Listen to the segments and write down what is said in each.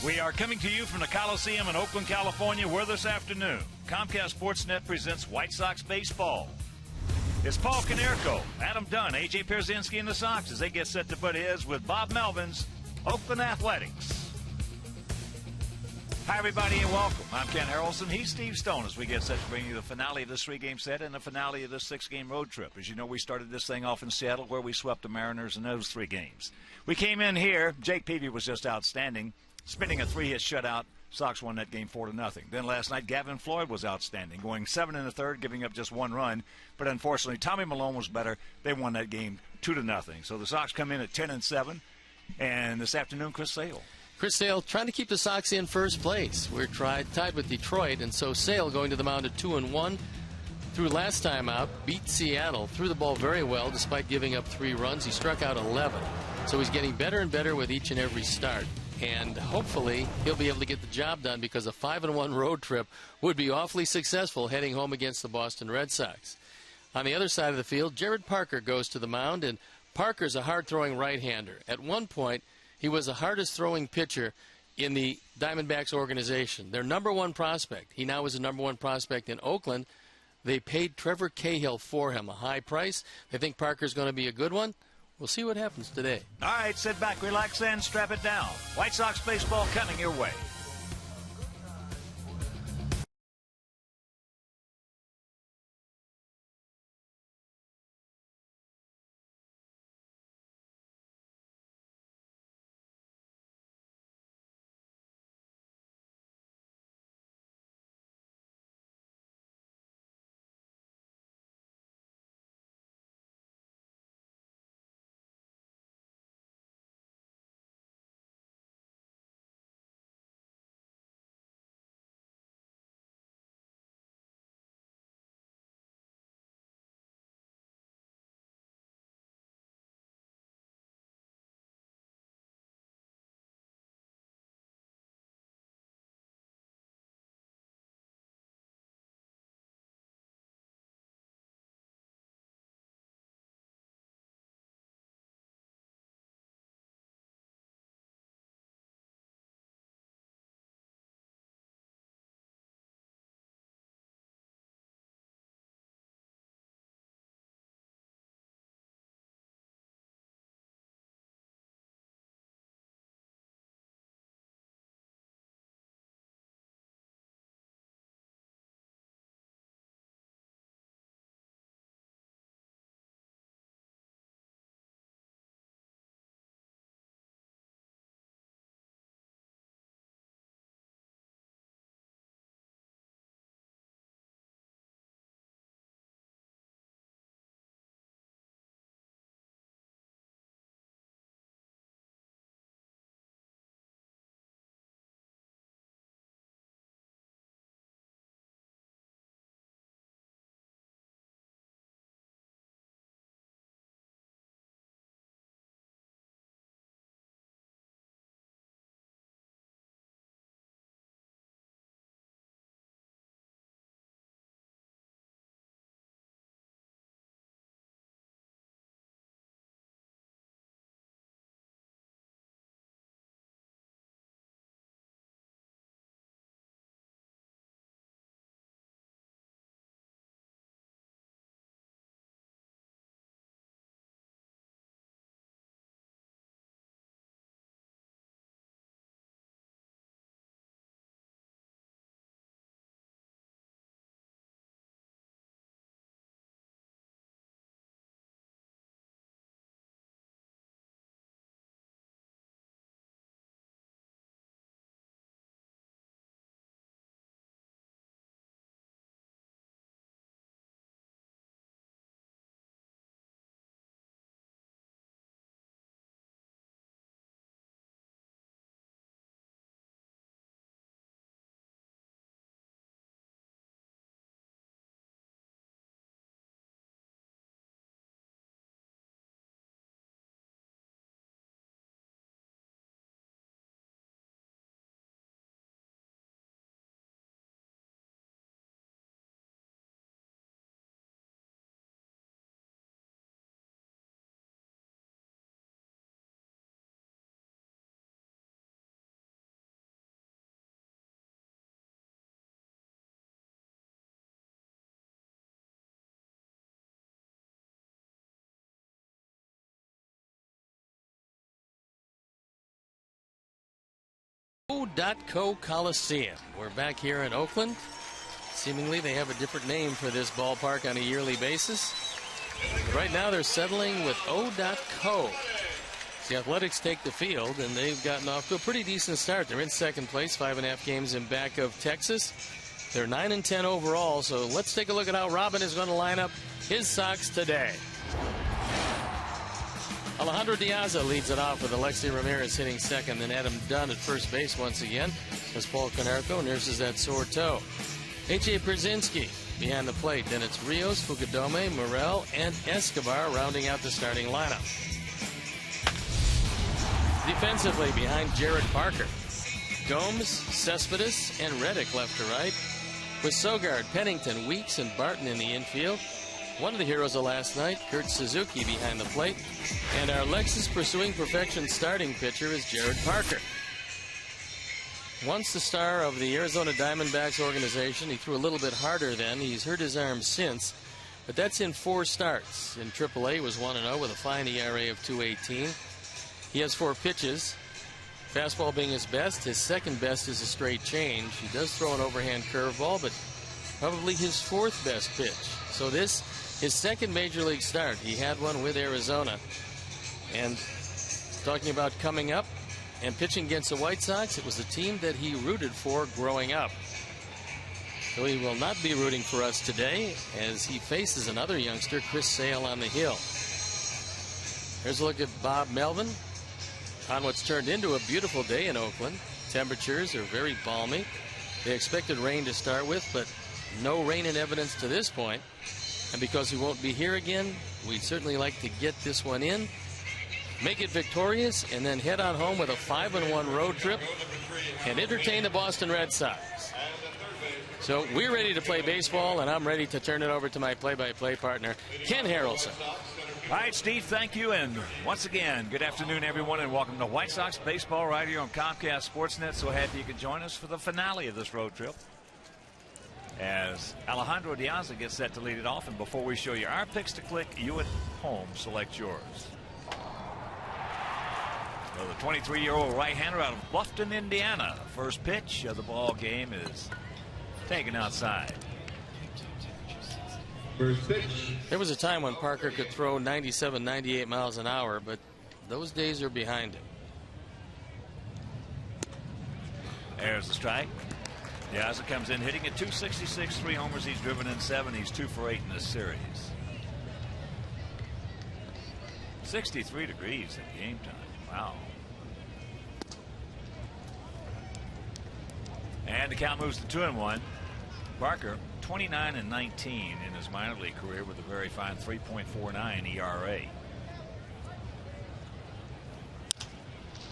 We are coming to you from the Coliseum in Oakland, California, where this afternoon Comcast Sportsnet presents White Sox baseball. It's Paul Konerko, Adam Dunn, A.J. Pierzynski, and the Sox as they get set to butt heads with Bob Melvin's Oakland Athletics. Hi, everybody, and welcome. I'm Ken Harrelson. He's Steve Stone as we get set to bring you the finale of this three-game set and the finale of this six-game road trip. As you know, we started this thing off in Seattle where we swept the Mariners in those three games. We came in here. Jake Peavy was just outstanding, spinning a three-hit shutout. Sox won that game 4-0. Then last night, Gavin Floyd was outstanding, going 7 1/3, giving up just one run. But unfortunately, Tommy Malone was better. They won that game 2-0. So the Sox come in at 10-7. And this afternoon, Chris Sale. Chris Sale trying to keep the Sox in first place. We're tied with Detroit, and so Sale going to the mound at 2-1. Threw last time out, beat Seattle, threw the ball very well despite giving up 3 runs. He struck out 11. So he's getting better and better with each and every start. And hopefully he'll be able to get the job done because a 5-1 road trip would be awfully successful heading home against the Boston Red Sox. On the other side of the field, Jared Parker goes to the mound, and Parker's a hard-throwing right-hander. At one point, he was the hardest-throwing pitcher in the Diamondbacks organization. Their number one prospect. He now is the number one prospect in Oakland. They paid Trevor Cahill for him, a high price. They think Parker's going to be a good one. We'll see what happens today. All right, sit back, relax, and strap it down. White Sox baseball coming your way. Konerko Coliseum. We're back here in Oakland. Seemingly they have a different name for this ballpark on a yearly basis. Right now they're settling with O.Co. The Athletics take the field, and they've gotten off to a pretty decent start. They're in second place, 5.5 games in back of Texas. They're 9-10 overall, so let's take a look at how Robin is going to line up his Sox today. Alejandro Diaz leads it off with Alexi Ramirez hitting second, then Adam Dunn at first base once again as Paul Konerko nurses that sore toe. A.J. Brzezinski behind the plate. Then it's Rios, Fukudome, Morel, and Escobar rounding out the starting lineup. Defensively behind Jared Parker, Gomes, Cespedes, and Reddick left to right, with Sogard, Pennington, Weeks, and Barton in the infield. One of the heroes of last night, Kurt Suzuki, behind the plate. And our Lexus Pursuing Perfection starting pitcher is Jared Parker. Once the star of the Arizona Diamondbacks organization, he threw a little bit harder then. He's hurt his arm since, but that's in 4 starts. In AAA, was 1-0 with a fine ERA of 2.18. He has 4 pitches. Fastball being his best. His second best is a straight change. He does throw an overhand curveball, but probably his 4th best pitch. So this, his second major league start. He had one with Arizona. And talking about coming up and pitching against the White Sox, it was the team that he rooted for growing up. So he will not be rooting for us today as he faces another youngster, Chris Sale, on the hill. Here's a look at Bob Melvin on what's turned into a beautiful day in Oakland. Temperatures are very balmy. They expected rain to start with, but no rain in evidence to this point. And because we won't be here again, we'd certainly like to get this one in, make it victorious, and then head on home with a 5-1 road trip and entertain the Boston Red Sox. So we're ready to play baseball, and I'm ready to turn it over to my play-by-play partner, Ken Harrelson. All right, Steve, thank you. And once again, good afternoon, everyone, and welcome to White Sox baseball right here on Comcast Sportsnet. So happy you could join us for the finale of this road trip as Alejandro Diaz gets set to lead it off. And before we show you our picks to click, you at home select yours. So the 23-year-old right-hander out of Bluffton, Indiana. First pitch of the ball game is taken outside. First pitch. There was a time when Parker could throw 97, 98 miles an hour, but those days are behind him. There's the strike. Diaz comes in hitting at 266, 3 homers. He's driven in 7. He's 2 for 8 in this series. 63 degrees at game time. Wow. And the count moves to 2-1. Parker, 29-19 in his minor league career with a very fine 3.49 ERA.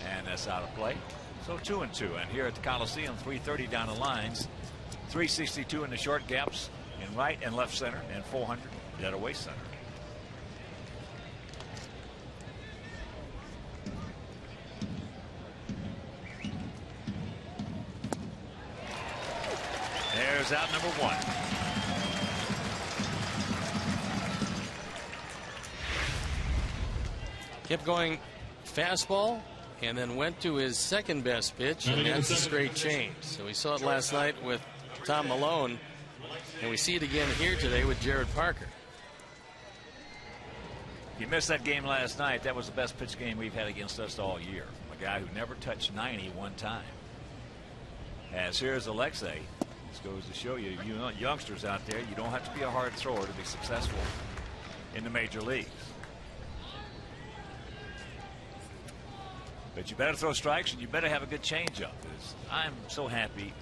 And that's out of play. So 2-2. And here at the Coliseum, 330 down the lines, 362 in the short gaps in right and left center, and 400 dead away center. There's out number 1. Kept going fastball and then went to his second best pitch, and that's a straight change. So we saw it last night with Tom Malone, and we see it again here today with Jared Parker. You missed that game last night. That was the best pitch game we've had against us all year. A guy who never touched 90 one time. As here's Alexei. This goes to show you, youngsters out there, you don't have to be a hard thrower to be successful in the major leagues. But you better throw strikes, and you better have a good changeup. I'm so happy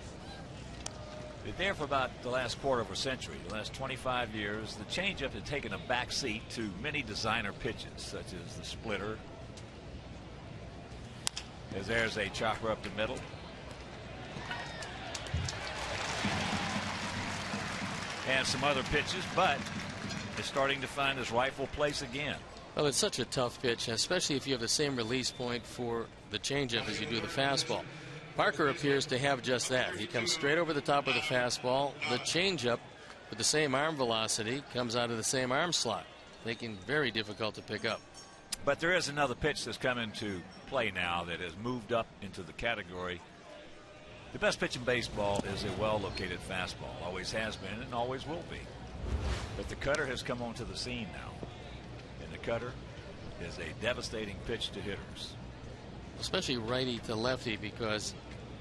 that there for about the last quarter of a century, the last 25 years, the changeup had taken a back seat to many designer pitches, such as the splitter. As there's a chopper up the middle. And some other pitches, but it's starting to find its rightful place again. Well, it's such a tough pitch, especially if you have the same release point for the changeup as you do the fastball. Parker appears to have just that. He comes straight over the top of the fastball. The changeup with the same arm velocity comes out of the same arm slot, making it very difficult to pick up. But there is another pitch that's come into play now that has moved up into the category The best pitch in baseball is a well-located fastball. Always has been and always will be. But the cutter has come onto the scene now. And the cutter is a devastating pitch to hitters. Especially righty to lefty, because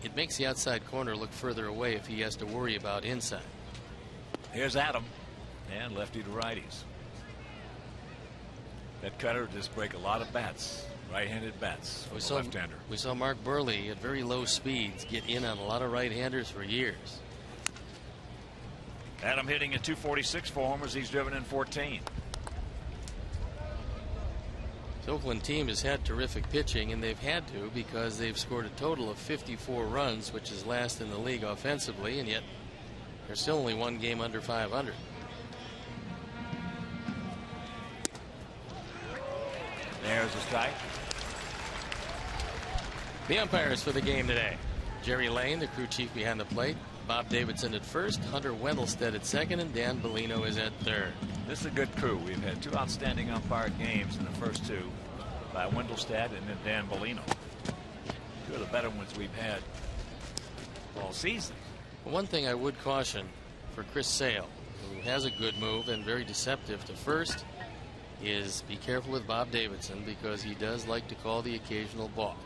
it makes the outside corner look further away if he has to worry about inside. Here's Adam, and lefty to righties. That cutter just break a lot of bats, right-handed bats for the left-hander. We saw Mark Burley at very low speeds get in on a lot of right-handers for years. Adam hitting at 246 for homers. He's driven in 14. The Oakland team has had terrific pitching, and they've had to because they've scored a total of 54 runs, which is last in the league offensively, and yet they're still only one game under 500. There's a strike. The umpires for the game today: Jerry Lane, the crew chief behind the plate; Bob Davidson at first; Hunter Wendelstedt at second; and Dan Bellino is at third. This is a good crew. We've had two outstanding umpired games in the first two by Wendelstedt and then Dan Bellino. Two of the better ones we've had all season. One thing I would caution for Chris Sale, who has a good move and very deceptive to first, is be careful with Bob Davidson, because he does like to call the occasional balk.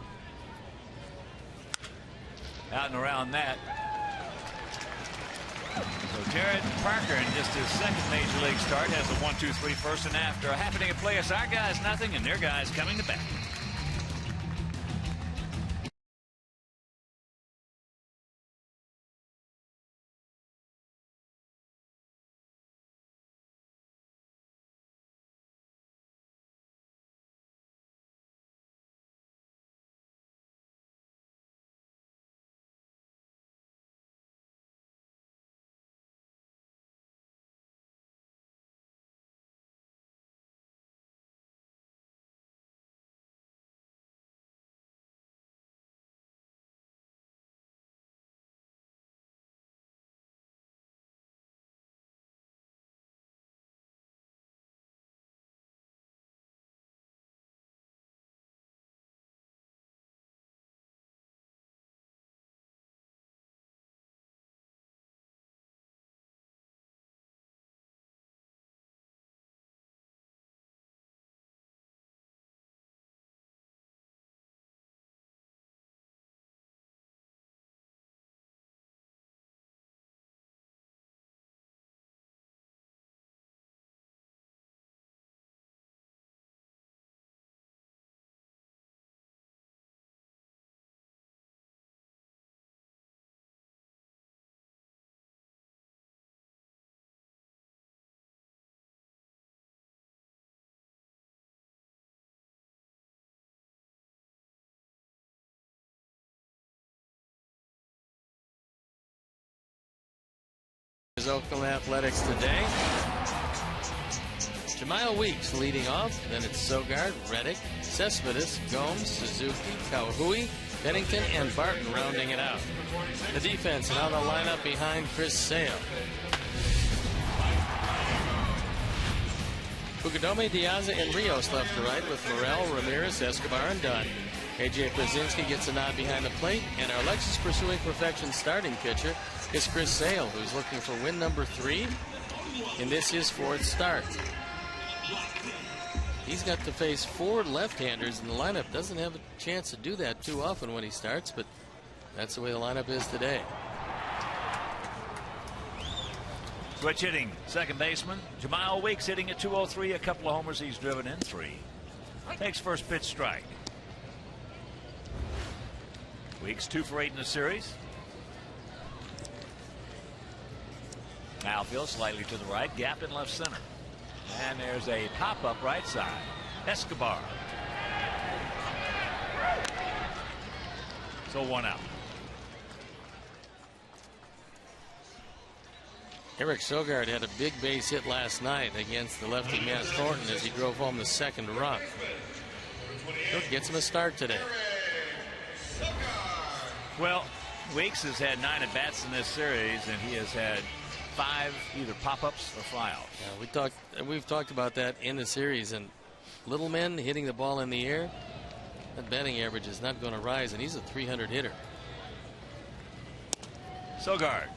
Out and around that. So Jared Parker, in just his second major league start, has a 1-2-3 first and after. Happening to play us, our guys nothing, and their guys coming to bat. Oakland Athletics today. Jemile Weeks leading off. Then it's Sogard, Reddick, Cespedes, Gomes, Suzuki, Kauhui, Bennington, and Barton rounding it out. The defense and now the lineup behind Chris Sale. Fukudome, Diaza, and Rios left to right, with Morel, Ramirez, Escobar, and Dunn. A.J. Krasinski gets a nod behind the plate, and our Lexus Pursuing Perfection starting pitcher is Chris Sale, who's looking for win number 3 in this his 4th start. He's got to face 4 left-handers in the lineup. Doesn't have a chance to do that too often when he starts, but that's the way the lineup is today. Switch hitting, second baseman Jemile Weeks hitting at 203, a couple of homers. He's driven in 3. Takes first pitch strike. Weeks 2 for 8 in the series. Outfield slightly to the right, gapped in left center. And there's a pop-up right side. Escobar. So 1 out. Eric Sogard had a big base hit last night against the lefty Matt Thornton as he drove home the 2nd run. Gets him a start today. Well, Weeks has had 9 at-bats in this series, and he has had 5 either pop-ups or fly-outs. Yeah, we've talked about that in the series, and little men hitting the ball in the air, that batting average is not going to rise, and he's a 300 hitter. Sogard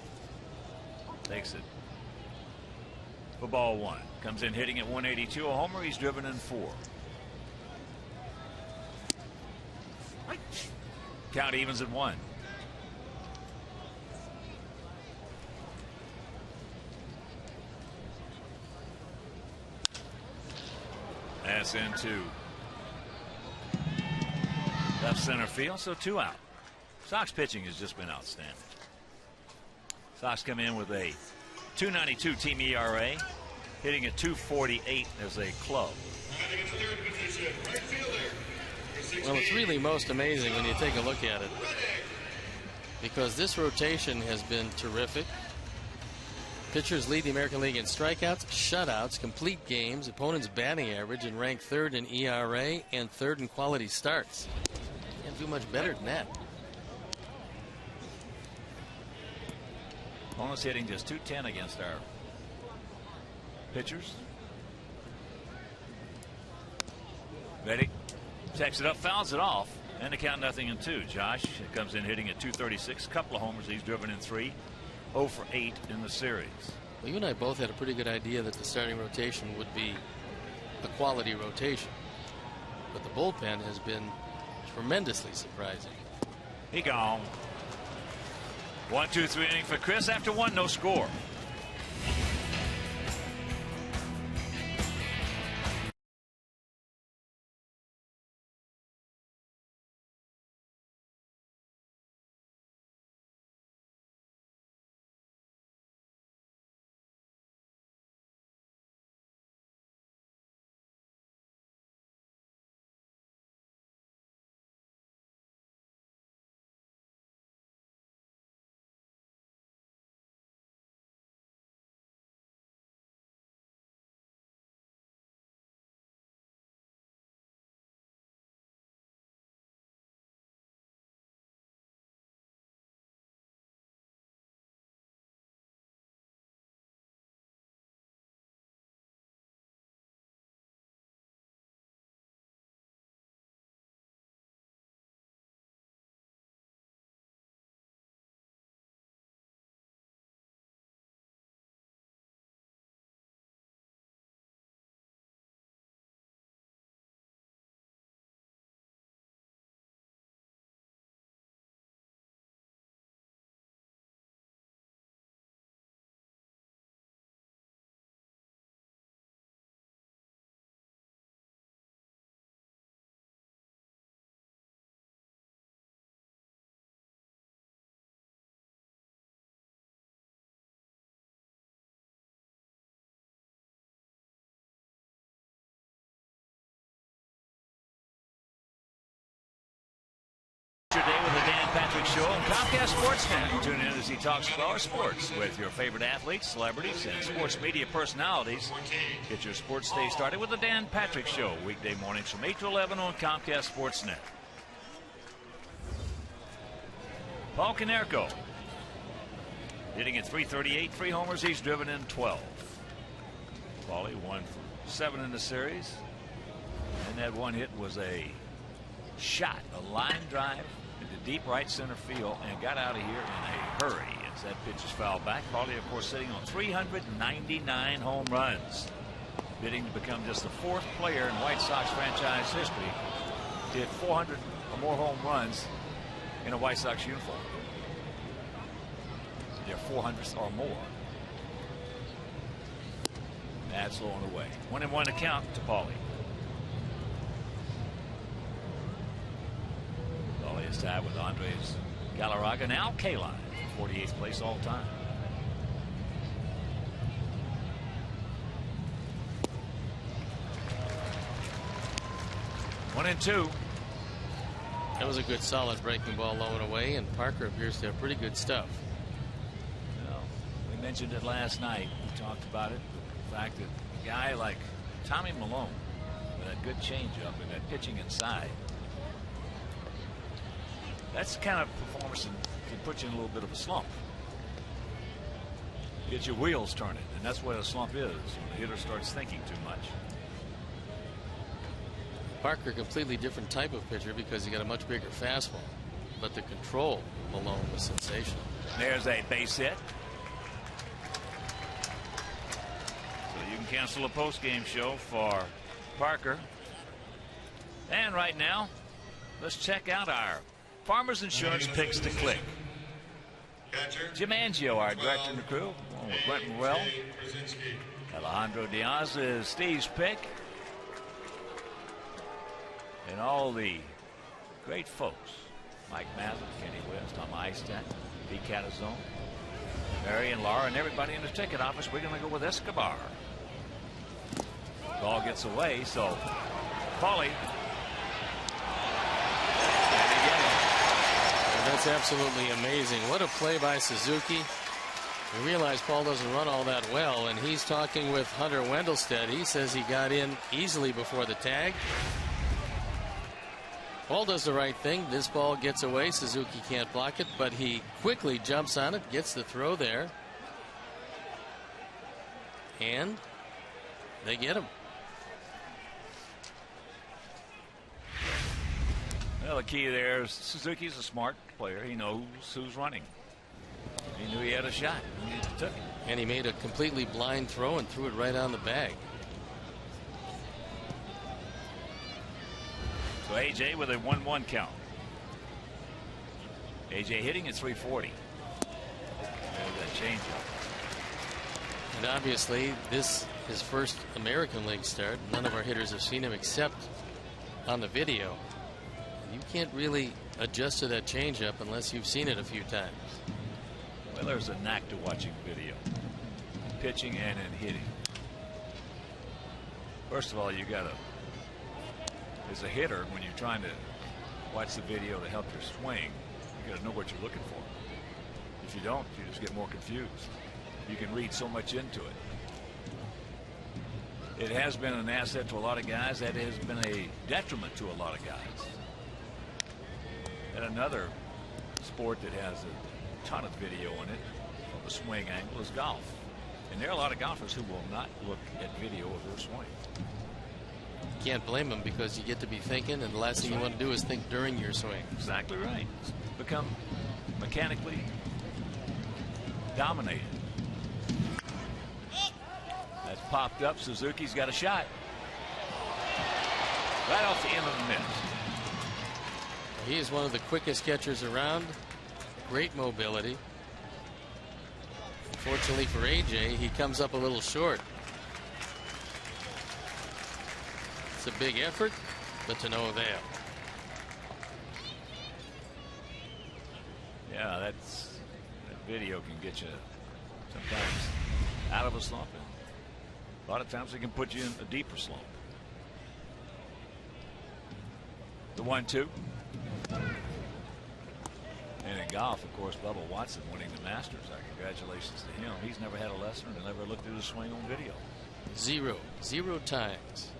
takes it for ball one. Comes in hitting at 182, a homer. He's driven in 4. Count evens at 1. That's into left center field, so 2 out. Sox pitching has just been outstanding. Sox come in with a 2.92 team ERA, hitting at 2.48 as a club. Well, it's really most amazing when you take a look at it, because this rotation has been terrific. Pitchers lead the American League in strikeouts, shutouts, complete games, opponents' batting average, and rank 3rd in ERA and 3rd in quality starts. Can't do much better than that. Opponents hitting just 210 against our pitchers. Ready? Checks it up, fouls it off, and the count 0-2. Josh comes in hitting at 236, a couple of homers. He's driven in 3, 0 for 8 in the series. Well, you and I both had a pretty good idea that the starting rotation would be a quality rotation, but the bullpen has been tremendously surprising. He gone. 1-2-3 inning for Chris. After 1, no score. Your day with the Dan Patrick Show on Comcast Sportsnet. Tune in as he talks Flower Sports with your favorite athletes, celebrities, and sports media personalities. Get your sports day started with the Dan Patrick Show, weekday mornings from 8 to 11 on Comcast Sportsnet. Paul Konerko hitting at 338, 3 homers. He's driven in 12. Paulie 1 for 7 in the series, and that one hit was a shot, a line drive into deep right center field, and got out of here in a hurry as that pitch is fouled back. Paulie, of course, sitting on 399 home runs, bidding to become just the 4th player in White Sox franchise history to hit 400 or more home runs in a White Sox uniform. Their 400th or more. That's low and away. 1-1 to count to Paulie. Paulie is tied with Andres Galarraga, now Kaline, 48th place all time. One and two. That was a good solid breaking ball low and away, and Parker appears to have pretty good stuff. Well, we mentioned it last night. We talked about it. The fact that a guy like Tommy Malone with that good changeup and that pitching inside, that's the kind of performance that can put you in a little bit of a slump. Get your wheels turning, and that's what a slump is when the hitter starts thinking too much. Parker, completely different type of pitcher because he got a much bigger fastball, but the control Malone was sensational. There's a base hit. So you can cancel a post-game show for Parker. And right now, let's check out our Farmers Insurance picks to click. Jim Angio, our director and the crew, along with Brent Morrell. Alejandro Diaz is Steve's pick. And all the great folks, Mike Mazza, Kenny West, Tom Eistat, Pete Catazone, Mary and Laura, and everybody in the ticket office. We're going to go with Escobar. Ball gets away, so Paulie. That's absolutely amazing. What a play by Suzuki. We realize Paul doesn't run all that well, and he's talking with Hunter Wendelstedt. He says he got in easily before the tag. Paul does the right thing. This ball gets away. Suzuki can't block it, but he quickly jumps on it, gets the throw there, and they get him. Well, the key there is Suzuki's a smart player. He knows who's running. He knew he had a shot. He took it. And he made a completely blind throw and threw it right on the bag. So AJ with a 1-1 count. AJ hitting at 340. There's that changeup. And obviously, this is his first American League start. None of our hitters have seen him except on the video. You can't really adjust to that changeup unless you've seen it a few times. Well, there's a knack to watching video, pitching and in hitting. First of all, you got to, as a hitter, when you're trying to watch the video to help your swing, you got to know what you're looking for. If you don't, you just get more confused. You can read so much into it. It has been an asset to a lot of guys. That has been a detriment to a lot of guys. And another sport that has a ton of video in it from a swing angle is golf. And there are a lot of golfers who will not look at video of their swing. Can't blame them because you get to be thinking, and the last thing you want to do is think during your swing. Exactly right. Become mechanically dominated. That's popped up. Suzuki's got a shot. Right off the end of the mitt. He is one of the quickest catchers around. Great mobility. Fortunately for AJ, he comes up a little short. It's a big effort, but to no avail. Yeah, that video can get you sometimes out of a slump. And a lot of times it can put you in a deeper slump. The 1-2. And in golf, of course, Bubba Watson winning the Masters. Our congratulations to him. He's never had a lesson and never looked at his swing on video. Zero times.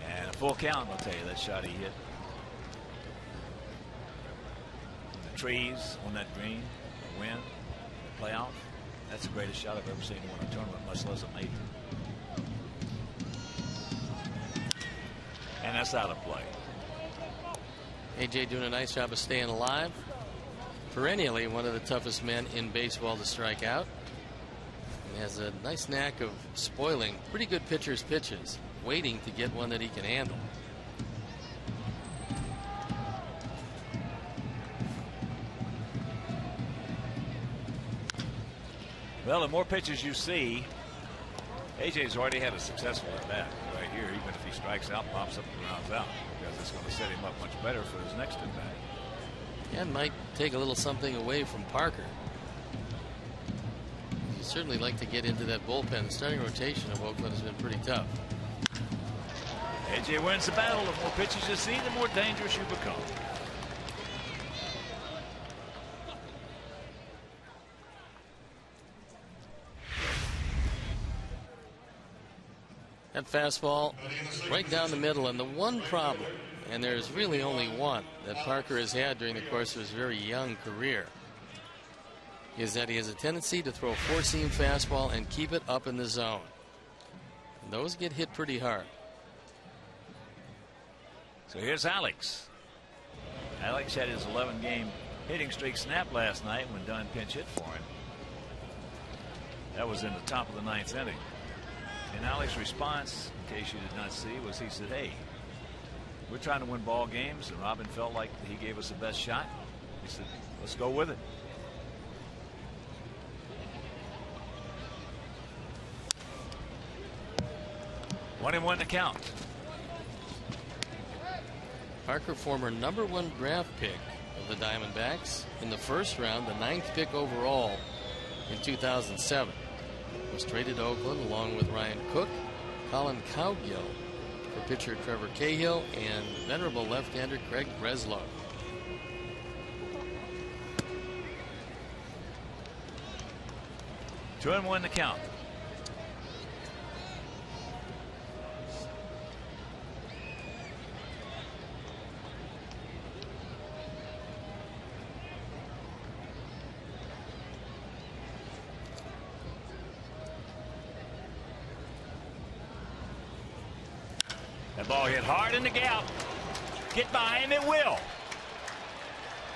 And a full count, I'll tell you, that shot he hit. The trees on that green, the wind, the playoff. That's the greatest shot I've ever seen in a tournament, much less a major. And that's out of play. AJ doing a nice job of staying alive. Perennially one of the toughest men in baseball to strike out. He has a nice knack of spoiling pretty good pitchers' pitches, waiting to get one that he can handle. Well, the more pitches you see, AJ's already had a successful at bat right here. Even if he strikes out, pops up and rounds out, because it's going to set him up much better for his next at bat. And might take a little something away from Parker. You certainly like to get into that bullpen. The starting rotation of Oakland has been pretty tough. AJ wins the battle. The more pitches you see, the more dangerous you become. That fastball right down the middle, and the one problem, and there's really only one that Parker has had during the course of his very young career, is that he has a tendency to throw a four-seam fastball and keep it up in the zone. And those get hit pretty hard. So here's Alex. Alex had his 11-game hitting streak snapped last night when Dunn pinch hit for him. That was in the top of the 9th inning. And Alex's response, in case you did not see, was he said, hey, we're trying to win ball games, and Robin felt like he gave us the best shot. He said, let's go with it. One and one to count. Parker, former #1 draft pick of the Diamondbacks in the first round, the 9th pick overall in 2007. Was traded to Oakland along with Ryan Cook, Colin Cowgill for pitcher Trevor Cahill, and venerable left-hander Craig Breslow. Two and one to count. That ball hit hard in the gap. Get by him, it will.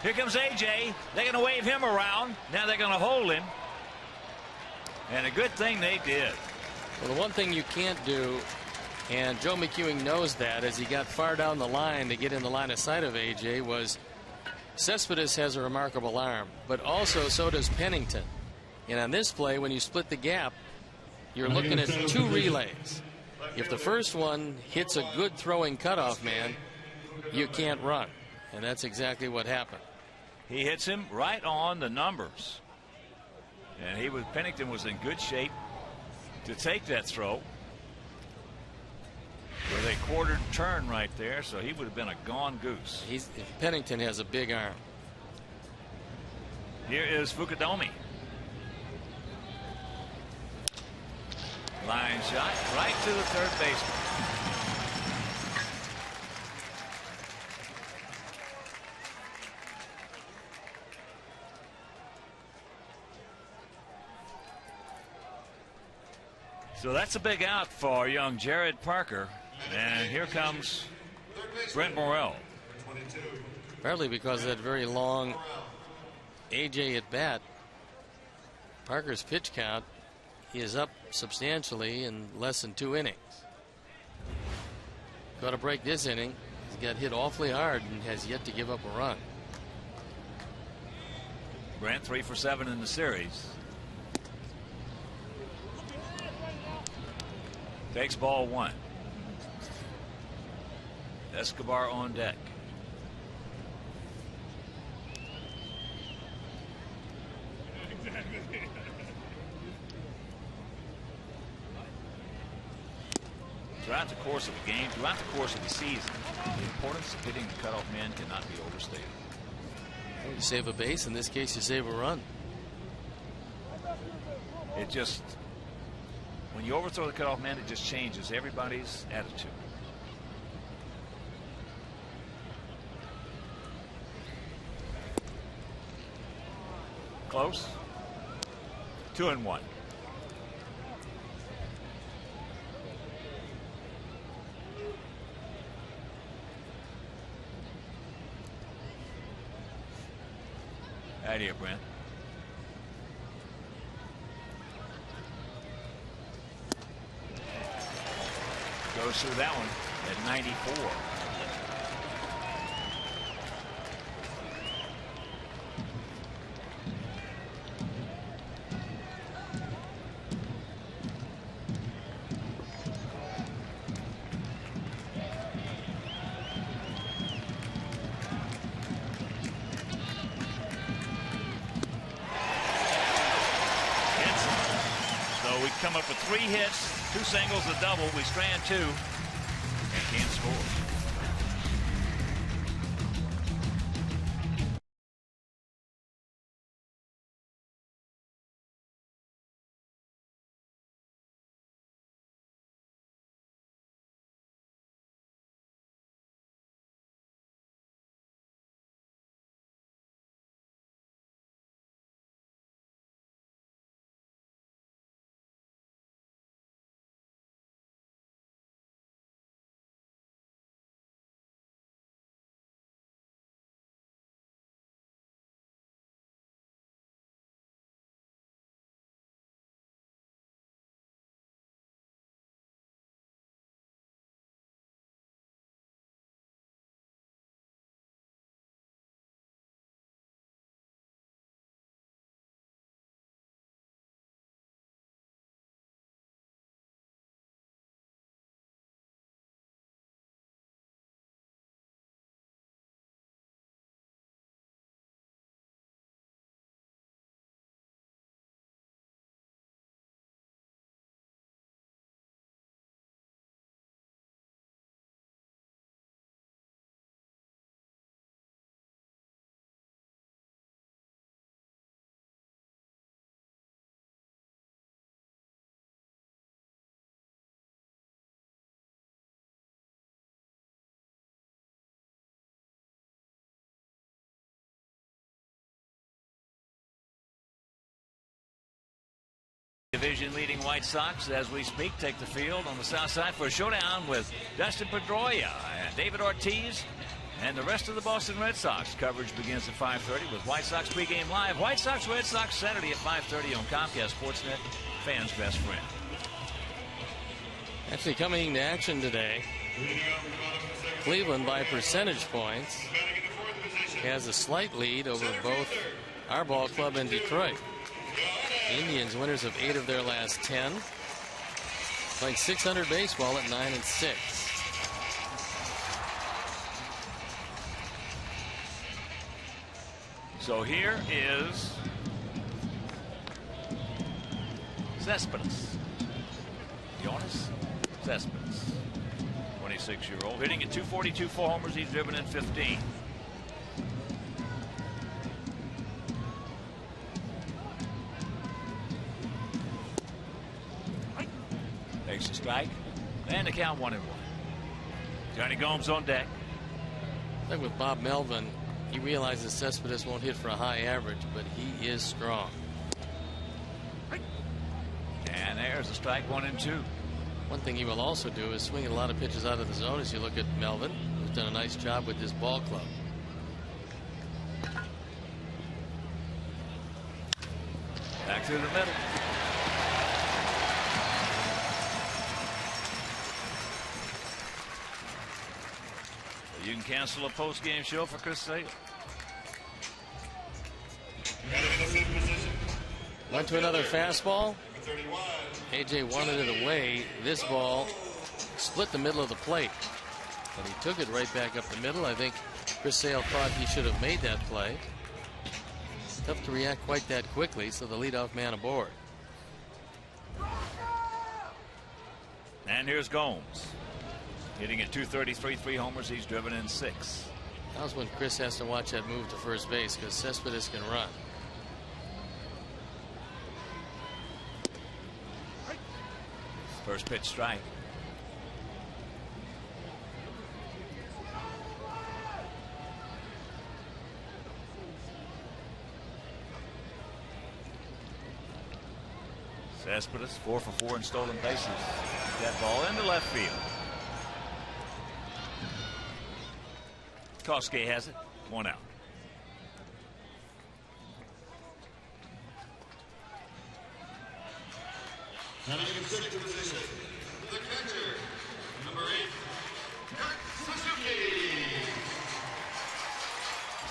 Here comes AJ. They're going to wave him around. Now they're going to hold him. And a good thing they did. Well, the one thing you can't do, and Joe McEwing knows that as he got far down the line to get in the line of sight of AJ, was Cespedes has a remarkable arm, but also so does Pennington. And on this play, when you split the gap, you're looking at two relays. If the first one hits a good throwing cutoff man, you can't run. And that's exactly what happened. He hits him right on the numbers. And Pennington was in good shape to take that throw. With a quarter turn right there, so he would have been a gone goose. Pennington has a big arm. Here is Fukudome. Line shot right to the third baseman. So that's a big out for young Jared Parker. And here comes Brent Morrell. Partly because of that very long AJ at bat. Parker's pitch count is up substantially in less than 2 innings. Got to break this inning. He's got hit awfully hard and has yet to give up a run. Brent 3 for 7 in the series. Takes ball 1. Escobar on deck. Throughout the course of the game, throughout the course of the season, the importance of hitting the cutoff man cannot be overstated. You save a base. In this case, you save a run. It just, when you overthrow the cutoff man, it just changes everybody's attitude. Close. 2 and 1. Idea, Brent. Goes through that one at 94. Come up with 3 hits, 2 singles, a double. We strand 2 and can't score. Division-leading White Sox, as we speak, take the field on the south side for a showdown with Dustin Pedroia and David Ortiz and the rest of the Boston Red Sox. Coverage begins at 5:30 with White Sox pregame live. White Sox Red Sox Saturday at 5:30 on Comcast Sportsnet, fans' best friend. Actually coming to action today, Cleveland by percentage points has a slight lead over both our ball club and Detroit. The Indians winners of 8 of their last 10, playing .600 baseball at 9-6. So here is Cespedes. Jonas Cespedes, 26-year-old, hitting at .242, 4 homers. He's driven in 15. Takes a strike, and the count 1-1. Johnny Gomes on deck. I think with Bob Melvin, he realizes Cespedes won't hit for a high average, but he is strong. And there's a strike, 1-2. One thing he will also do is swing a lot of pitches out of the zone as you look at Melvin, who's done a nice job with this ball club. Back through the middle. You can cancel a post-game show for Chris Sale. Went to another fastball. AJ wanted it away. This ball split the middle of the plate, but he took it right back up the middle. I think Chris Sale thought he should have made that play. Tough to react quite that quickly, so the leadoff man aboard. And here's Gomes, hitting at .233, 3 homers. He's driven in 6. That was when Chris has to watch that move to first base because Cespedes can run. First pitch strike. Cespedes 4 for 4 in stolen bases. That ball into left field. Koske has it. 1 out. Coming into position, the catcher, number 8, Kurt Suzuki.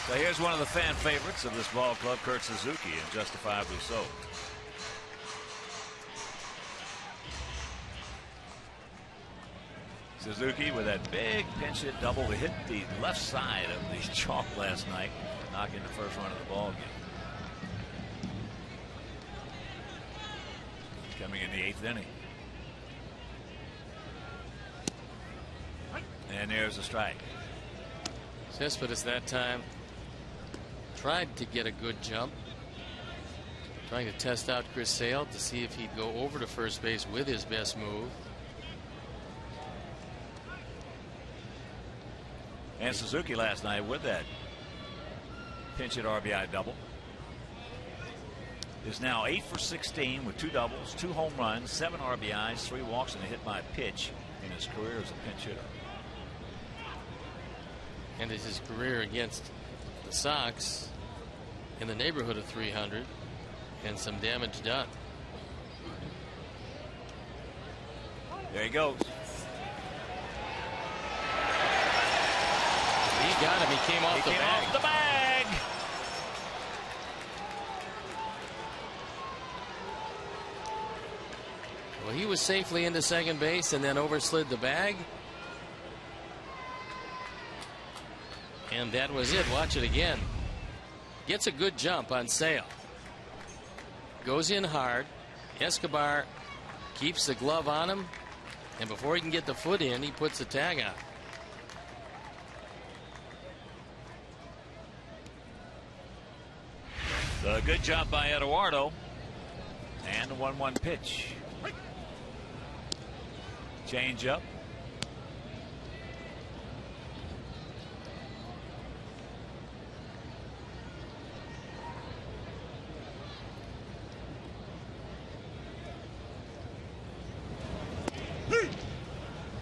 So here's one of the fan favorites of this ball club, Kurt Suzuki, and justifiably so. Suzuki with that big pinch hit double to hit the left side of the chalk last night, knocking the first run of the ball game. Coming in the 8th inning. And there's a strike. Cespedes that time tried to get a good jump, trying to test out Chris Sale to see if he'd go over to first base with his best move. And Suzuki last night with that pinch hit RBI double is now 8 for 16 with 2 doubles, 2 home runs, 7 RBIs, 3 walks, and a hit by pitch in his career as a pinch hitter. And is his career against the Sox in the neighborhood of 300 and some damage done. There he goes. He got him. He came off the bag. Off the bag. Well, he was safely into second base and then overslid the bag. And that was it. Watch it again. Gets a good jump on Sale. Goes in hard. Escobar keeps the glove on him. And before he can get the foot in, he puts the tag on. The good job by Eduardo. And the 1-1 pitch. Change up.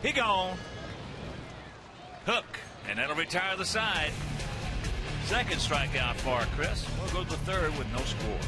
He gone. Hook, and that'll retire the side. Second strikeout for Chris. We'll go to the third with no score.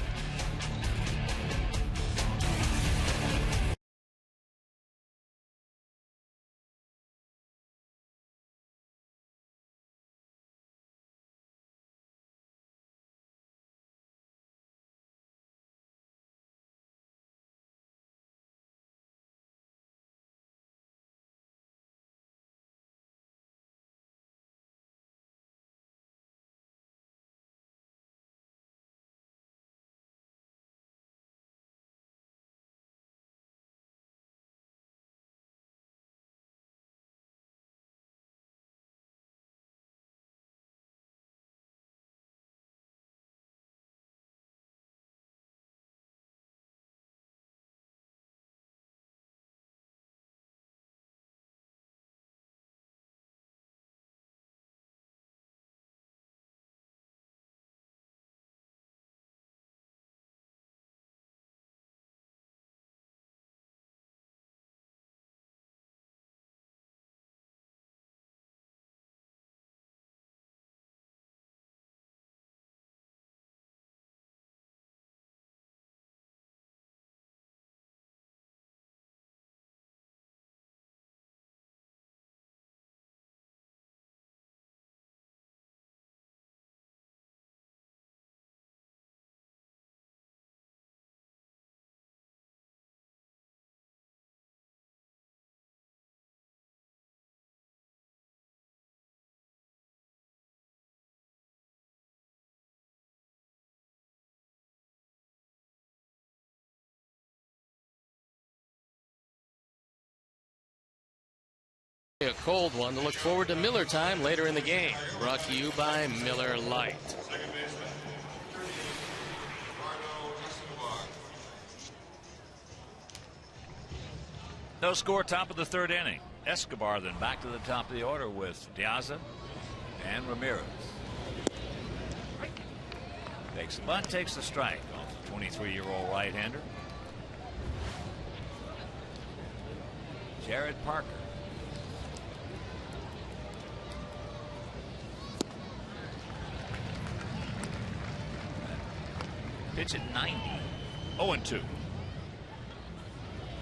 A cold one to look forward to Miller time later in the game. Brought to you by Miller Lite. Second baseman, 38, Ricardo Escobar. No score, top of the third inning. Escobar then back to the top of the order with Diaza and Ramirez. Takes the bunt, takes the strike off the 23-year-old right-hander. Jared Parker. Pitch at 90. 0-2.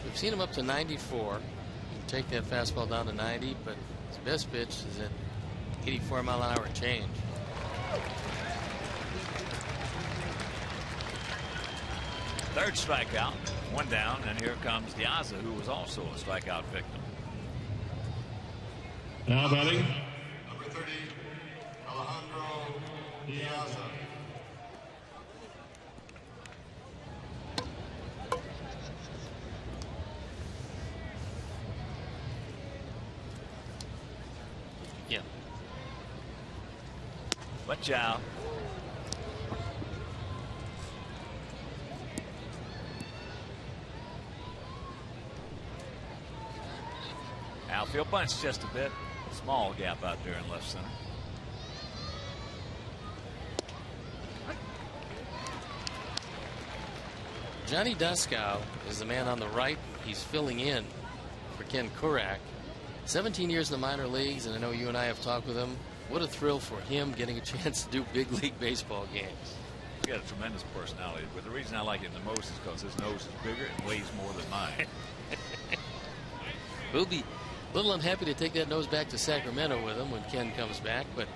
We've seen him up to 94. You can take that fastball down to 90, but his best pitch is at 84-mile-an-hour change. Third strikeout, one down, and here comes Diaza, who was also a strikeout victim. Now batting, Number 30, Alejandro Diaza. Yeah. Watch out. Outfield bunch just a bit. Small gap out there in left center. Johnny Duskow is the man on the right. He's filling in for Ken Kurak. 17 years in the minor leagues, and I know you and I have talked with him. What a thrill for him getting a chance to do big league baseball games. He's got a tremendous personality, but the reason I like him the most is because his nose is bigger and weighs more than mine. We'll be a little unhappy to take that nose back to Sacramento with him when Ken comes back, but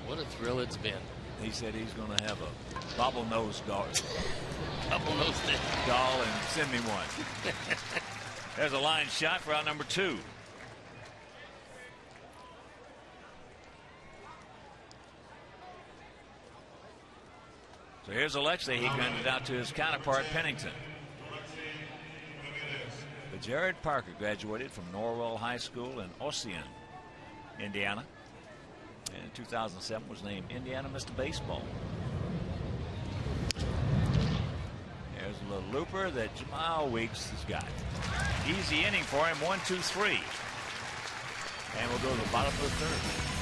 what a thrill it's been. He said he's going to have a bobble-nosed doll and send me one. There's a line shot for out number 2. So here's Alexei. He handed it out to his counterpart, Pennington. But Jared Parker graduated from Norwell High School in Ossian, Indiana. And in 2007 was named Indiana Mr. Baseball. There's a little looper that Jamal Weeks has got. Easy inning for him, 1-2-3. And we'll go to the bottom of the third.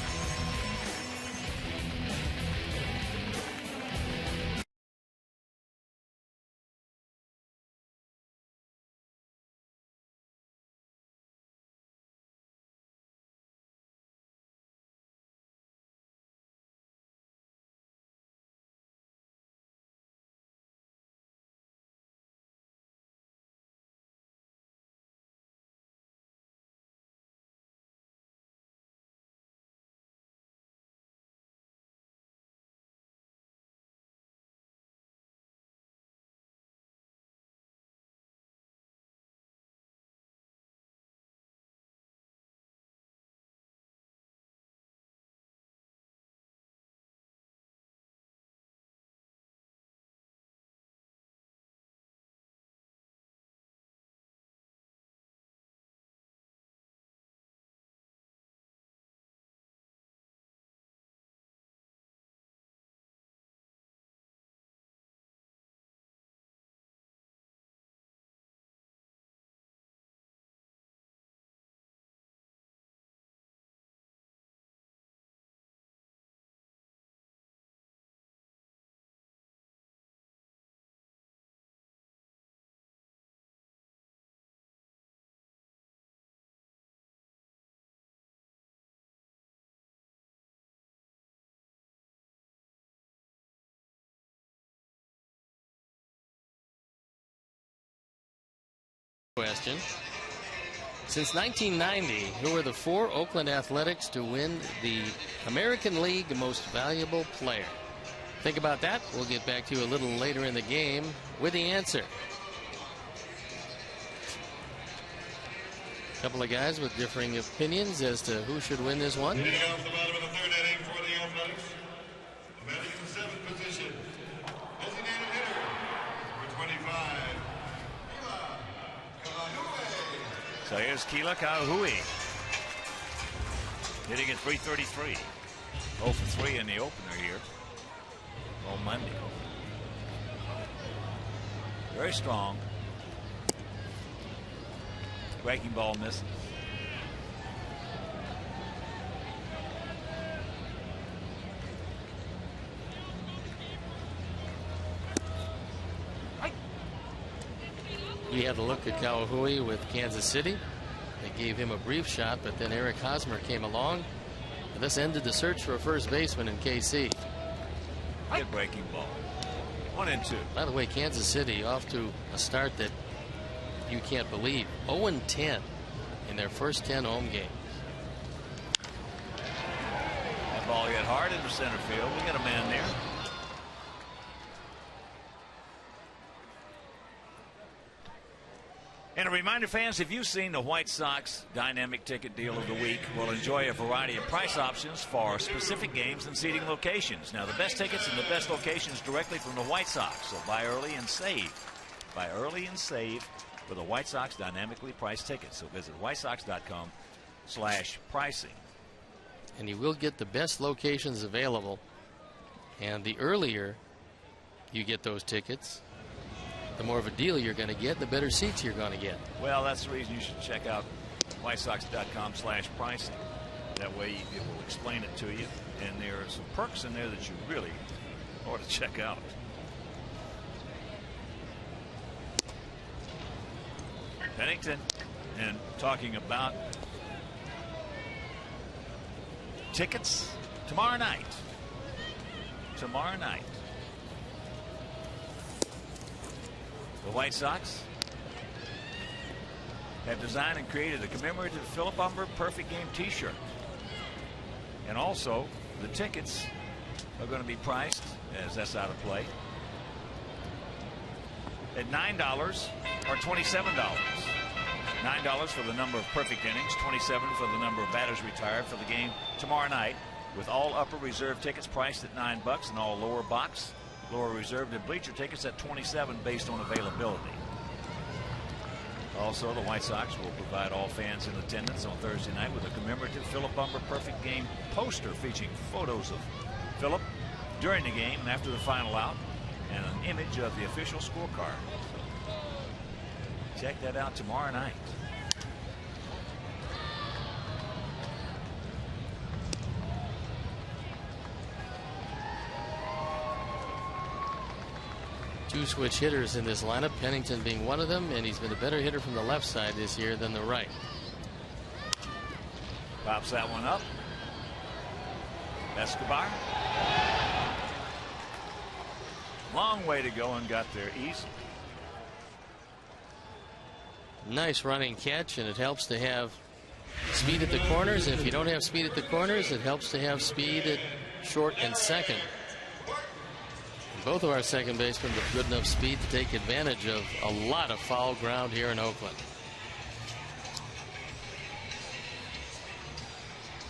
Question. Since 1990, who were the 4 Oakland Athletics to win the American League Most Valuable Player? Think about that. We'll get back to you a little later in the game with the answer. A couple of guys with differing opinions as to who should win this one. Leading off the bottom of the 3rd inning for the Athletics, batting in the 7th position, designated hitter, number 25, So here's Keila Kauhui hitting at .333. 0 for 3 in the opener here on Monday. Very strong. Breaking ball misses. We had a look at Kauhui with Kansas City. They gave him a brief shot, but then Eric Hosmer came along, and this ended the search for a first baseman in KC. Good breaking ball. 1 and 2. By the way, Kansas City off to a start that you can't believe. 0-10 in their first 10 home games. That ball hit hard into center field. We got a man there. And a reminder, fans, if you've seen the White Sox Dynamic Ticket Deal of the Week, we'll enjoy a variety of price options for specific games and seating locations. Now, the best tickets in the best locations directly from the White Sox. So buy early and save. Buy early and save for the White Sox dynamically priced tickets. So visit whitesox.com/pricing. And you will get the best locations available. And the earlier you get those tickets, the more of a deal you're going to get, the better seats you're going to get. Well, that's the reason you should check out whitesox.com/pricing. That way it will explain it to you. And there are some perks in there that you really ought to check out. Pennington, and talking about tickets tomorrow night. Tomorrow night. The White Sox have designed and created a commemorative Philip Humber Perfect Game t-shirt. And also, the tickets are going to be priced, as that's out of play, at $9 or $27. $9 for the number of perfect innings, $27 for the number of batters retired for the game tomorrow night, with all upper reserve tickets priced at $9 and all lower box, lower reserved and bleacher tickets at $27 based on availability. Also, the White Sox will provide all fans in attendance on Thursday night with a commemorative Philip Humber Perfect Game poster featuring photos of Philip during the game and after the final out, and an image of the official scorecard. So check that out tomorrow night. Two switch hitters in this lineup, Pennington being one of them, and he's been a better hitter from the left side this year than the right. Pops that one up. Escobar. Long way to go and got there easy. Nice running catch, and it helps to have speed at the corners. If you don't have speed at the corners, it helps to have speed at short and second. Both of our second basemen with good enough speed to take advantage of a lot of foul ground here in Oakland.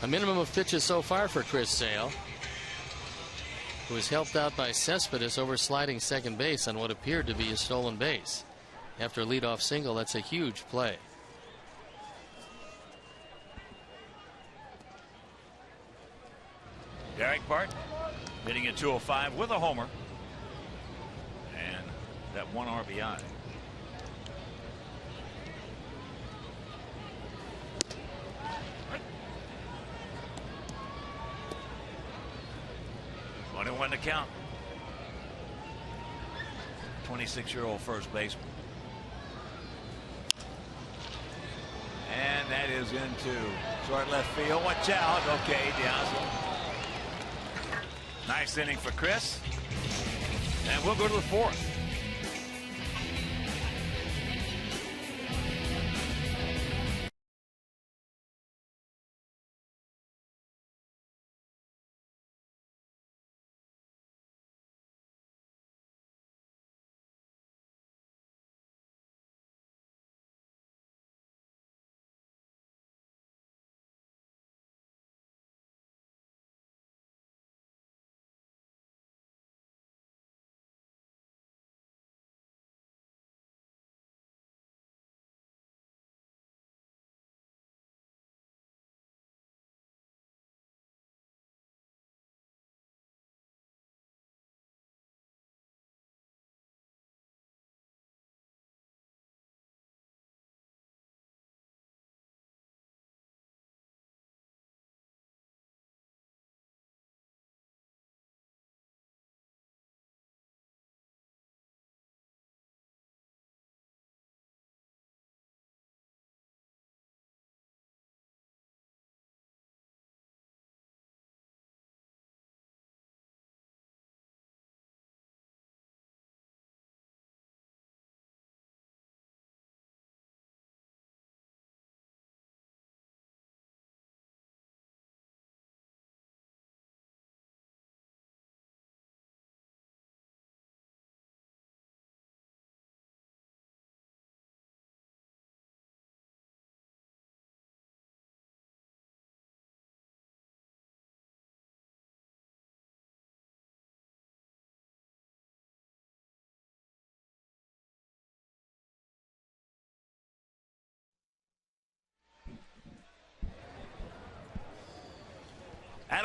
A minimum of pitches so far for Chris Sale, who was helped out by Cespedes over sliding second base on what appeared to be a stolen base. After a leadoff single, that's a huge play. Derek Bart hitting at 205 with a homer. And that one RBI. One to count. 26-year-old first baseman. And that is into short left field. Watch out. Okay, Diaz. Nice inning for Chris. And we'll go to the fourth.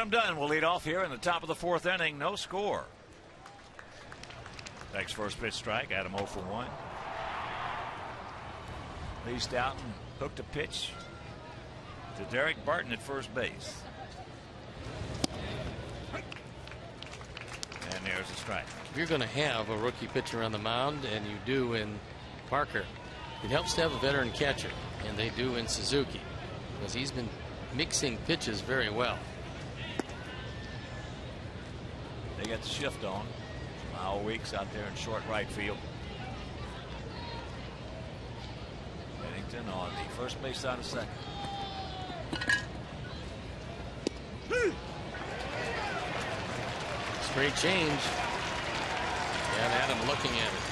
Adam Dunn will lead off here in the top of the 4th inning. No score. Next first pitch strike. Adam 0 for 1. Lee Stoughton hooked a pitch to Derek Barton at first base. And there's a strike. If you're going to have a rookie pitcher on the mound, and you do in Parker, it helps to have a veteran catcher, and they do in Suzuki, because he's been mixing pitches very well. They got the shift on. Lyle Weeks out there in short right field. Bennington on the first base side of second. Straight change. And Adam looking at it.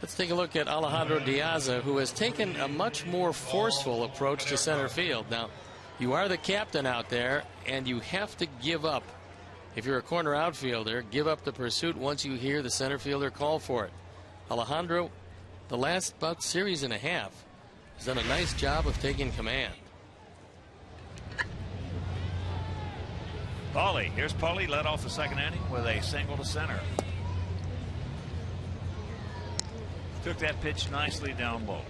Let's take a look at Alejandro Diaz, who has taken a much more forceful approach to center field. Now, you are the captain out there, and you have to give up. If you're a corner outfielder, give up the pursuit once you hear the center fielder call for it. Alejandro, the last about series and a half, has done a nice job of taking command. Paulie. Here's Paulie, led off the second inning with a single to center. Took that pitch nicely down low.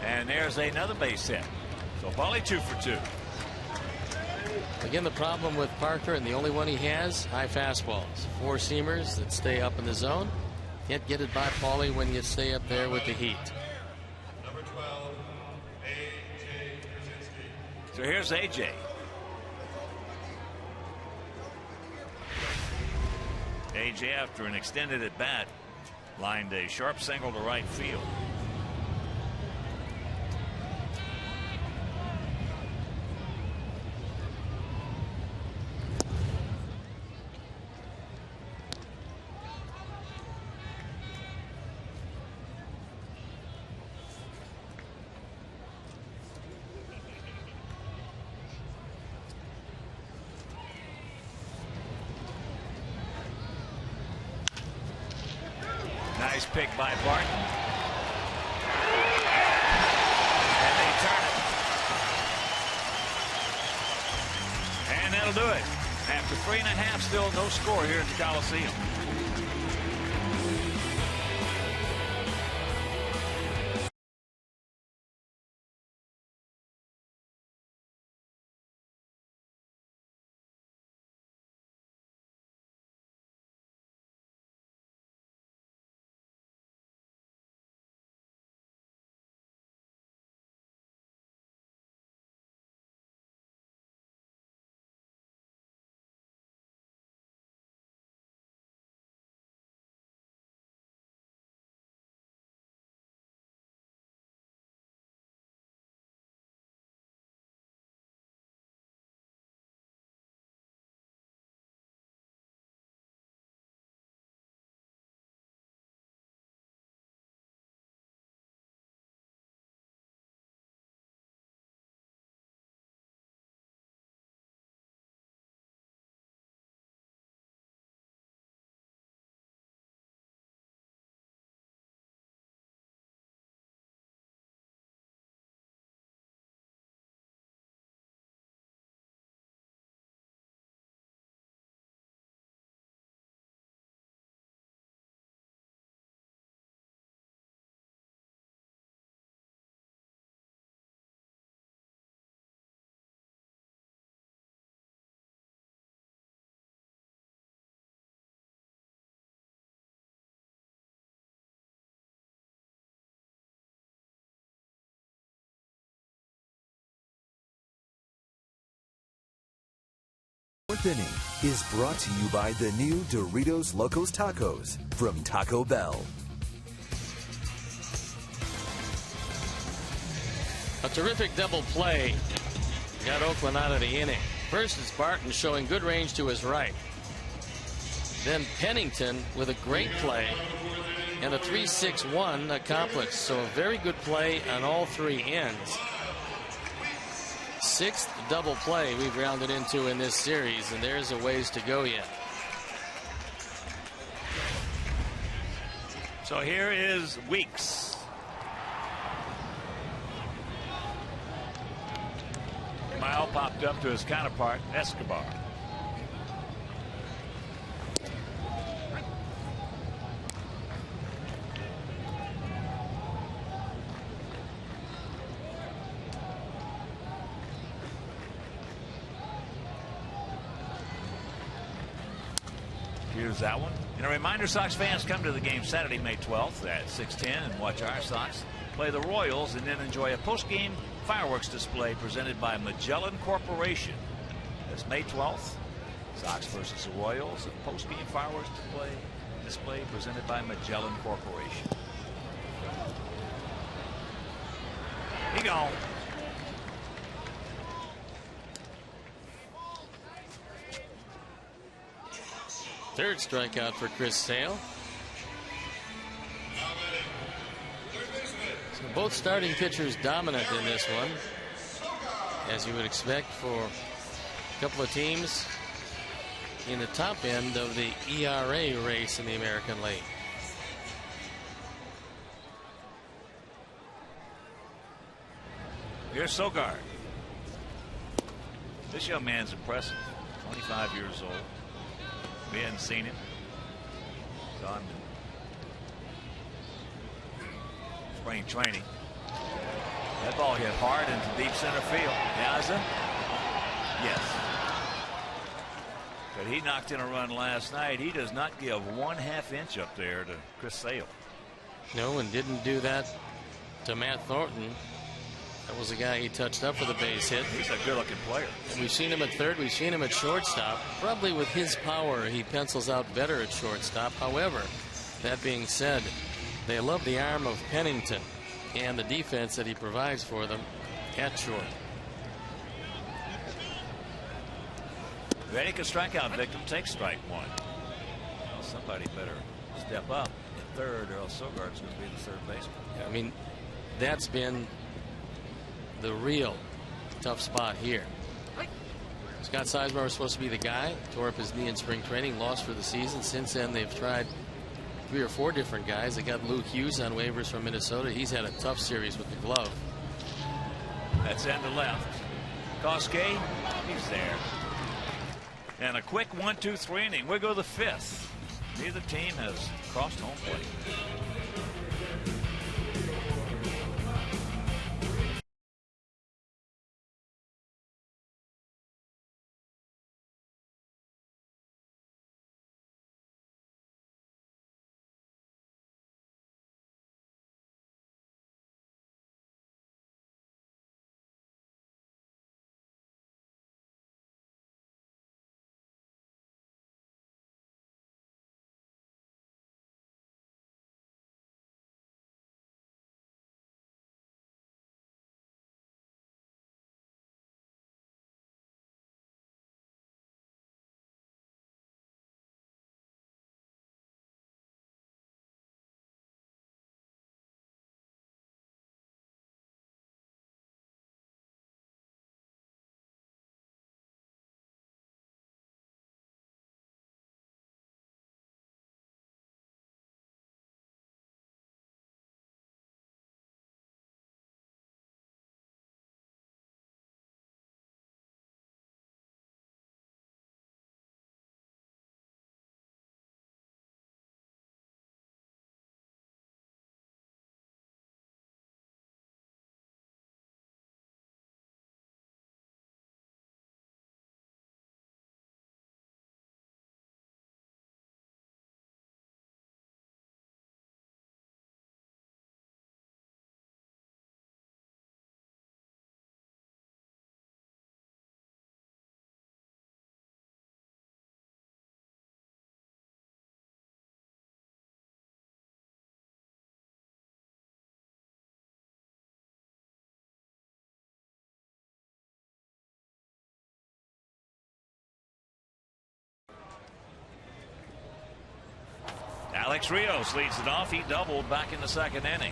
And there's another base hit. So Paulie 2 for 2. Again, the problem with Parker, and the only one he has, high fastballs. 4 seamers that stay up in the zone. Can't get it by Paulie when you stay up there with the heat. Number 12, A.J. Brzezinski. So here's AJ. AJ, after an extended at bat, lined a sharp single to right field. Nice pick by Barton. And they turn it. And that'll do it. After 3.5, still no score here at the Coliseum. Fourth inning is brought to you by the new Doritos Locos Tacos from Taco Bell. A terrific double play got Oakland out of the inning. First is Barton showing good range to his right. Then Pennington with a great play and a 3-6-1 accomplished. So a very good play on all three ends. Sixth double play we've rounded into in this series, and there's a ways to go yet. So here is Weeks. Mile popped up to his counterpart, Escobar. Here's that one. And a reminder, Sox fans, come to the game Saturday, May 12th at 6:10 and watch our Sox play the Royals and then enjoy a post-game fireworks display presented by Magellan Corporation. That's May 12th. Sox versus the Royals. A post-game fireworks display presented by Magellan Corporation. He gone. Third strikeout for Chris Sale. So both starting pitchers dominant in this one, as you would expect for a couple of teams in the top end of the ERA race in the American League. Here's Sogard. This young man's impressive. 25 years old. We hadn't seen him. Saw him in spring training. That ball hit hard into deep center field. Yaza? Yes. But he knocked in a run last night. He does not give 1/2 inch up there to Chris Sale. No, and didn't do that to Matt Thornton. That was the guy he touched up with a base hit. He's a good-looking player. And we've seen him at third. We've seen him at shortstop. Probably with his power, he pencils out better at shortstop. However, that being said, they love the arm of Pennington and the defense that he provides for them at short. Ready to strikeout victim takes strike one. Well, somebody better step up at third, or else Sogard's going to be the third baseman. I mean, that's been the real tough spot here. Scott Sizemore was supposed to be the guy. Tore up his knee in spring training, lost for the season. Since then, they've tried 3 or 4 different guys. They got Luke Hughes on waivers from Minnesota. He's had a tough series with the glove. That's end to left. Koske, he's there. And a quick 1-2-3 inning. We go the 5th. Neither team has crossed home plate. Alex Rios leads it off. He doubled back in the second inning.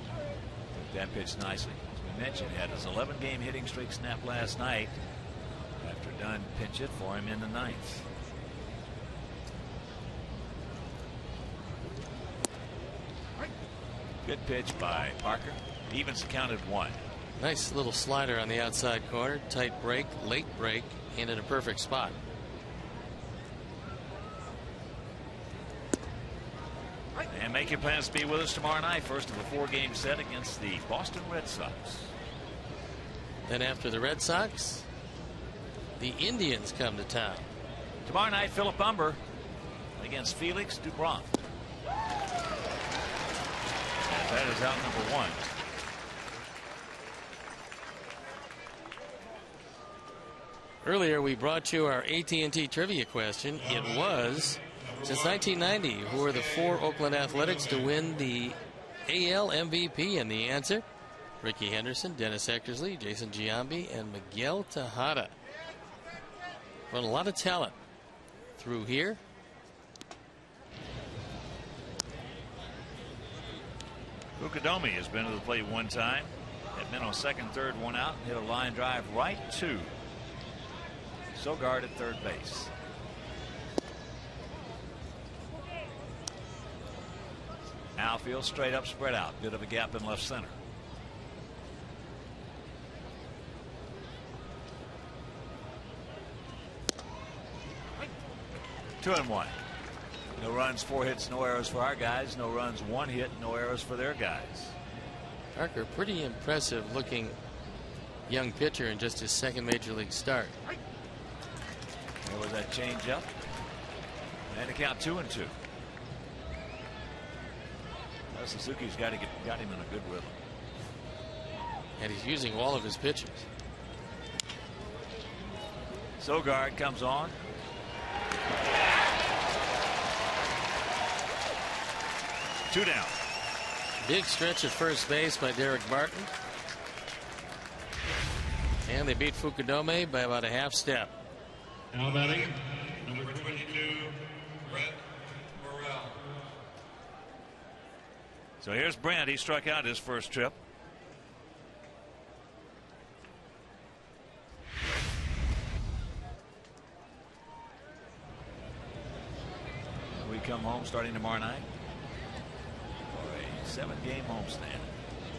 Took that pitch nicely. As we mentioned, had his 11-game hitting streak snapped last night after Dunn pinch hit for him in the ninth. Good pitch by Parker. Evens the count at 1. Nice little slider on the outside corner. Tight break, late break, and in a perfect spot. And make your plans to be with us tomorrow night. First of a 4-game set against the Boston Red Sox. Then after the Red Sox, the Indians come to town. Tomorrow night, Philip Humber against Felix Dubron. And that is out number 1. Earlier we brought you our AT&T trivia question. It was, since 1990, who are the 4 Oakland Athletics to win the AL MVP? And the answer, Ricky Henderson, Dennis Eckersley, Jason Giambi, and Miguel Tejada. Run a lot of talent through here. Fukudomi has been to the plate 1 time. Had men on second, third, 1 out, and hit a line drive right to Sogard at third base. Outfield straight up, spread out. Bit of a gap in left center. Two and 1. No runs, 4 hits, no errors for our guys. No runs, 1 hit, no errors for their guys. Parker, pretty impressive looking young pitcher in just his second major league start. There was that change up. And to count 2 and 2. Suzuki's got him in a good rhythm. And he's using all of his pitches. Sogard comes on. Two down. Big stretch at first base by Derek Barton. And they beat Fukudome by about a half step. Now batting, number 22, Brett Morrell. So here's Brent. He struck out his first trip. We come home starting tomorrow night for a 7-game homestand.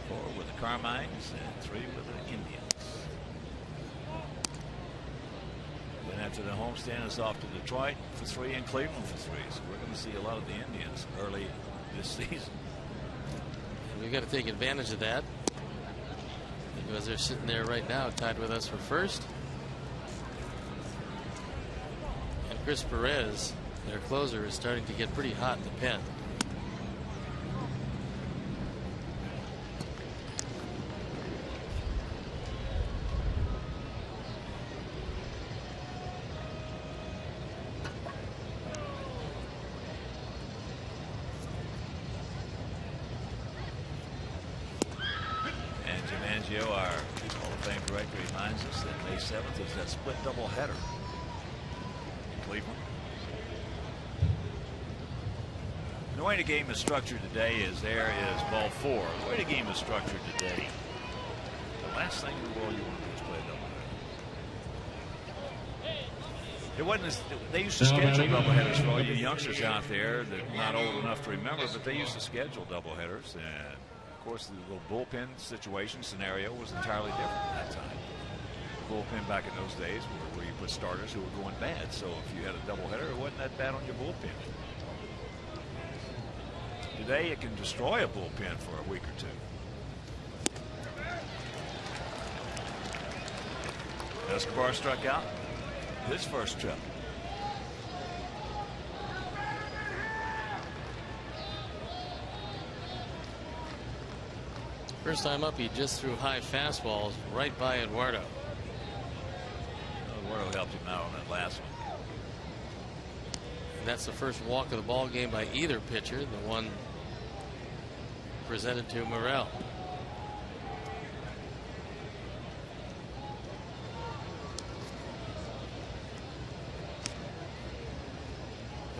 4 with the Carmines and 3 with the Indians. Then after the homestand, it's off to Detroit for 3 and Cleveland for 3. So we're going to see a lot of the Indians early this season. We've got to take advantage of that, because they're sitting there right now tied with us for first. And Chris Perez, their closer, is starting to get pretty hot in the pen. Our Hall of Fame director reminds us that May 7th is that split doubleheader in Cleveland. The way the game is structured today is there is ball 4. The way the game is structured today, the last thing in the world you want to do is play a doubleheader. It wasn't. They used to schedule doubleheaders for all you youngsters out there that are not old enough to remember, but they used to schedule doubleheaders. And of course, the little bullpen situation scenario was entirely different at that time. The bullpen back in those days where you put starters who were going bad. So if you had a doubleheader, it wasn't that bad on your bullpen. Today, it can destroy a bullpen for a week or 2. Escobar struck out his first trip. First time up, he just threw high fastballs right by Eduardo. Eduardo helped him out on that last one. And that's the first walk of the ball game by either pitcher, the one presented to Morrell.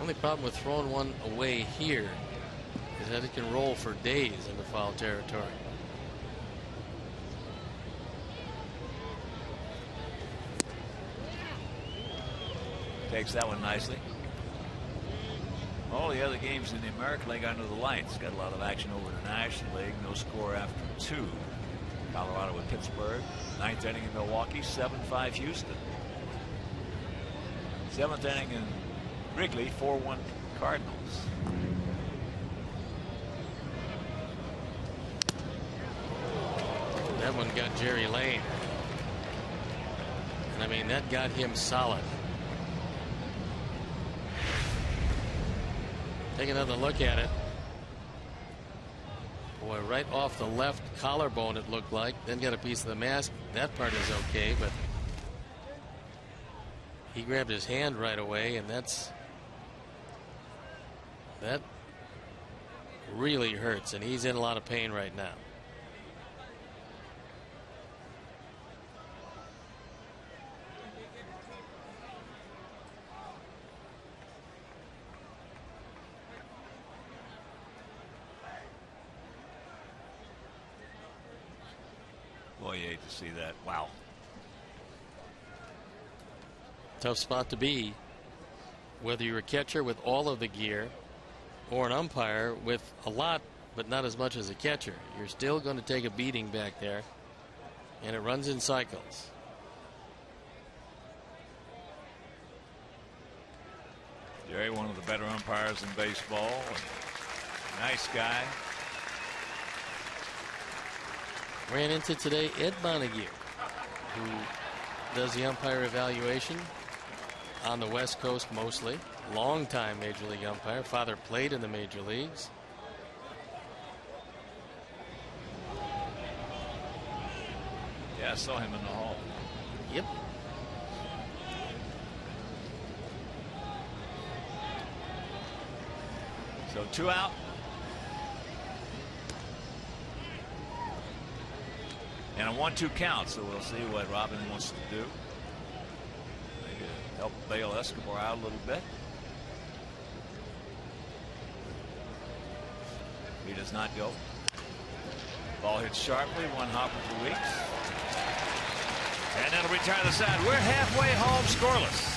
Only problem with throwing one away here is that it can roll for days into foul territory. Takes that one nicely. All the other games in the American League under the lights. Got a lot of action over the National League. No score after 2. Colorado with Pittsburgh. 9th inning in Milwaukee. 7-5 Houston. 7th inning in Wrigley. 4-1 Cardinals. That one got Jerry Lane. And I mean, that got him solid. Take another look at it. Boy, right off the left collarbone it looked like. Then got a piece of the mask. That part is okay, but he grabbed his hand right away, and that really hurts, and he's in a lot of pain right now. Boy, you hate to see that. Wow. Tough spot to be, whether you're a catcher with all of the gear or an umpire with a lot but not as much as a catcher. You're still going to take a beating back there, and it runs in cycles. Jerry, one of the better umpires in baseball. Nice guy. Ran into today Ed Montague, who does the umpire evaluation on the West Coast mostly. Long-time Major League umpire. Father played in the Major Leagues. Yeah, I saw him in the hall. Yep. So 2 out. And a 1-2 count, so we'll see what Robin wants to do. Maybe help bail Escobar out a little bit. He does not go. Ball hits sharply, one hopper for Weeks. And that'll return to the side. We're halfway home scoreless.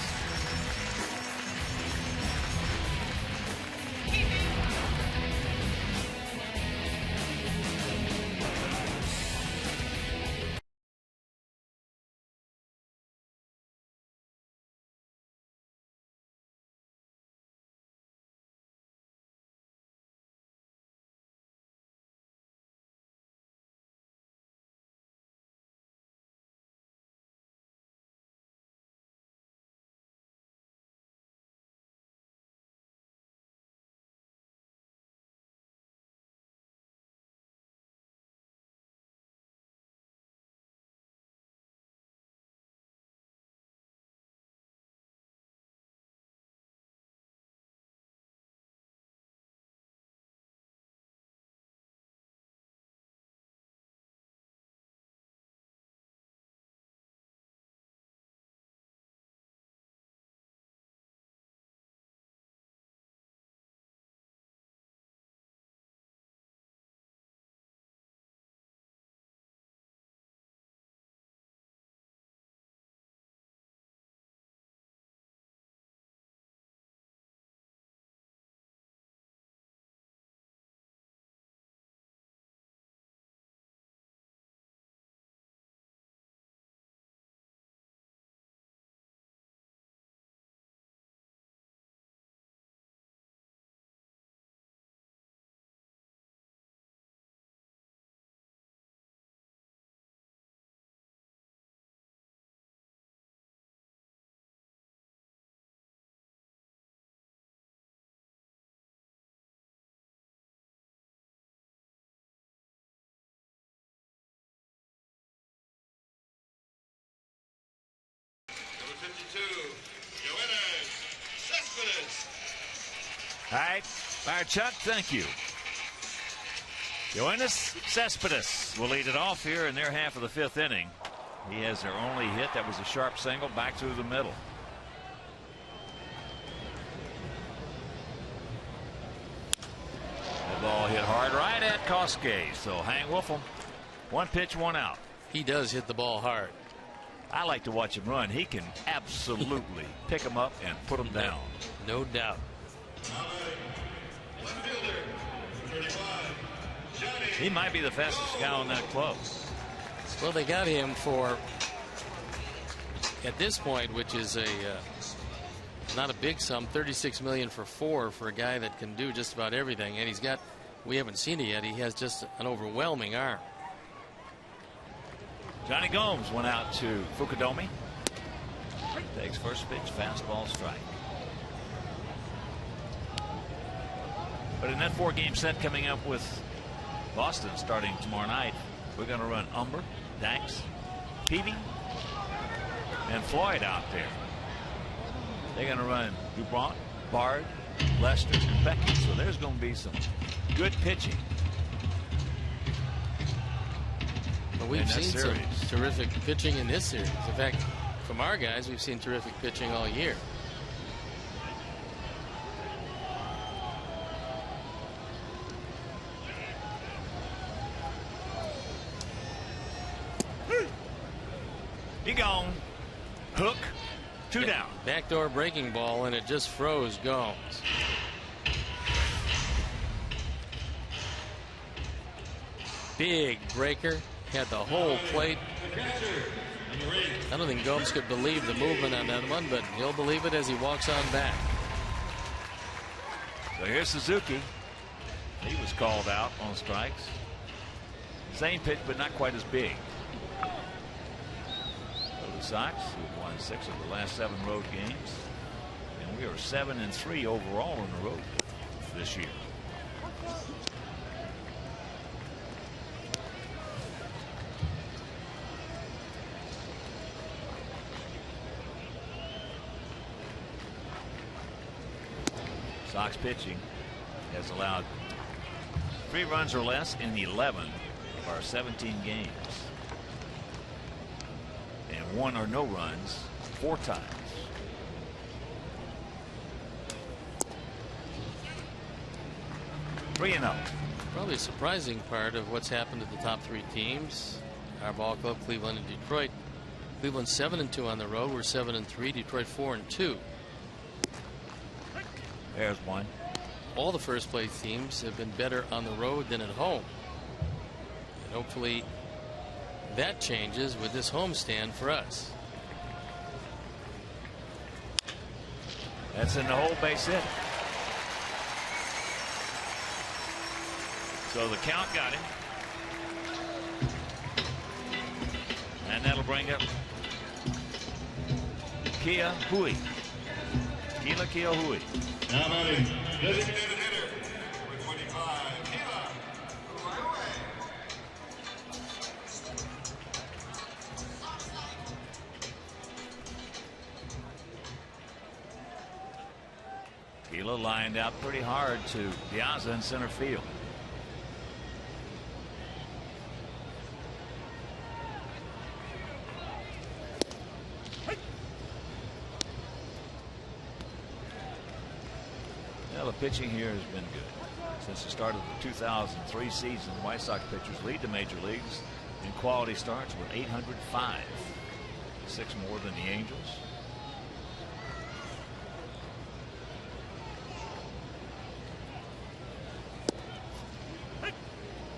All right, our Chuck, thank you. Yoenis Cespedes will lead it off here in their half of the 5th inning. He has their only hit. That was a sharp single back through the middle. ball hit hard right at Koske. So Hank Wolfram, 1 pitch, 1 out. He does hit the ball hard. I like to watch him run. He can absolutely pick them up and put them down. No doubt. He might be the fastest guy on that club. Well, they got him for, at this point, which is not a big sum, $36 million for 4 for a guy that can do just about everything. And he's got, we haven't seen it yet, he has just an overwhelming arm. Johnny Gomes went out to Fukudomi. Takes first pitch, fastball, strike. But in that 4-game set coming up with Boston starting tomorrow night, we're going to run Umber, Dax, Peavy, and Floyd out there. They're going to run Dubron, Bard, Lester, and Beckett. So there's going to be some good pitching. But we've seen some terrific pitching in this series. In fact, from our guys, we've seen terrific pitching all year. He gone. Hook. 2 down. Backdoor breaking ball, and it just froze Gomes. Big breaker. Had the whole plate. I don't think Gomes could believe the movement on that one, but he'll believe it as he walks on back. So here's Suzuki. He was called out on strikes. Same pitch, but not quite as big. So the Sox, who've won 6 of the last 7 road games, and we are 7-3 overall on the road this year. Sox pitching has allowed 3 runs or less in 11 of our 17 games, and 1 or no runs 4 times. Three and up. Probably a surprising part of what's happened to the top 3 teams. Our ball club, Cleveland and Detroit. Cleveland 7-2 on the road. We're 7-3. Detroit 4-2. There's one. All the first place teams have been better on the road than at home. And hopefully that changes with this homestand for us. That's in the hole, base hit. So the count got him. And that'll bring up Kia Hui. Keila Kia Hui. Now batting, designated hitter, number 25, Keila Hui. Keila lined out pretty hard to Piazza in center field. The pitching here has been good. Since the start of the 2003 season, White Sox pitchers lead the major leagues in quality starts with 805. 6 more than the Angels.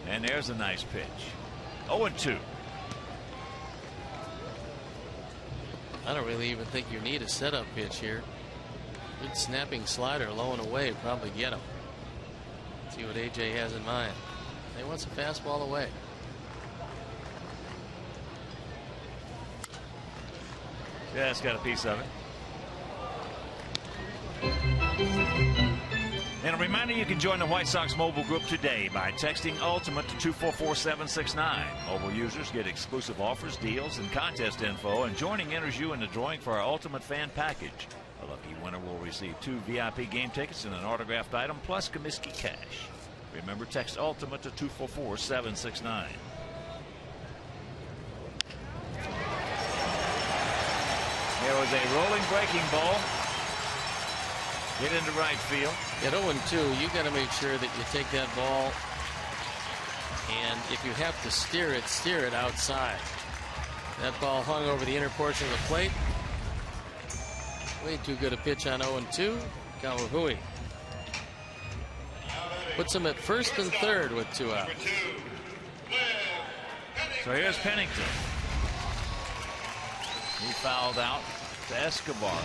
And there's a nice pitch. 0-2. I don't really even think you need a setup pitch here. Good snapping slider, low and away, probably get him. See what AJ has in mind. He wants a fastball away. Yeah, it's got a piece of it. And a reminder, you can join the White Sox mobile group today by texting Ultimate to 244769. Mobile users get exclusive offers, deals, and contest info, and joining enters you in the drawing for our Ultimate Fan Package. A lucky winner will receive 2 VIP game tickets and an autographed item plus Comiskey cash. Remember, text Ultimate to 244769. There was a rolling breaking ball. Hit into right field. At 0-2, you got to make sure that you take that ball, and if you have to steer it outside. That ball hung over the inner portion of the plate. Way too good a pitch on 0-2. Kawahui puts him at first and third with 2 outs. So here's Pennington. He fouled out to Escobar.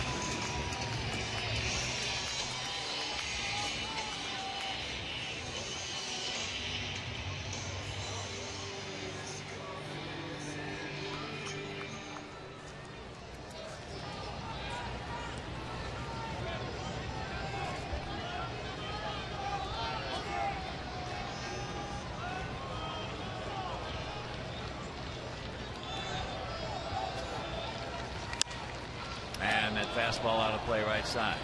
And that fastball out of play right side.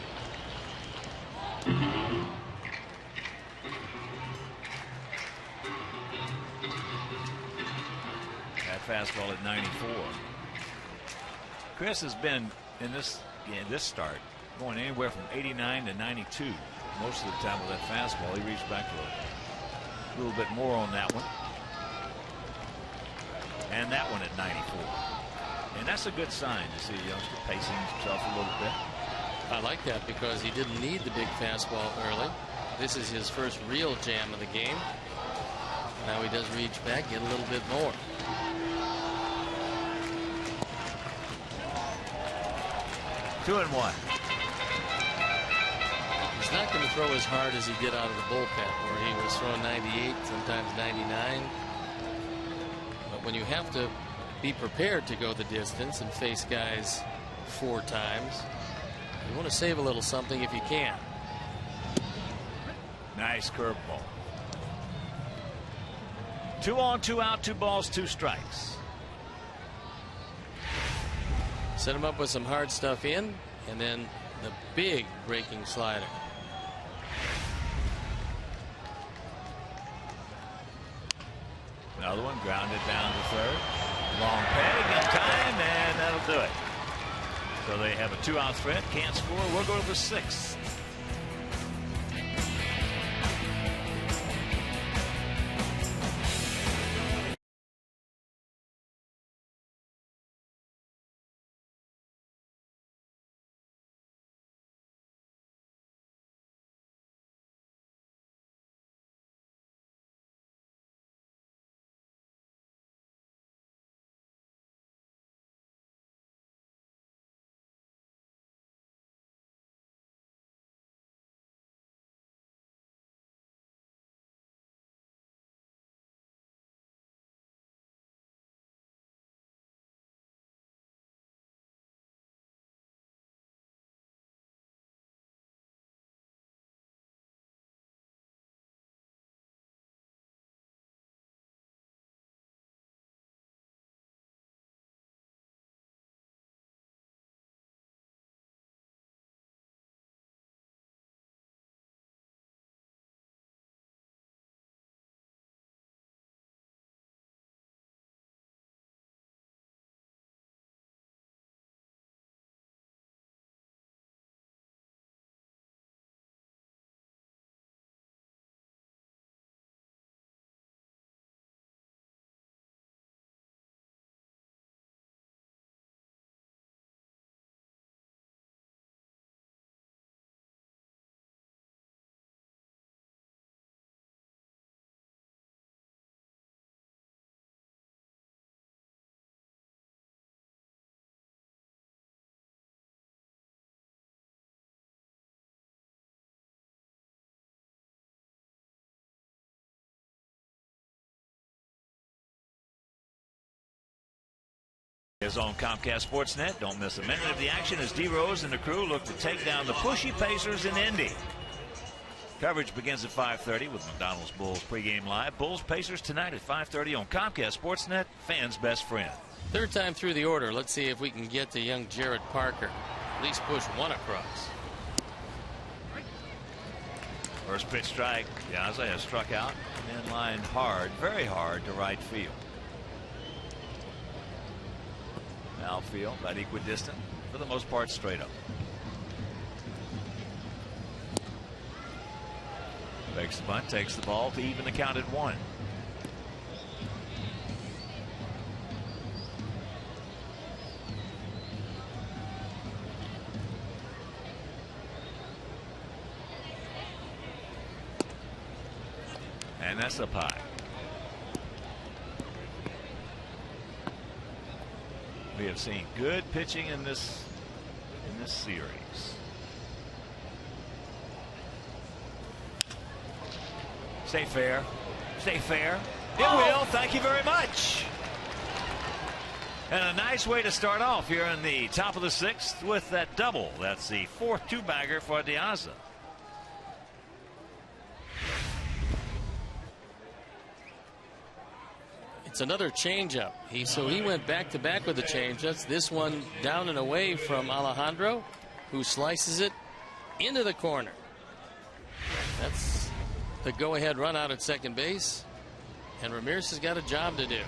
That fastball at 94. Chris has been in this start going anywhere from 89 to 92 most of the time with that fastball. He reached back for a little bit more on that one. And that one at 94. And that's a good sign to see a youngster pacing himself a little bit. I like that because he didn't need the big fastball early. This is his first real jam of the game. Now he does reach back, get a little bit more. Two and one. He's not going to throw as hard as he did out of the bullpen, where he was throwing 98, sometimes 99. But when you have to be prepared to go the distance and face guys 4 times, you want to save a little something if you can. Nice curveball. 2 on, 2 out, 2 balls, 2 strikes. Set him up with some hard stuff in, and then the big breaking slider. Another one grounded down to third. Long peg in time, and that'll do it. So they have a 2-out threat. Can't score. We'll go to the 6th. Is on Comcast Sportsnet. Don't miss a minute of the action as D. Rose and the crew look to take down the pushy Pacers in Indy. Coverage begins at 5:30 with McDonald's Bulls pregame live. Bulls Pacers tonight at 5:30 on Comcast Sportsnet, fans' best friend. Third time through the order. Let's see if we can get to young Jared Parker. At least push one across. First pitch strike. Piazza has struck out and then lined hard, very hard to right field. Outfield about equidistant, for the most part straight up. Fakes the bunt, takes the ball to even the count at 1. And that's up high. We have seen good pitching in this series. Stay fair. Stay fair. It will. Thank you very much. And a nice way to start off here in the top of the 6th with that double. That's the 4th two-bagger for Diaza. It's another changeup. So he went back to back with the changeups. This one down and away from Alejandro, who slices it into the corner. That's the go-ahead run out at second base, and Ramirez has got a job to do.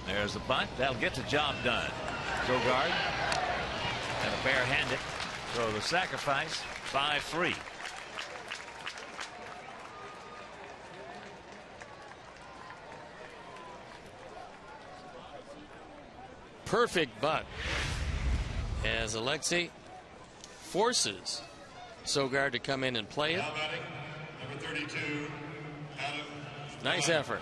There's a bunt. That'll get the job done. Sogard and a bare-handed. So the sacrifice 5-3. Perfect bunt as Alexei forces Sogard to come in and play it. Number 32, Adam. Nice effort.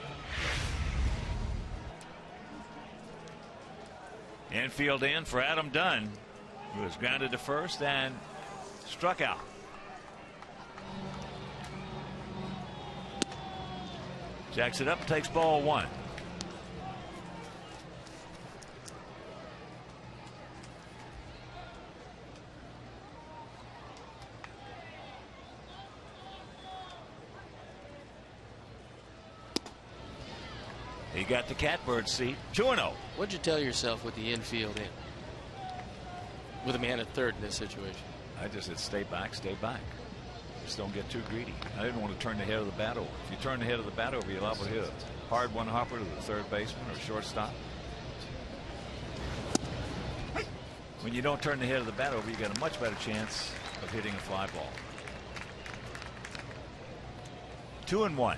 Infield in for Adam Dunn, who was grounded to first and struck out. Jacks it up, takes ball 1. He got the catbird seat. 2-0. What'd you tell yourself with the infield in? With a man at third in this situation? I just said stay back, stay back. Just don't get too greedy. I didn't want to turn the head of the bat over. If you turn the head of the bat over, you're liable to hit a hard one hopper to the third baseman or shortstop. When you don't turn the head of the bat over, you got a much better chance of hitting a fly ball. 2-1.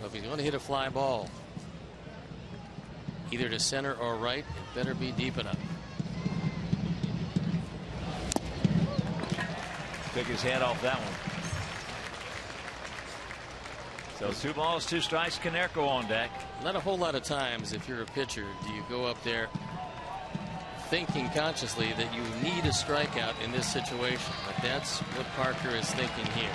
If he's going to hit a fly ball, either to center or right, it better be deep enough. Took his head off that one. So 2 balls, 2 strikes. Konerko on deck. Not a whole lot of times, if you're a pitcher, do you go up there thinking consciously that you need a strikeout in this situation. But that's what Parker is thinking here.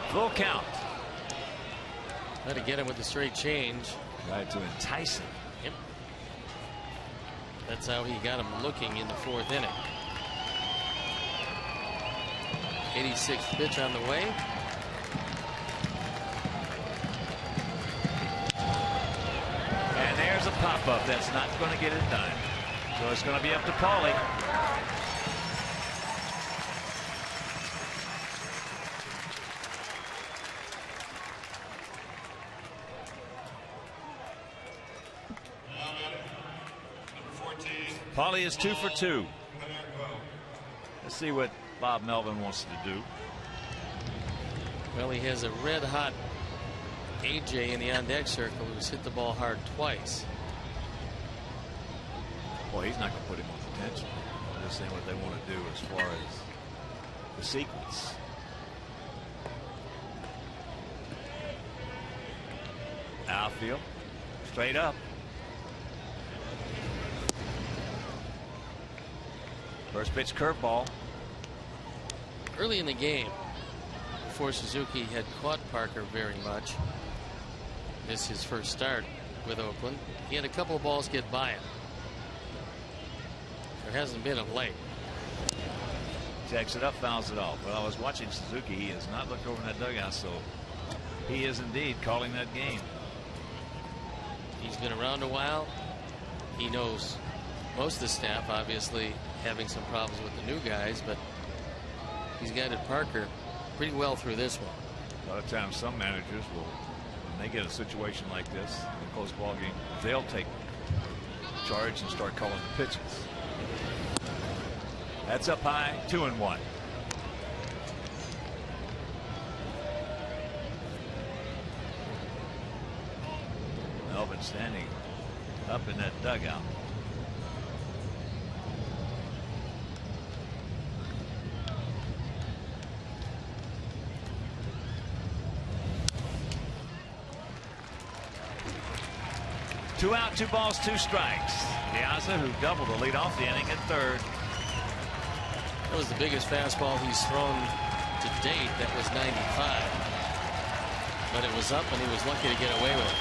Full count. Try to get him with the straight change. Right to entice him. Yep. That's how he got him looking in the 4th inning. 86th pitch on the way. And there's a pop-up that's not going to get it done. So it's going to be up to Paulie. Paulie is 2 for 2. Let's see what Bob Melvin wants to do. Well, he has a red-hot AJ in the on-deck circle who's hit the ball hard twice. Well, he's not going to put him on detention. I'm just saying what they want to do as far as the sequence. Outfield, straight up. First pitch curveball. Early in the game, before Suzuki had caught Parker very much, this is his first start with Oakland, he had a couple of balls get by him. There hasn't been of late. Jacks it up, fouls it off. Well, I was watching Suzuki. He has not looked over in that dugout, so he is indeed calling that game. He's been around a while. He knows most of the staff, obviously, having some problems with the new guys, but he's guided Parker pretty well through this one. A lot of times some managers will when they get a situation like this, a close ball game, they'll take charge and start calling the pitches. That's up high, 2-1. Melvin standing up in that dugout. Two out, 2 balls, 2 strikes. Piazza, who doubled the lead off the inning at third. That was the biggest fastball he's thrown to date. That was 95. But it was up, and he was lucky to get away with it.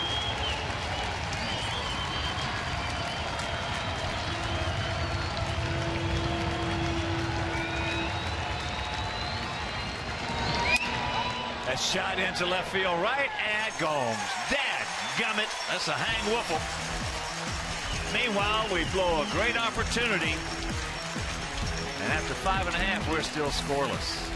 That shot into left field right at Gomes. Dadgummit, that's a hang whoopple. Meanwhile, we blow a great opportunity. And after 5.5, we're still scoreless.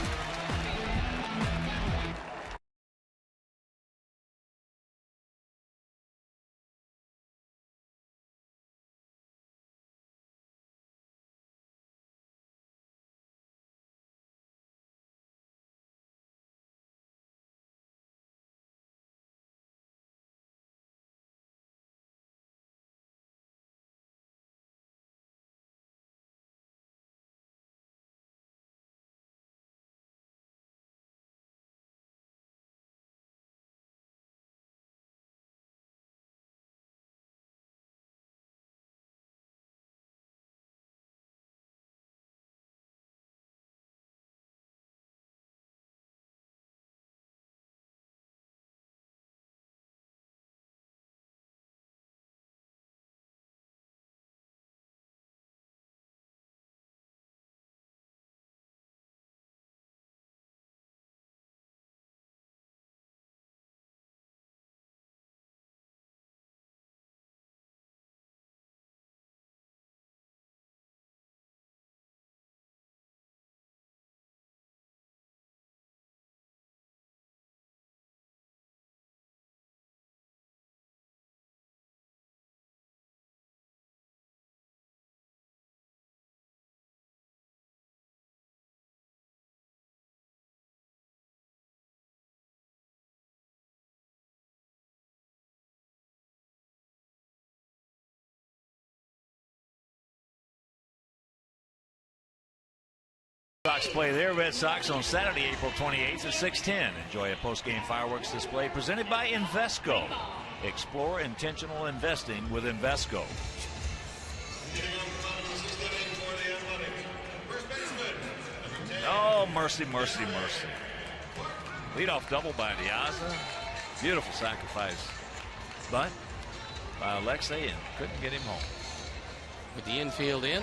Sox play their Red Sox on Saturday, April 28th at 6:10. Enjoy a post-game fireworks display presented by Invesco. Explore intentional investing with Invesco. Oh, mercy, mercy, mercy. Leadoff double by Piazza. Beautiful sacrifice. But by Alexei, and couldn't get him home. With the infield in,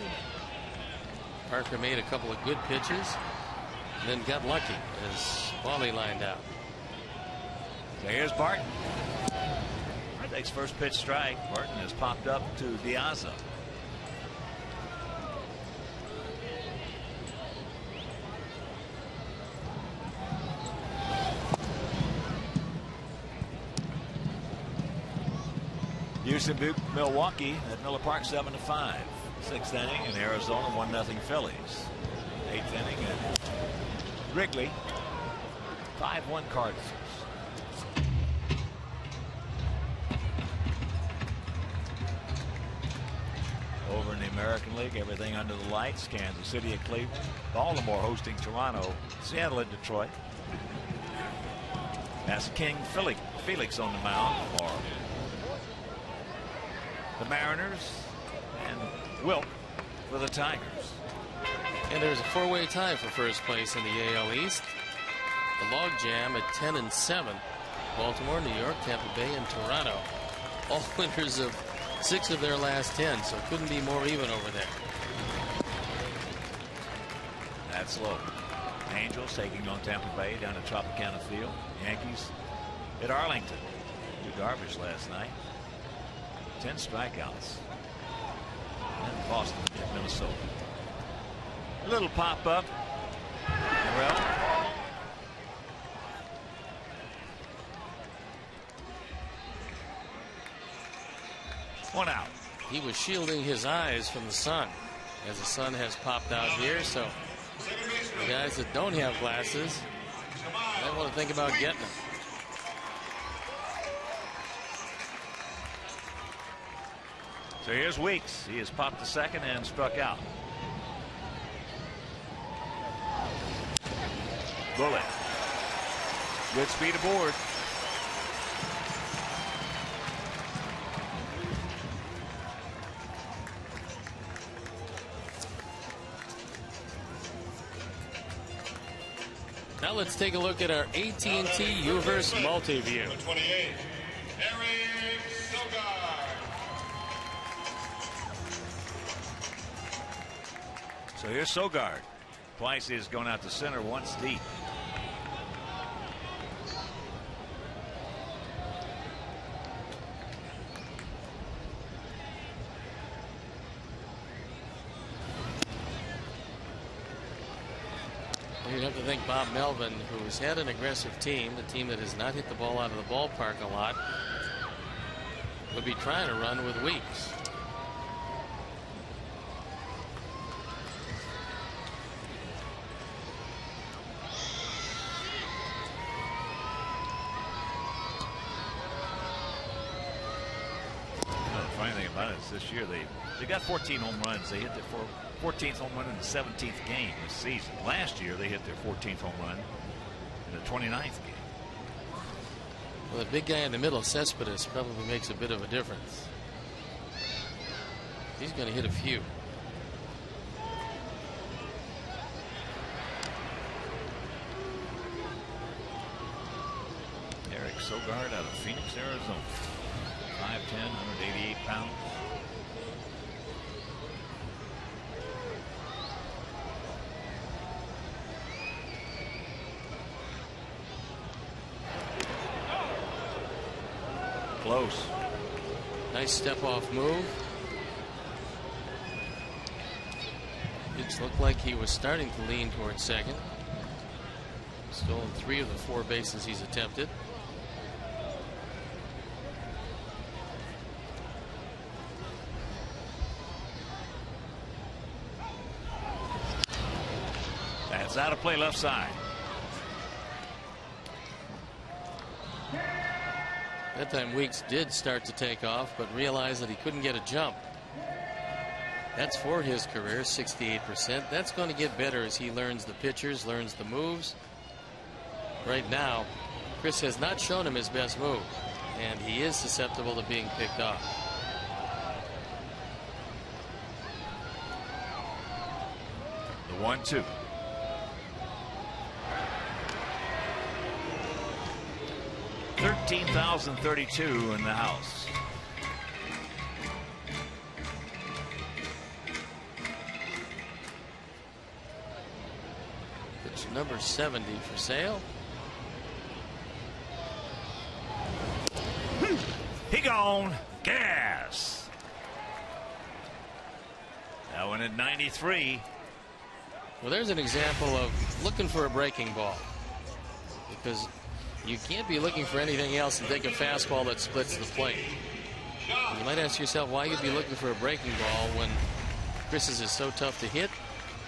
Parker made a couple of good pitches and then got lucky as Wally lined out. So here's Barton. Takes first pitch strike. Barton has popped up to Piazza. Houston beat Milwaukee at Miller Park 7-5. 6th inning in Arizona, 1-0 Phillies. 8th inning at Wrigley, 5-1 Cardinals. Over in the American League, everything under the lights. Kansas City at Cleveland, Baltimore hosting Toronto, Seattle at Detroit. That's King Felix on the mound for the Mariners, and Wilk for the Tigers. And there's a 4-way tie for first place in the AL East. The logjam at 10-7. Baltimore, New York, Tampa Bay, and Toronto. All winners of 6 of their last 10, so it couldn't be more even over there. That's low. Angels taking on Tampa Bay down at Tropicana Field. Yankees at Arlington. 2 garbage last night. 10 strikeouts. And Boston at Minnesota. A little pop up. Well, 1 out. He was shielding his eyes from the sun, as the sun has popped out here. So the guys that don't have glasses, they want to think about getting them. So here's Weeks. He has popped the second and struck out. Bullet. Good speed aboard. Now let's take a look at our AT&T Uverse Multiview. Number 28, Eric Sogard. So here's Sogard. Twice he's going out to center, once deep. You'd have to think Bob Melvin, who's had an aggressive team, a team that has not hit the ball out of the ballpark a lot, would be trying to run with Weeks. The funny thing about it is this year they got 14 home runs. They hit their 14th home run in the 17th game this season. Last year they hit their 14th home run in the 29th game. Well, the big guy in the middle, Cespedes, probably makes a bit of a difference. He's going to hit a few. Eric Sogard out of Phoenix, Arizona. 5'10", 188 pounds. Close. Nice step off move. It looked like he was starting to lean towards second. Stolen 3 of the 4 bases he's attempted. That's out of play, left side. That time Weeks did start to take off, but realized that he couldn't get a jump. That's for his career, 68%. That's going to get better as he learns the pitchers, learns the moves. Right now, Chris has not shown him his best move, and he is susceptible to being picked off. The 1-2. $13,032 in the house. It's number 70 for sale. He gone. Gas. That one at 93. Well, there's an example of looking for a breaking ball, because you can't be looking for anything else and take a fastball that splits the plate. You might ask yourself why you'd be looking for a breaking ball when Chris's is so tough to hit.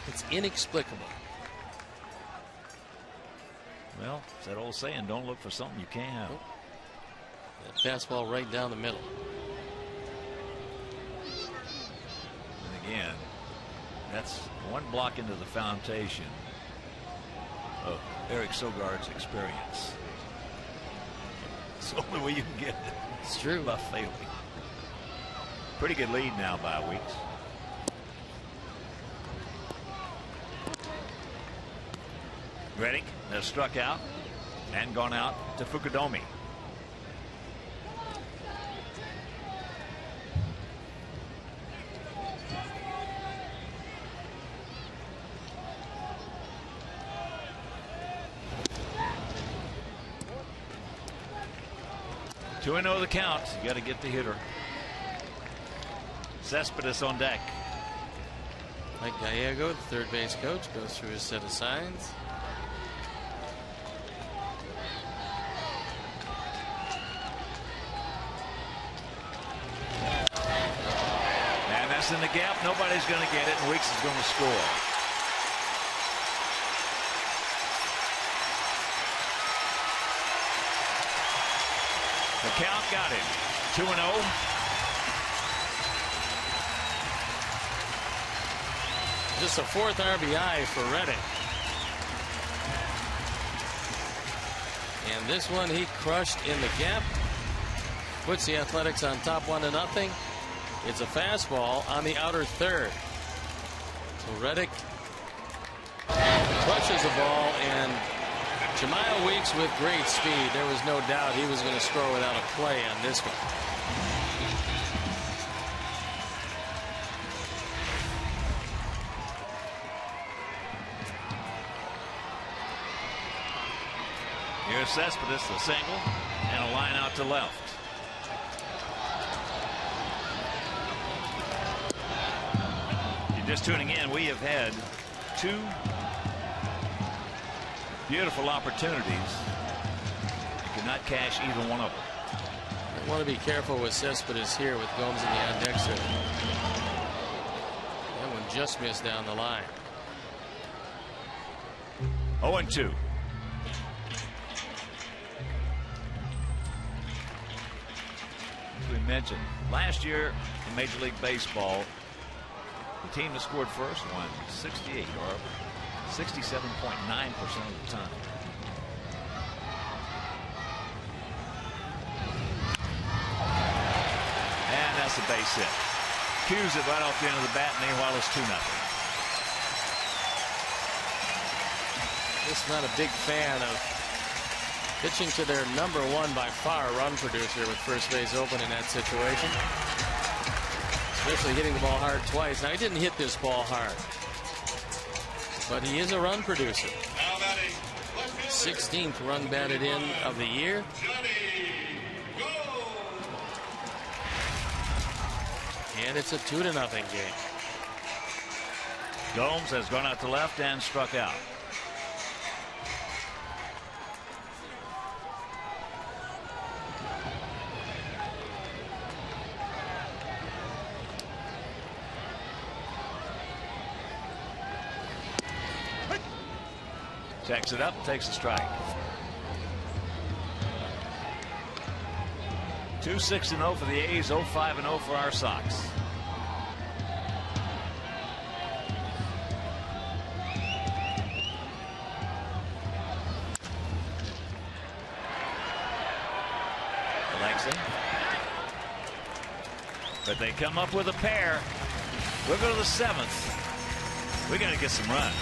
It's inexplicable. Well, it's that old saying, don't look for something you can't have. That fastball right down the middle. And again, that's one block into the foundation of Eric Sogard's experience. It's the only way you can get it. It's true. By failing. Pretty good lead now by Weeks. Reddick has struck out and gone out to Fukudomi. Two 2-0 the count. You got to get the hitter. Cespedes on deck. Mike Gallego, the third base coach, goes through his set of signs. Weeks in the gap. Nobody's going to get it, and Weeks is going to score. The count got him. 2-0. Just a 4th RBI for Reddick. And this one he crushed in the gap. Puts the Athletics on top 1-0. It's a fastball on the outer third. So Reddick crushes the ball, and Jemiah Weeks with great speed. There was no doubt he was going to score without a play on this one. Here's Cespedes, the single, and a line out to left. You're just tuning in. We have had 2 beautiful opportunities. You cannot cash either one of them. I want to be careful with Cespedes here with Gomes in the on deck circle. That one just missed down the line. 0-2. As we mentioned, last year in Major League Baseball, the team that scored first won 68 or 67.9% of the time. And that's a base hit. Cues it right off the end of the bat. Meanwhile, it's 2-0. Just not a big fan of pitching to their #1 by far run producer with first base open in that situation. Especially hitting the ball hard twice. Now, he didn't hit this ball hard, but he is a run producer. 16th run batted in of the year. And it's a 2-0 game. Gomes has gone out to left and struck out. Checks it up, takes a strike. 2-6-0 for the A's, 0-5-0 for our Sox. Alexei. But they come up with a pair. We'll go to the 7th. We got to get some runs.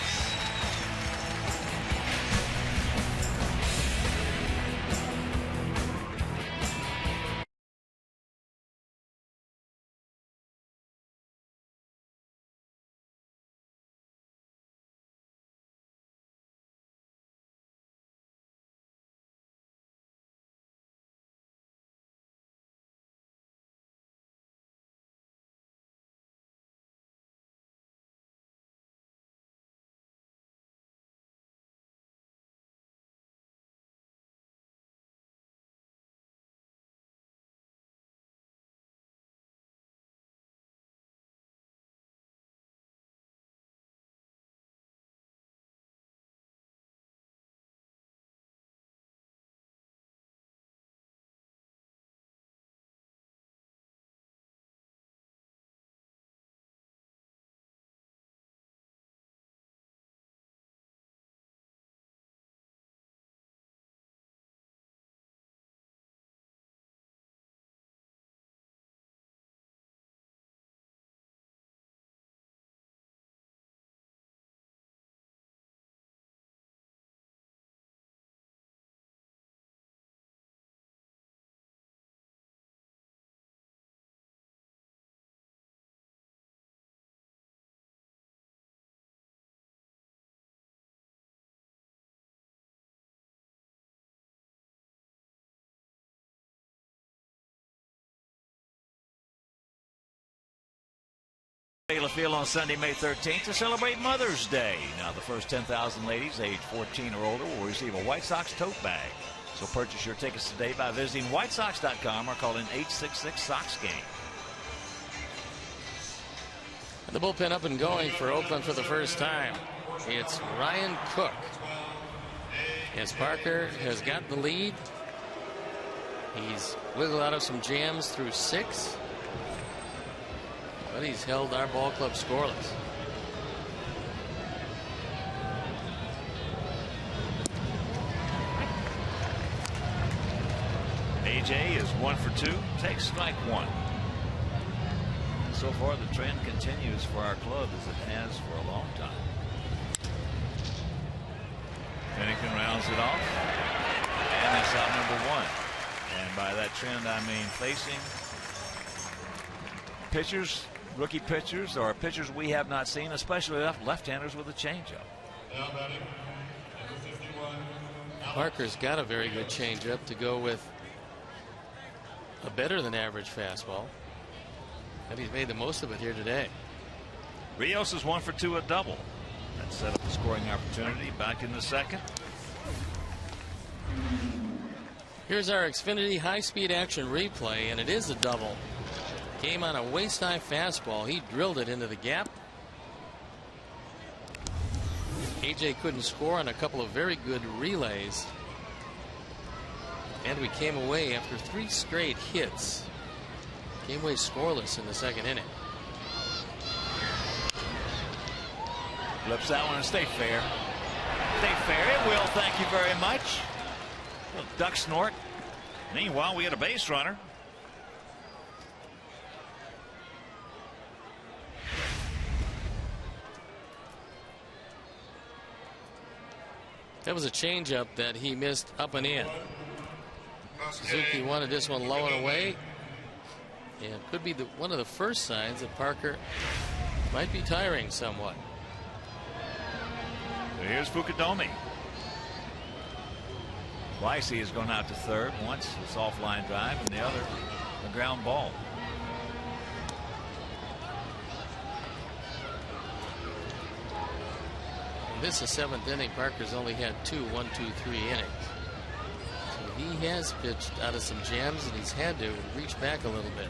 Field on Sunday, May 13th to celebrate Mother's Day. Now, the first 10,000 ladies age 14 or older will receive a White Sox tote bag. So purchase your tickets today by visiting whitesox.com or call in 866-SOX-GAME. The bullpen up and going for Oakland for the first time. It's Ryan Cook. As Parker has got the lead, he's wiggled out of some jams through 6, but he's held our ball club scoreless. AJ is 1 for 2, takes strike 1. So far, the trend continues for our club as it has for a long time. Pennington rounds it off, and that's out number 1. And by that trend, I mean facing pitchers, rookie pitchers, or pitchers we have not seen, especially left-handers with a changeup. Parker's got a very good changeup to go with a better than average fastball, and he's made the most of it here today. Rios is 1 for 2, a double. That set up a scoring opportunity back in the second. Here's our Xfinity high-speed action replay, and it is a double. Came on a waist-high fastball. He drilled it into the gap. AJ couldn't score on a couple of very good relays. And we came away after 3 straight hits. Came away scoreless in the second inning. Flips that one and stay fair. Stay fair. It will. Thank you very much. A little duck snort. Meanwhile, we had a base runner. That was a changeup that he missed up and in. Suzuki wanted this one low and away. And could be one of the first signs that Parker might be tiring somewhat. Here's Fukudome. Twice he has gone out to third. Once a soft line drive, and the other a ground ball. This is 7th inning. Parker's only had 2 1-2-3 innings. So he has pitched out of some jams, and he's had to reach back a little bit.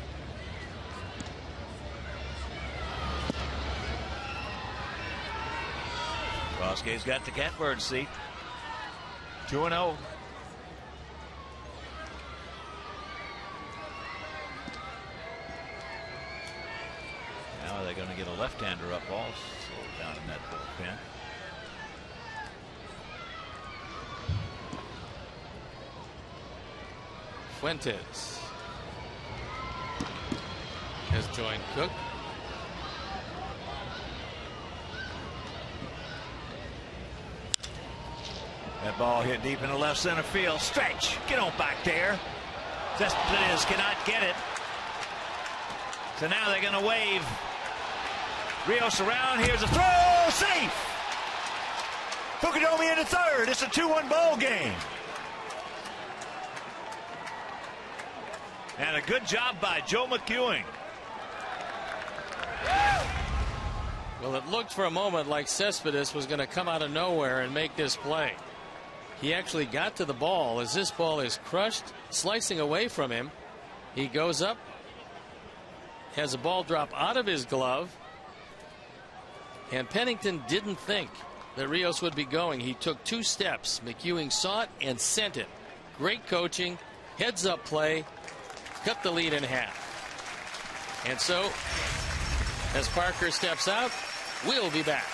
Bosquet's got the catbird seat. 2-0. Now they're going to get a left-hander up also down in that bullpen. Fuentes has joined Cook. That ball hit deep in the left center field. Stretch. Get on back there. Cespedes cannot get it. So now they're going to wave. Rios around. Here's a throw. Safe. Fukudome into third. It's a 2-1 ball game. And a good job by Joe McEwing. Well, it looked for a moment like Cespedes was going to come out of nowhere and make this play. He actually got to the ball as this ball is crushed, slicing away from him. He goes up, has a ball drop out of his glove, and Pennington didn't think that Rios would be going. He took 2 steps. McEwing saw it and sent it. Great coaching, heads up play, cut the lead in half. And so, as Parker steps out, we'll be back.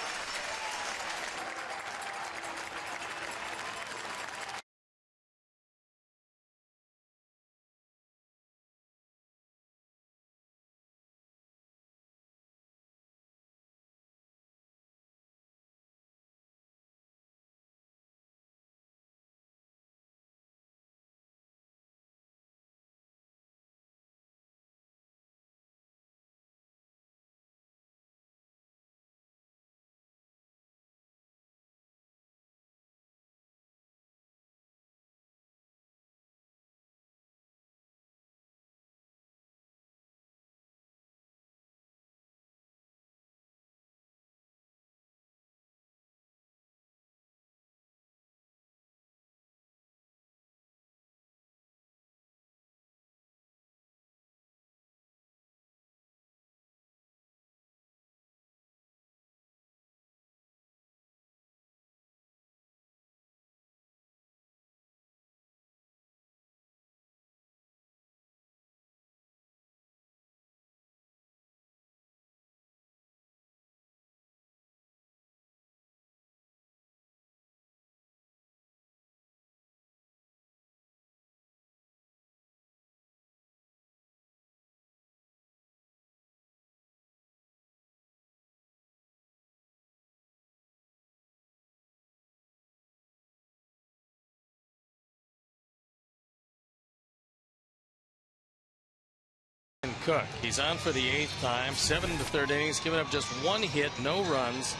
Cook. He's on for the 8th time, 7 in the 3rd inning. He's given up just 1 hit, no runs.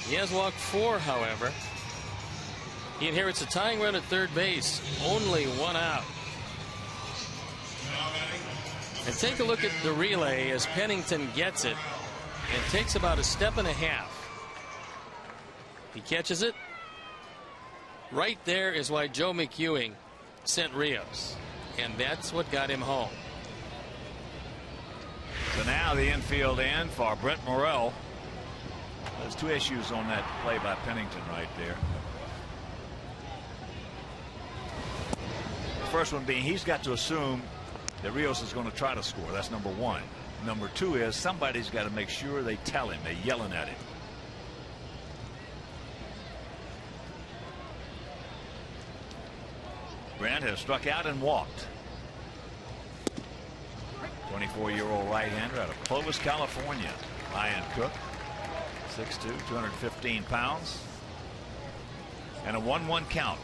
He has walked 4, however. He inherits a tying run at 3rd base, only 1 out. And take a look at the relay as Pennington gets it and takes about a step and a half. He catches it. Right there is why Joe McEwing sent Rios, and that's what got him home. So now the infield end for Brent Morrell. There's 2 issues on that play by Pennington right there. The first one being he's got to assume that Rios is going to try to score. That's number 1. Number 2 is somebody's got to make sure they tell him, they're yelling at him. Brent has struck out and walked. 24-year-old right-hander out of Clovis, California. Ryan Cook, 6'2", 215 pounds. And a 1-1 count.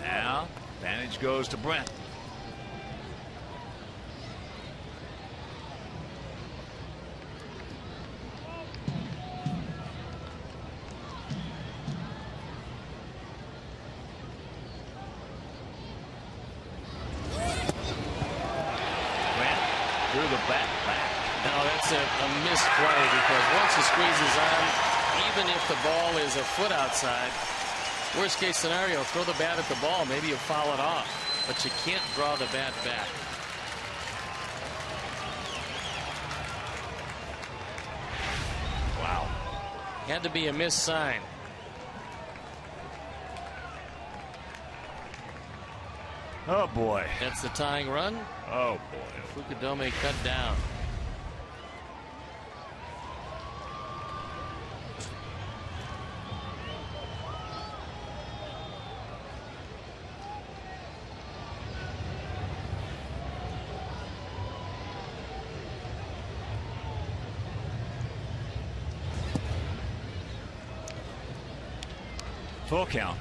Now, advantage goes to Brent. A missed play because once he squeezes on, even if the ball is a foot outside, worst case scenario, throw the bat at the ball, maybe you foul it off, but you can't draw the bat back. Wow. Had to be a missed sign. Oh boy. That's the tying run. Oh boy. Fukudome cut down. Full count.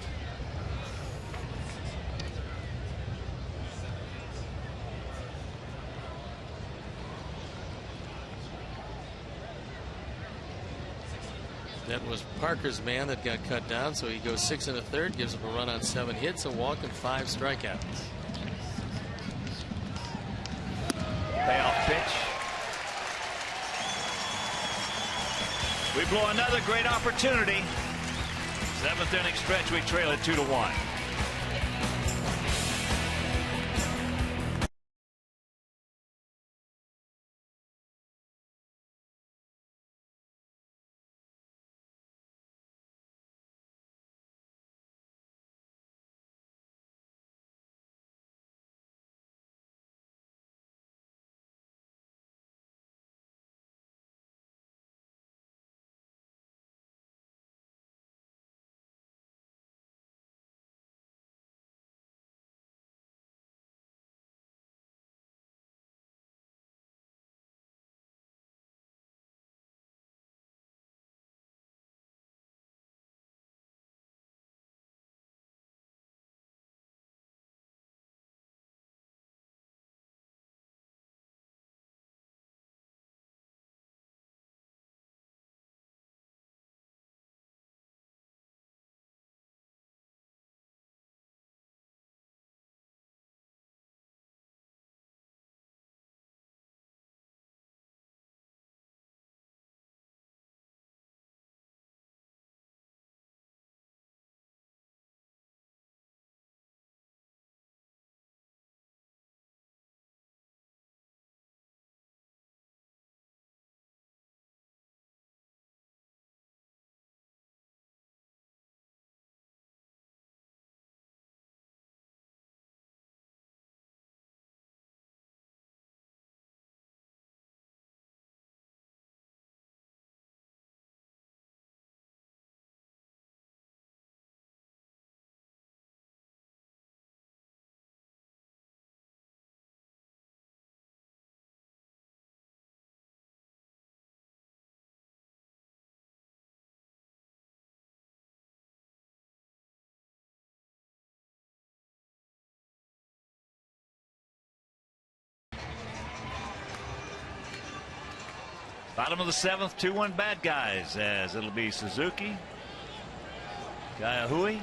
That was Parker's man that got cut down, so he goes 6 1/3, gives up a run on 7 hits, a walk, and 5 strikeouts. Payoff pitch. We blow another great opportunity. 7th inning stretch, we trail it 2-1. Bottom of the 7th, 2-1 bad guys, as it'll be Suzuki, Kaiahui,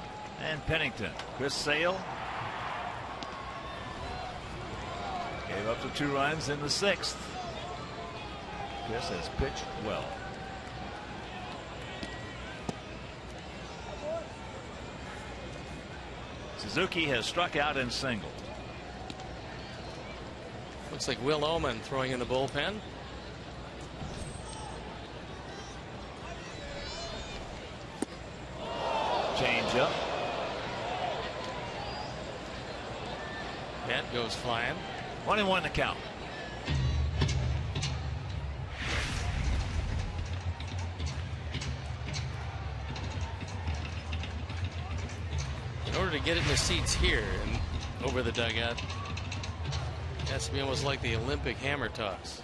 and Pennington. Chris Sale gave up the 2 runs in the 6th. Chris has pitched well. Suzuki has struck out and singled. Looks like Will Oman throwing in the bullpen. Change up. That goes flying. 1-1 to count. In order to get it in the seats here and over the dugout, it has to be almost like the Olympic hammer toss.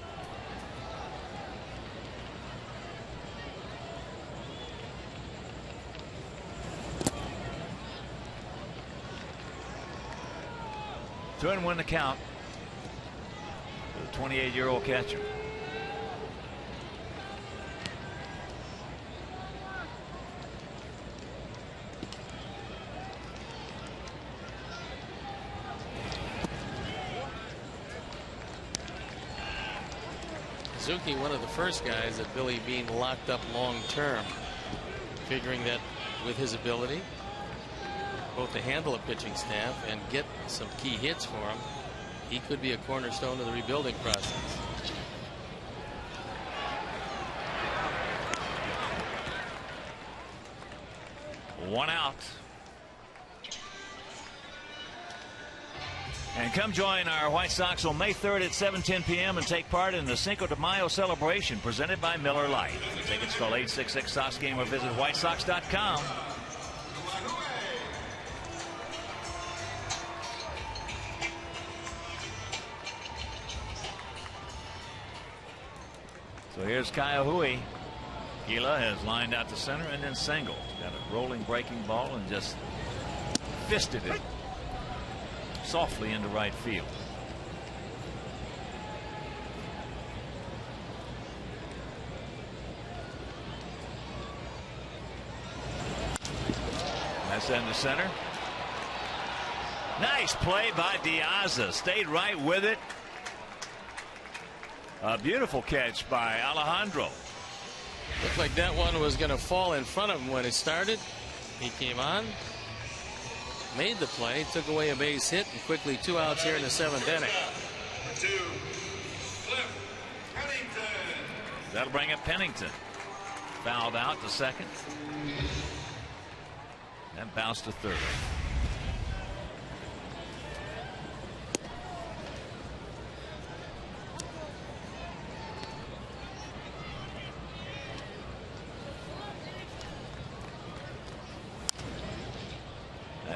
Two and 1 to count for the 28-year-old catcher. Suzuki, one of the first guys that Billy Beane locked up long term, figuring that with his ability both to handle a pitching staff and get some key hits for him, he could be a cornerstone of the rebuilding process. One out. And come join our White Sox on May 3rd at 7:10 p.m. and take part in the Cinco de Mayo celebration presented by Miller Lite. For tickets, call 866-SOX-GAME or visit whitesox.com. So here's Kaiahui. Gila has lined out to center and then singled. Got a rolling breaking ball and just fisted it softly into right field. That's into center. Nice play by Diaza. Stayed right with it. A beautiful catch by Alejandro. Looked like that one was going to fall in front of him when it started. He came on, made the play, took away a base hit, and quickly 2 outs here in the 7th inning. That'll bring up Pennington. Fouled out to second. And bounced to third.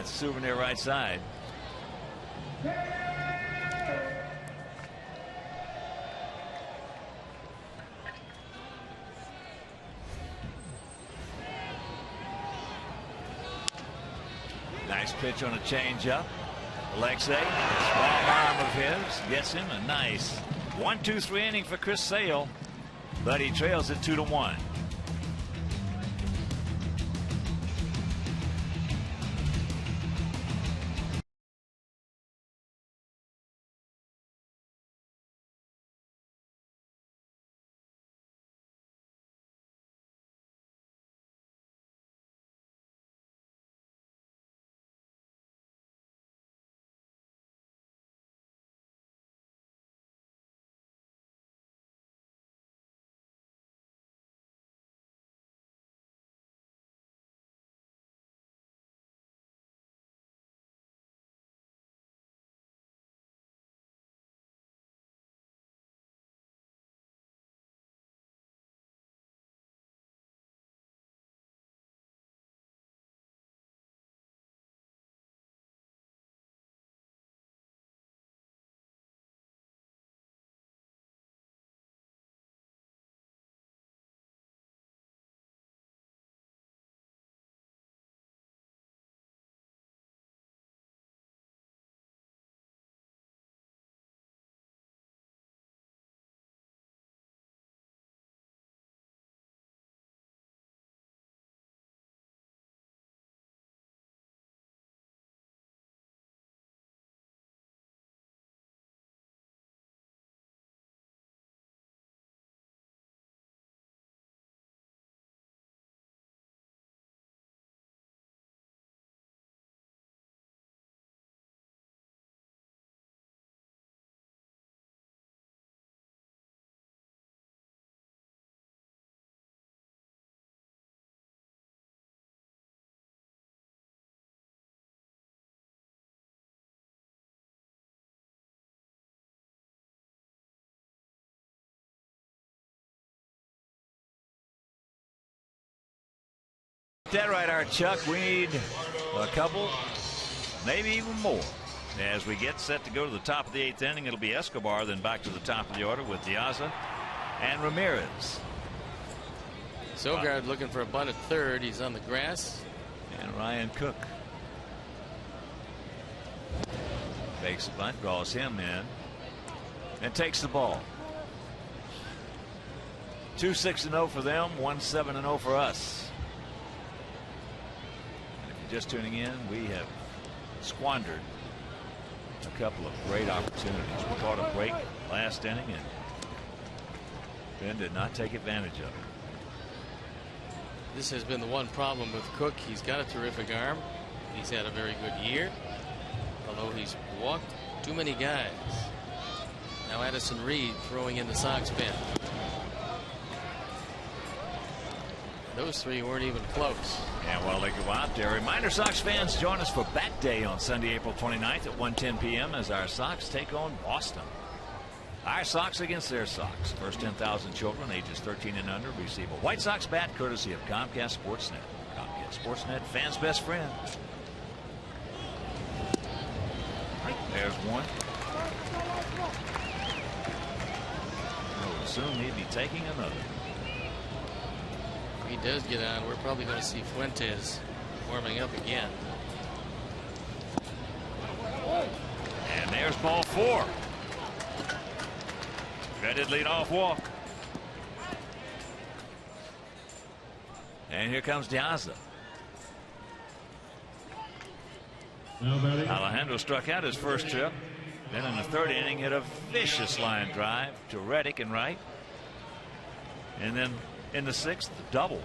That's Souvenir right side. Nice pitch on a changeup. Alexei, strong arm of his, gets him a nice 1-2-3 inning for Chris Sale, but he trails it 2-1. That right, our Chuck. We need a couple, maybe even more. As we get set to go to the top of the 8th inning, it'll be Escobar, then back to the top of the order with Diaza and Ramirez. Sogard looking for a bunt at third. He's on the grass. And Ryan Cook fakes the bunt, draws him in, and takes the ball. 2-6-0 for them, 1-7-0 for us. And if you're just tuning in, we have squandered a couple of great opportunities. We caught a break last inning and Ben did not take advantage of it. This has been the one problem with Cook. He's got a terrific arm. He's had a very good year, although he's walked too many guys. Now Addison Reed throwing in the Sox pen. Those three weren't even close. And while they go out there, reminder, Sox fans, join us for Bat Day on Sunday, April 29th at 1:10 p.m. as our Sox take on Boston. Our Sox against their Sox. First 10,000 children ages 13 and under receive a White Sox bat courtesy of Comcast Sportsnet. Comcast Sportsnet, fans' best friend. There's one. I would assume he'd be taking another. If he does get on, we're probably going to see Fuentes warming up again. And there's ball 4. Dreaded leadoff walk. And here comes Diaza. Alejandro struck out his first trip. Then in the 3rd inning hit a vicious line drive to Reddick and right. And then in the 6th doubled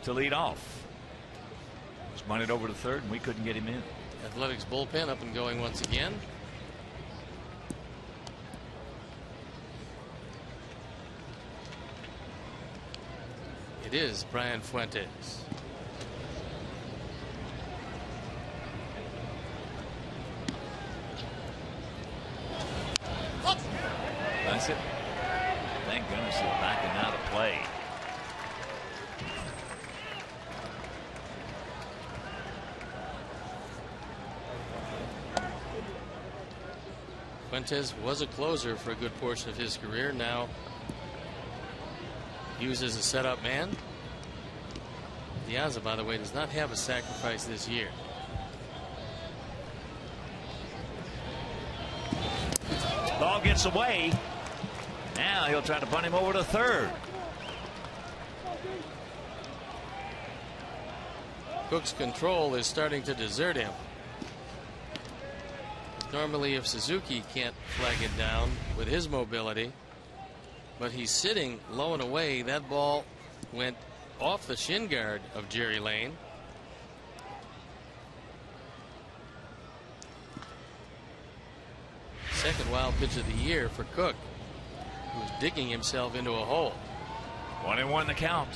to lead off. Was bunted over to 3rd and we couldn't get him in. Athletics bullpen up and going once again. It is Brian Fuentes. That's it. Thank goodness he's backing out of play. Fuentes was a closer for a good portion of his career. Now used as a setup man. Diaza, by the way, does not have a sacrifice this year. Ball gets away. Now he'll try to bunt him over to 3rd. Cook's control is starting to desert him. Normally, if Suzuki can't flag it down with his mobility, but he's sitting low and away, that ball went off the shin guard of Jerry Lane. Second wild pitch of the year for Cook, who's digging himself into a hole. 1-1 the count.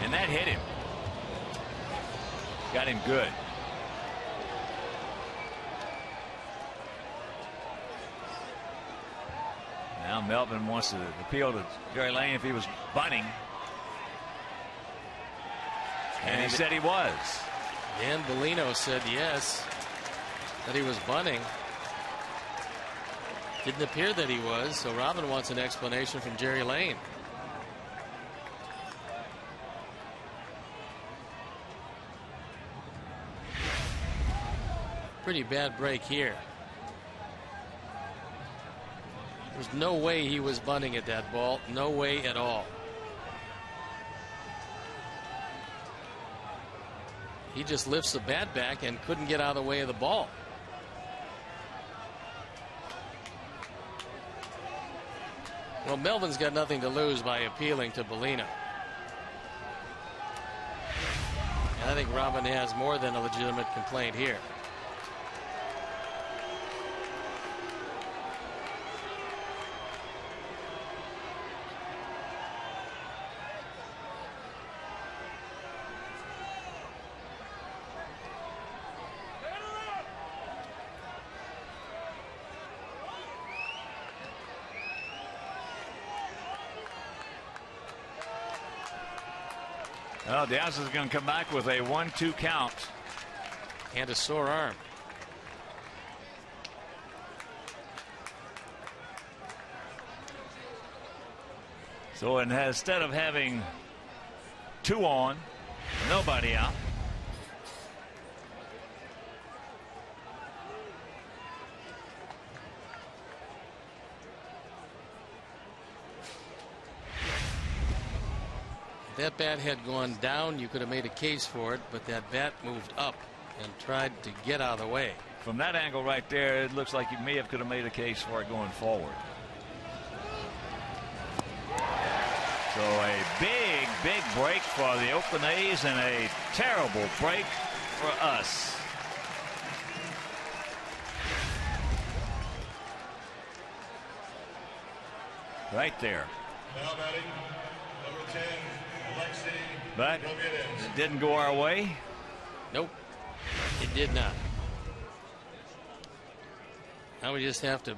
And that hit him. Got him good. Now Melvin wants to appeal to Jerry Lane if he was bunting. And he said he was. Dan Bellino said yes, that he was bunting. Didn't appear that he was, so Robin wants an explanation from Jerry Lane. Pretty bad break here. There's no way he was bunting at that ball. No way at all. He just lifts the bat back and couldn't get out of the way of the ball. Well, Melvin's got nothing to lose by appealing to Bellino. And I think Robin has more than a legitimate complaint here. Well, Diaz is going to come back with a 1-2 count. And a sore arm. So instead of having 2 on, nobody out, if that bat had gone down, you could have made a case for it, but that bat moved up and tried to get out of the way. from that angle right there, it looks like you could have made a case for it going forward. So a big break for the Oakland A's and a terrible break for us. Right there. Now batting, number 10, Alexei. But it didn't go our way. Nope, it did not. Now we just have to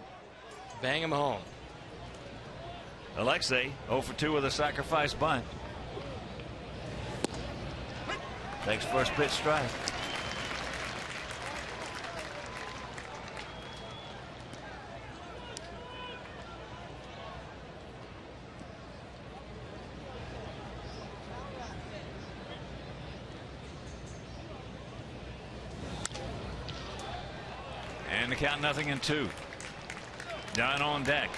bang him home. Alexei 0 for 2 with a sacrifice bunt. Takes first pitch strike. And the count 0-2. Down on deck.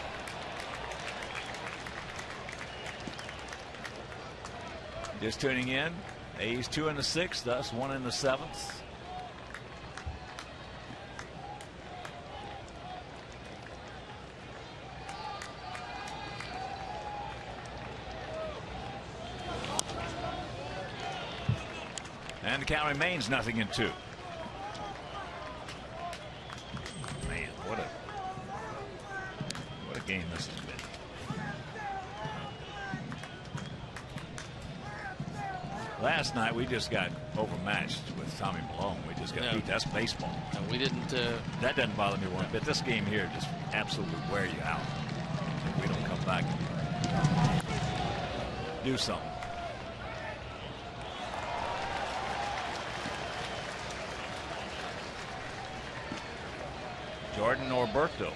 Just tuning in, A's 2 in the 6th, thus 1 in the 7th. And the count remains 0-2. Man, what a game this has been. Last night we just got overmatched with Tommy Malone. We just got beat. That's baseball. No, we didn't. That doesn't bother me one bit. This game here just absolutely wear you out if we don't come back and do something. Jordan Norberto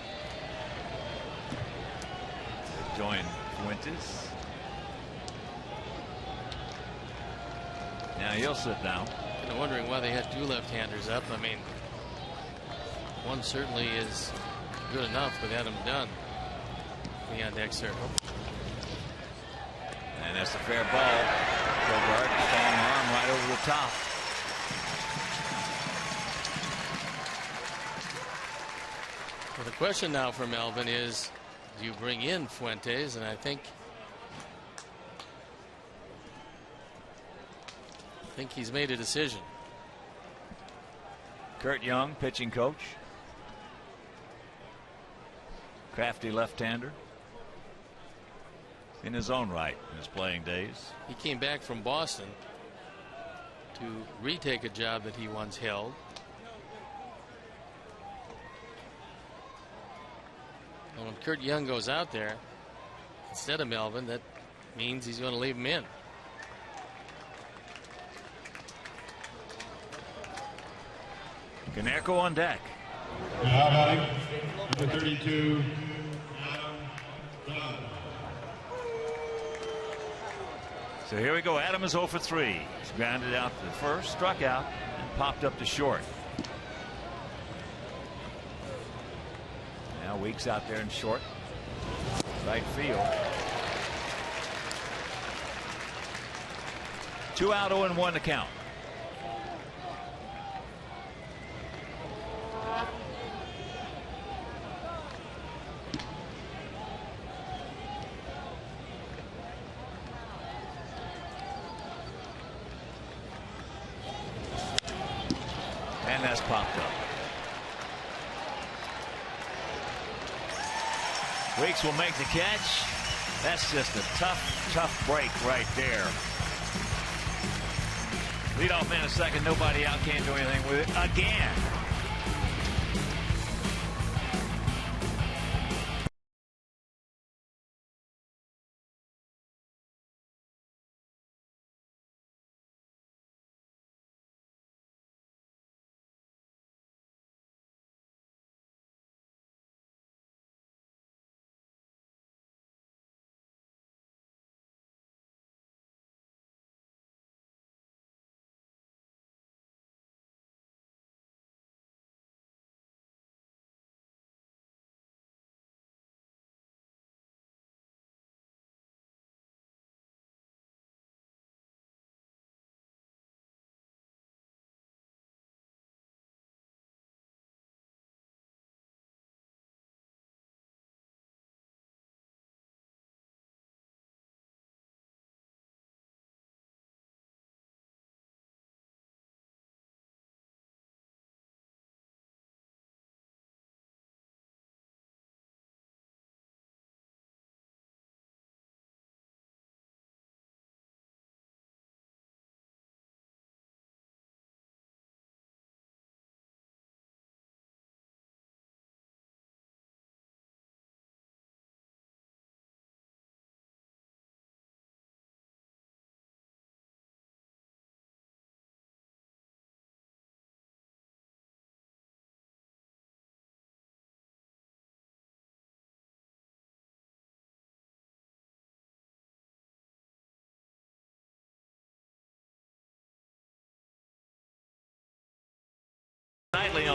join Fuentes. Now he'll sit down. I'm wondering why they had 2 left-handers up. I mean, one certainly is good enough with Adam Dunn beyond deck circle. And that's a fair ball. Bogart, strong arm right over the top. Well, the question now for Melvin is, do you bring in Fuentes? And I think he's made a decision. Kurt Young, pitching coach. Crafty left-hander. In his own right in his playing days. He came back from Boston to retake a job that he once held. And when Kurt Young goes out there instead of Melvin, that means he's going to leave him in. Konerko on deck. Now batting, number 32, Adam Dunn. So here we go. Adam is 0 for 3. He's grounded out to first, struck out, and popped up to short. Now Weeks out there in short. Right field. 2 out, 0-1 to count. And that's popped up. Weeks will make the catch. That's just a tough break right there. Leadoff man a second, nobody out, can't do anything with it again.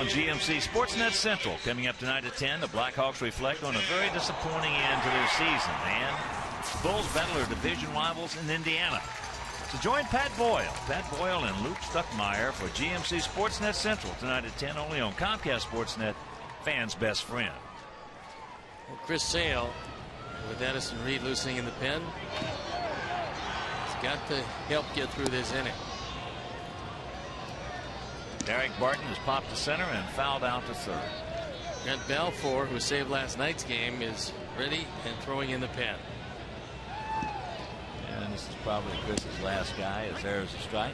on GMC Sportsnet Central. Coming up tonight at 10, the Blackhawks reflect on a very disappointing end to their season. And Bulls battle their division rivals in Indiana. So join Pat Boyle and Luke Stuckmeyer for GMC Sportsnet Central tonight at 10, only on Comcast Sportsnet, fans' best friend. Well, Chris Sale, with Addison Reed loosening in the pen, has got to help get through this inning. Derek Barton has popped to center and fouled out to third. Grant Balfour, who saved last night's game, is ready and throwing in the pen. And this is probably Chris's last guy, as there's a strike.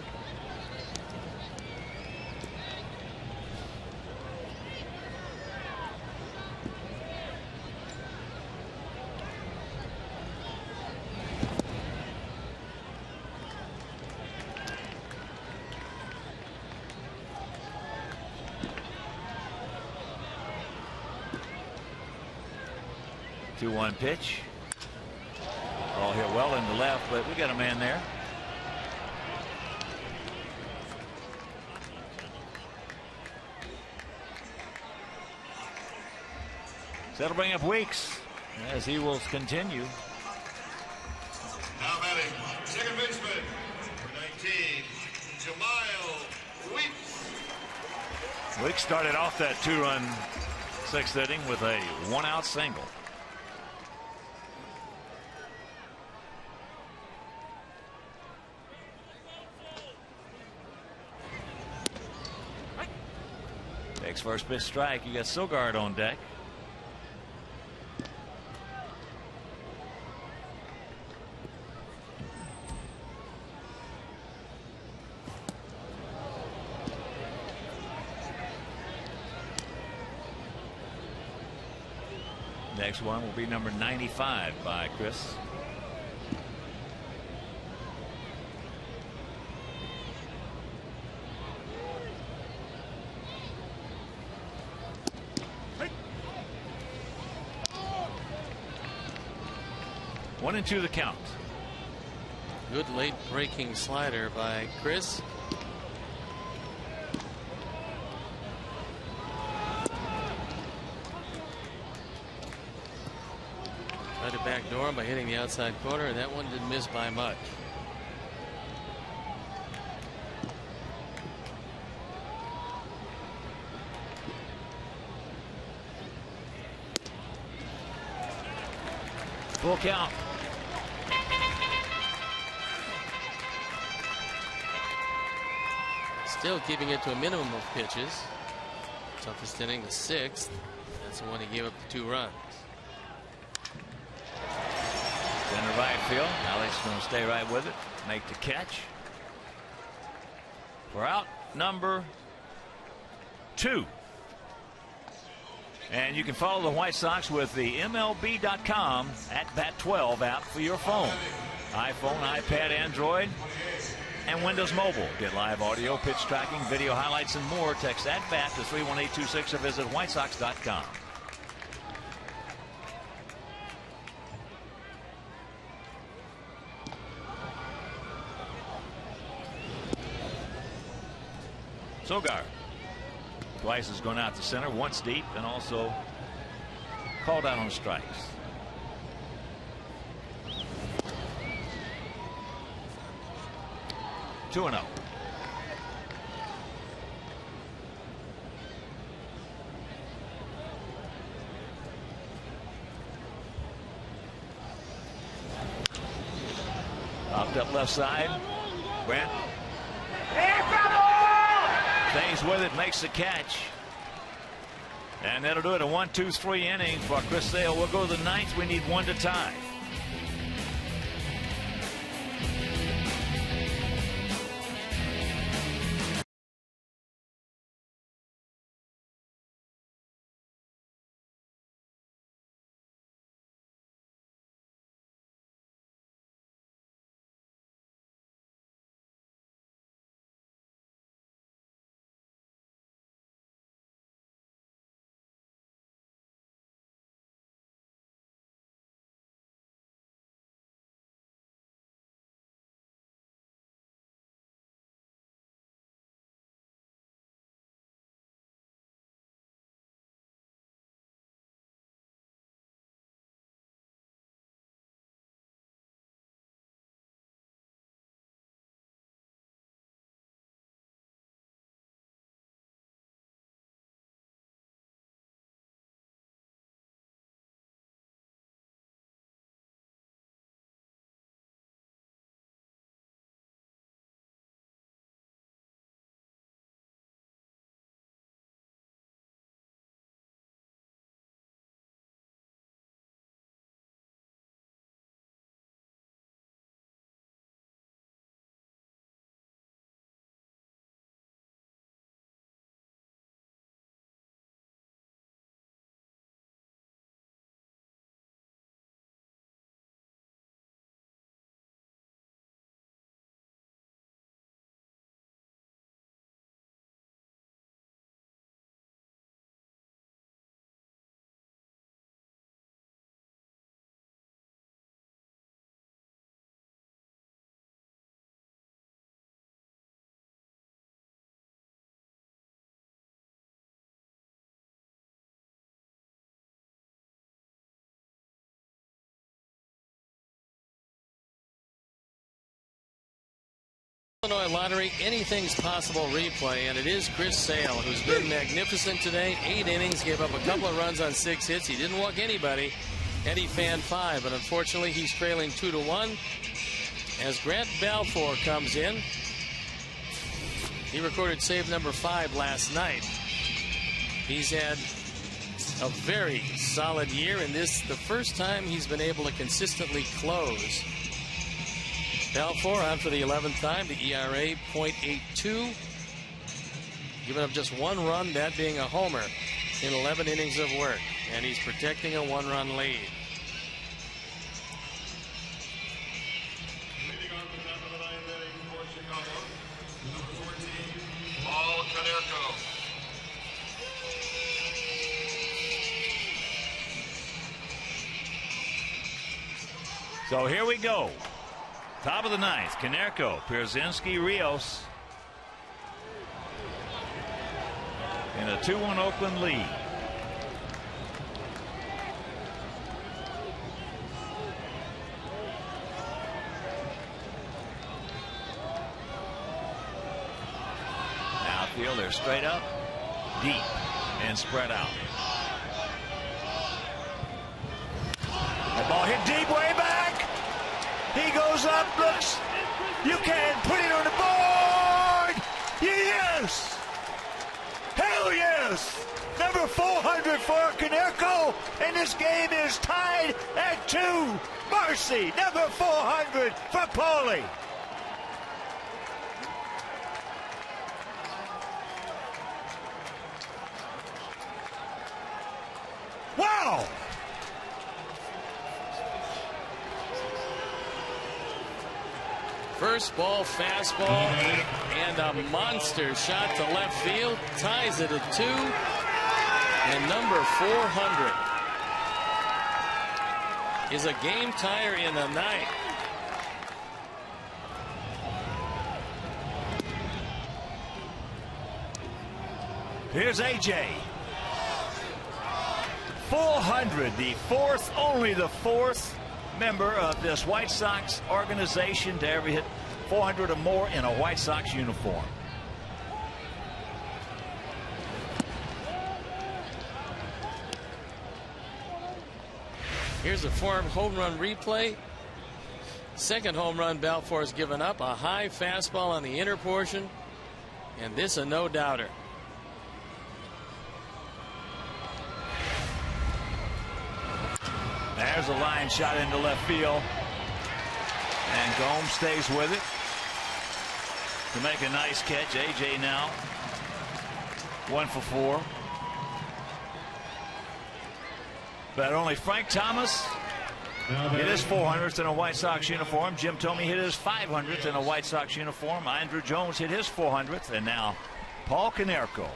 Two-one pitch. Ball hit well into left, but we got a man there. So that'll bring up Weeks as he will continue. Now batting, second baseman, number 19, Jemile Weeks. Weeks started off that two-run sixth inning with a one-out single. Takes first pitch strike. You got Sogard on deck. Next one will be number 95 by Chris. One and two the count. Good late breaking slider by Chris. Tried to backdoor him by hitting the outside corner, and that one didn't miss by much. Full count. Still keeping it to a minimum of pitches. Toughest inning, the sixth. That's the one he gave up the 2 runs. Center right field. Alex going to stay right with it. Make the catch. We're out number 2. And you can follow the White Sox with the MLB.com @Bat12 app for your phone. iPhone, iPad, Android, and Windows Mobile. Get live audio, pitch tracking, video highlights, and more. Text @Bat to 31826 or visit WhiteSox.com. Sogard. Twice has gone out to center, once deep, and also called out on strikes. Two and 0. Popped up left side. Grant. Stays with it, makes the catch. And that'll do it. A 1-2-3 inning for Chris Sale. We'll go to the 9th. We need 1 to tie. Illinois Lottery, anything's possible replay, and it is Chris Sale who's been magnificent today. 8 innings, gave up a couple of runs on 6 hits. He didn't walk anybody, and he fanned 5, but unfortunately he's trailing 2-1 as Grant Balfour comes in. He recorded save number 5 last night. He's had a very solid year, and this the first time he's been able to consistently close. Balfour on for the 11th time, the ERA .82. Giving up just 1 run, that being a homer in 11 innings of work. And he's protecting a 1-run lead. Leading on the top of the 9th inning for Chicago, number 14, Konerko. So here we go. Top of the 9th, Konerko, Pierzynski, Rios in a 2-1 Oakland lead. Outfield, they're straight up, deep, and spread out. That ball hit deep, way back. He goes up, looks. You can put it on the board. Yes. Hell yes. Number 400 for Konerko, and this game is tied at 2. Marcy, number 400 for Paulie. Wow. First ball, fastball, and a monster shot to left field. Ties it at 2. And number 400 is a game tire in the night. Here's AJ. 400, the fourth, only the fourth member of this White Sox organization to ever hit 400 or more in a White Sox uniform. Here's a form home run replay. Second home run Balfour has given up. A high fastball on the inner portion, and this a no-doubter. There's a line shot into left field, and Gomes stays with it to make a nice catch. AJ now 1 for 4. But only Frank Thomas hit his 400th in a White Sox uniform. Jim Thome hit his 500th in a White Sox uniform. Andrew Jones hit his 400th, and now Paul Konerko.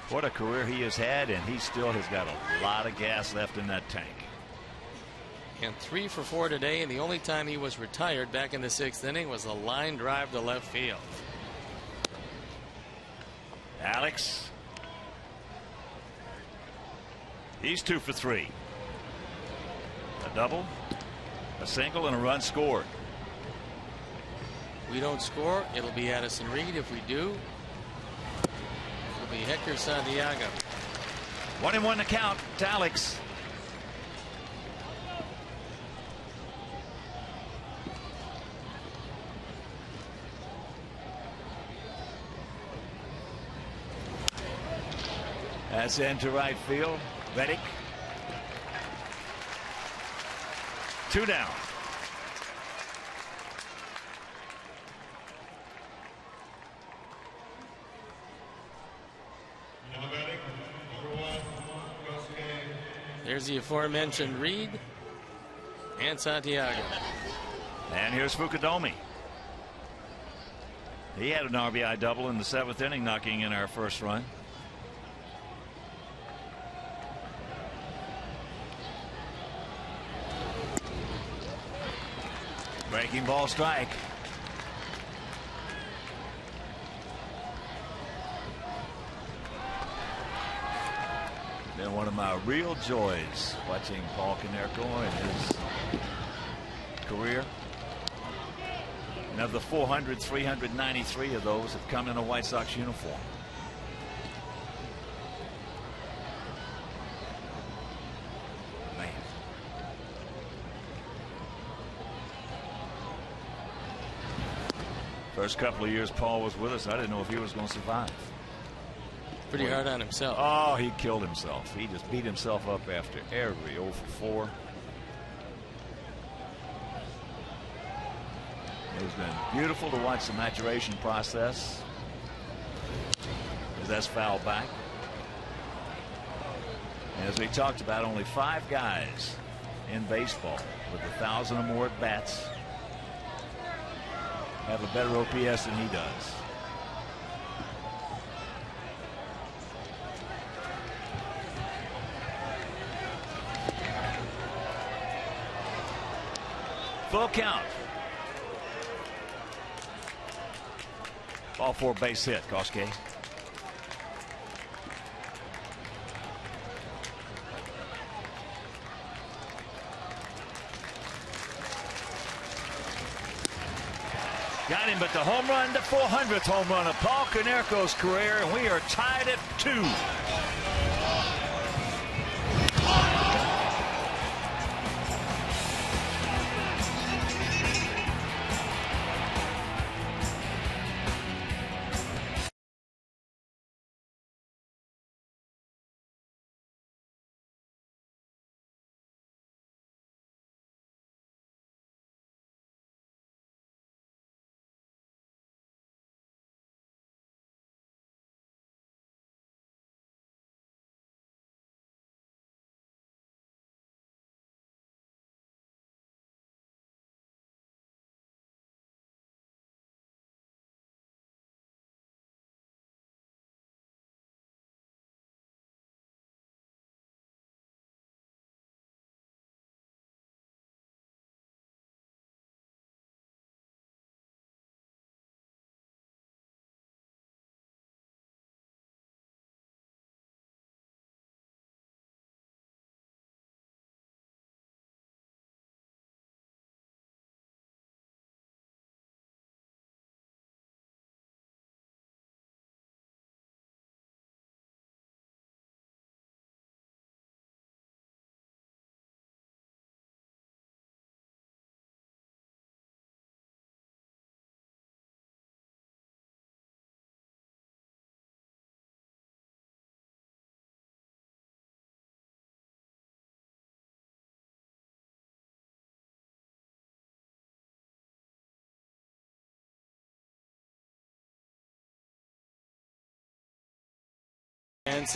What a career he has had, and he still has got a lot of gas left in that tank. And 3 for 4 today, and the only time he was retired back in the 6th inning was a line drive to left field. Alex. He's 2 for 3. A double, a single, and a run scored. We don't score, it'll be Addison Reed. If we do, it'll be Hector Santiago. 1-1 to count to Alex. That's into right field. Reddick. 2 down. There's the aforementioned Reed and Santiago. And here's Fukudome. He had an RBI double in the 7th inning, knocking in our first run. Breaking ball, strike. Been one of my real joys watching Paul Konerko in his career. And of the 400, 393 of those have come in a White Sox uniform. Man. First couple of years Paul was with us, I didn't know if he was going to survive. Pretty hard on himself. Oh, he killed himself. He just beat himself up after every 0 for 4. It's been beautiful to watch the maturation process as that's fouled back. And as we talked about, only 5 guys in baseball with 1,000 or more at bats have a better OPS than he does. Full count. Ball 4 base hit. Koske. Got him, but the home run, the 400th home run of Paul Konerko's career, and we are tied at 2.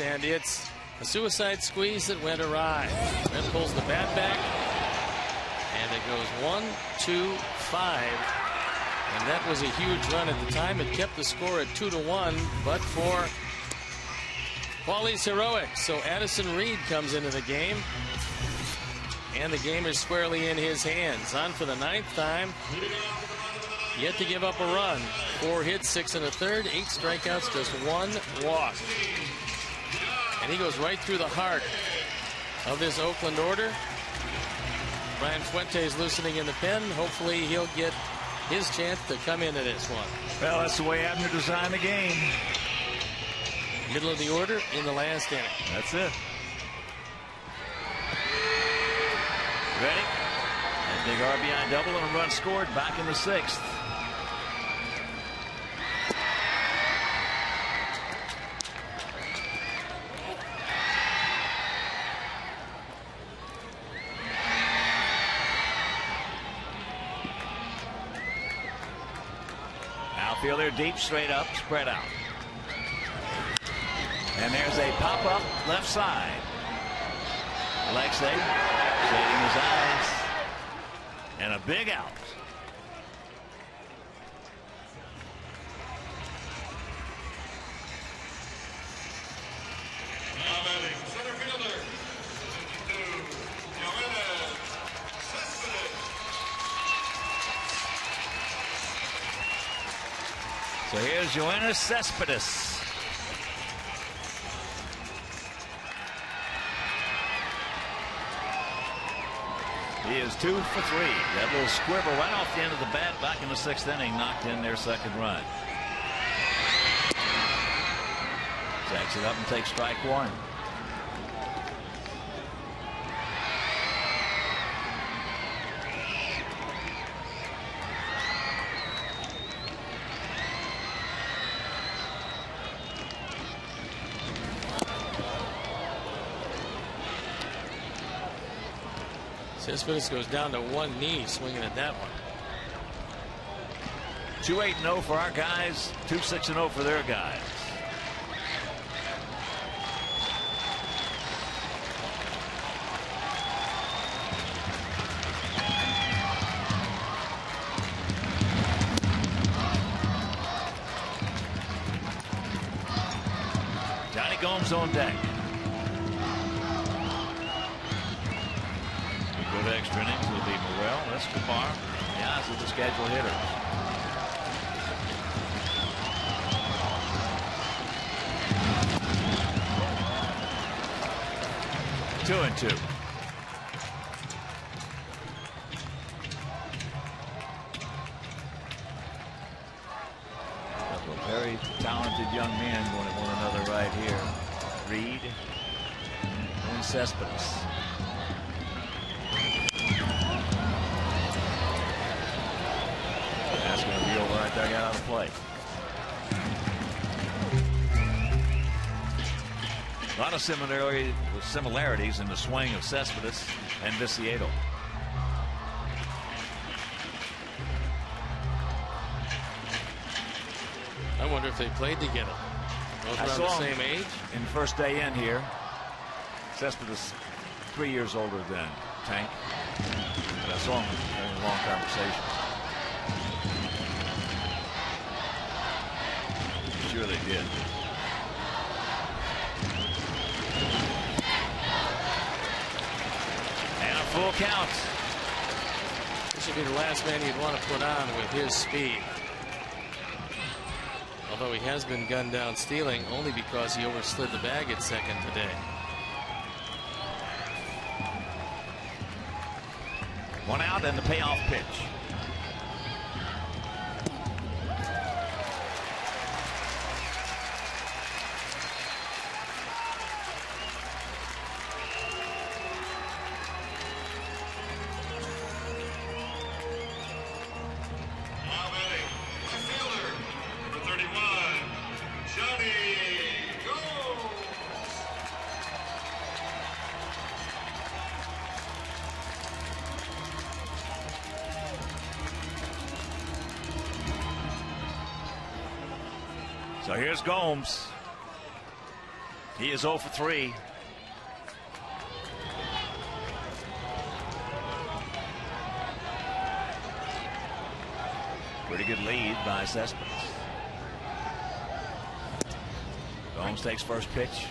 And it's a suicide squeeze that went awry. Then pulls the bat back, and it goes 1, 2, 5. And that was a huge run at the time. It kept the score at 2-1, but for Paulie's heroics. So Addison Reed comes into the game, and the game is squarely in his hands. On for the 9th time. Yet to give up a run. 4 hits, 6 1/3, 8 strikeouts, just 1 walk. And he goes right through the heart of this Oakland order. Brian Fuentes loosening in the pen. Hopefully he'll get his chance to come into this one. Well, that's the way Abner designed the game. Middle of the order in the last inning. That's it. Ready? A big RBI double and a run scored back in the 6th. Outfielder deep, straight up, spread out. And there's a pop-up left side. Alexei shading his eyes. And a big out. Now batting, center fielder. So here's Yoenis Cespedes. He is 2 for 3. That little squibble right off the end of the bat back in the 6th inning knocked in their second run. Jacks it up and takes strike one. Cespedes goes down to one knee swinging at that one. 2-8-0 for our guys, 2-6-0 for their guys. Johnny Gomes on deck. We go to extra innings. It'll be Morel, Escobar, Diaz are the scheduled hitters. Two and two. Couple of very talented young men going at one another right here. Reed and Cespedes. That's going to be over right there, got out of play. A lot of similarities in the swing of Cespedes and Viciedo. I wonder if they played together. Both around the same age. In first day in here, Cespedes 3 years older than Tank. But I saw him in a long conversation. Sure they did. And a full count. This would be the last man you'd want to put on with his speed. Although he has been gunned down stealing only because he overslid the bag at second today. One out and the payoff pitch. So here's Gomes. He is 0 for 3. Pretty good lead by Cespedes. Gomes takes first pitch.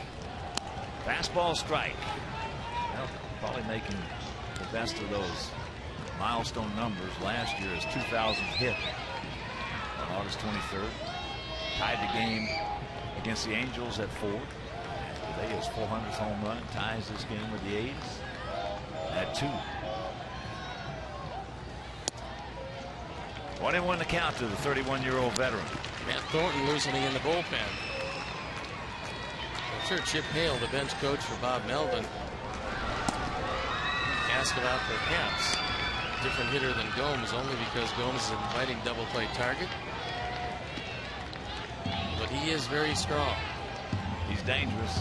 Fastball strike. Well, probably making the best of those milestone numbers. Last year, his 2000th hit on August 23rd. Tied the game against the Angels at 4. Today his 400th home run ties this game with the A's at 2. 1-1 to count to the 31-year-old veteran. Matt Thornton loosening in the bullpen. I'm sure Chip Hale, the bench coach for Bob Melvin, asked about perhaps a different hitter than Gomes, only because Gomes is an inviting double play target. But he is very strong. He's dangerous.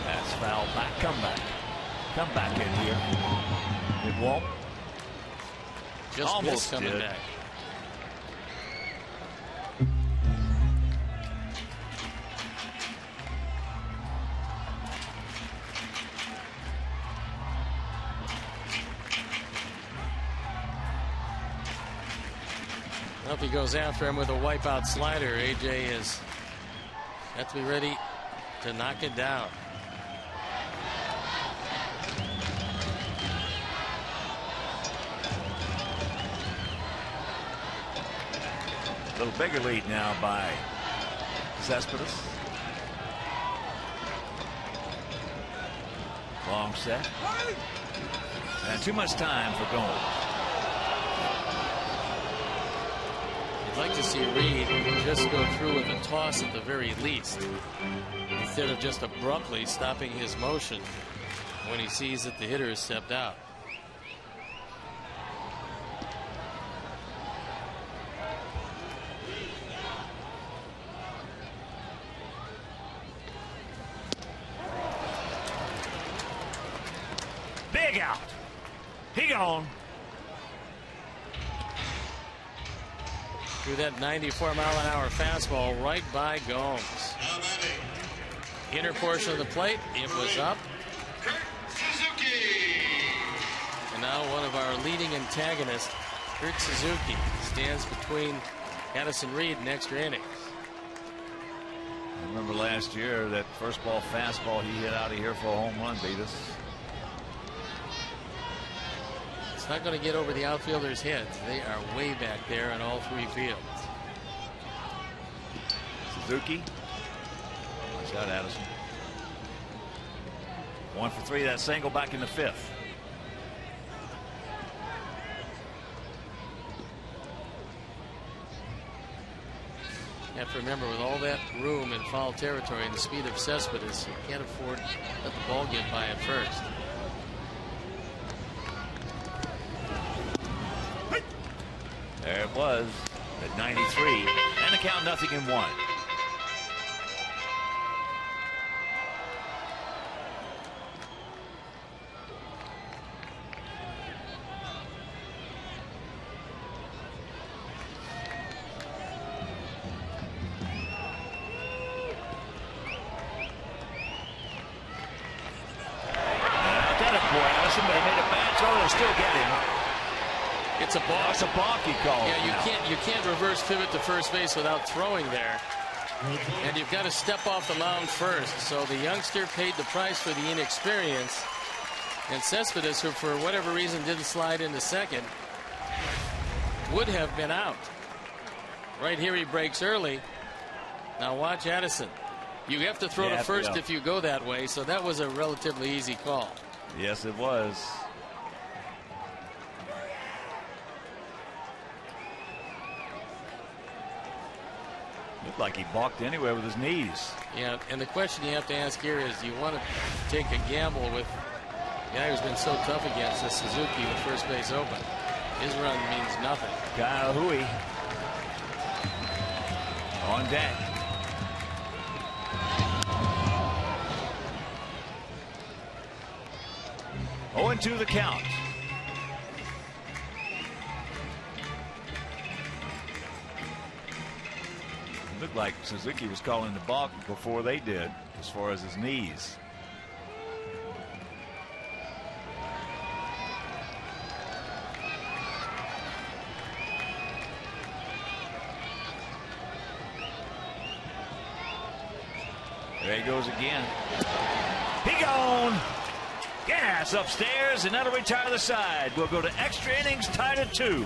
That's foul back. Come back in here. It won't. Just almost coming back. If he goes after him with a wipeout slider, AJ is got to be ready to knock it down. A little bigger lead now by Cespedes. Long set. And too much time for Gomes. You'd like to see Reed just go through with a toss at the very least, instead of just abruptly stopping his motion when he sees that the hitter has stepped out. Big out. He gone. Through that 94-mile-an-hour fastball right by Gomes. Inner portion of the plate, it was up. And now one of our leading antagonists, Kurt Suzuki, stands between Addison Reed and extra innings. I remember last year that first ball fastball he hit out of here for a home run beat us. It's not going to get over the outfielders' heads. They are way back there on all three fields. Suzuki. Watch out, Addison. 1 for 3. That single back in the 5th. You have to remember, with all that room in foul territory and the speed of Cespedes, you can't afford to let the ball get by at first. There it was at 93, and the count 0-1. It's a balk. It's a balk he called. Yeah, you can't reverse pivot to first base without throwing there. And you've got to step off the mound first. So the youngster paid the price for the inexperience. And Cespedes, who for whatever reason didn't slide into second, would have been out. Right here he breaks early. Now watch Addison. You have to throw to first if you go that way. So that was a relatively easy call. Yes, it was. Looked like he balked anywhere with his knees. Yeah, and the question you have to ask here is, do you want to take a gamble with the guy who's been so tough against us, Suzuki, with first base open? His run means nothing. Kyle Hui on deck. Oh, and 2 the count. Looked like Suzuki was calling the balk before they did, as far as his knees. There he goes again. He gone. Gas upstairs, and that'll retire the side. We'll go to extra innings, tied at 2.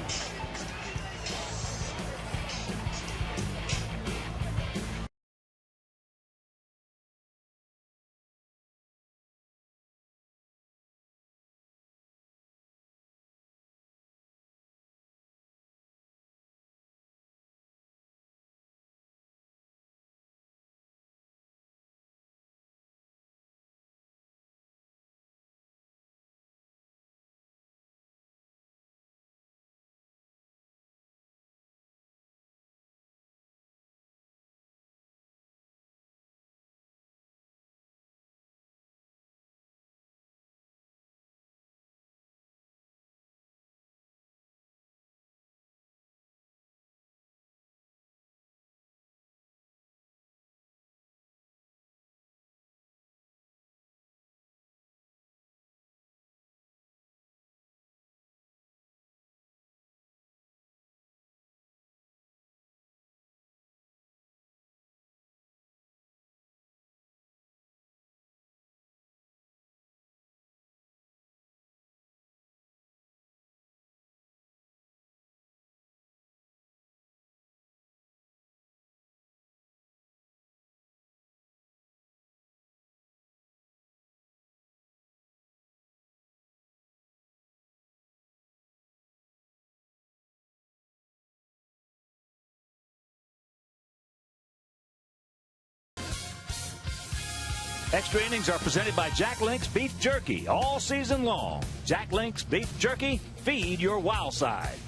Extra innings are presented by Jack Link's Beef Jerky all season long. Jack Link's Beef Jerky, feed your wild side.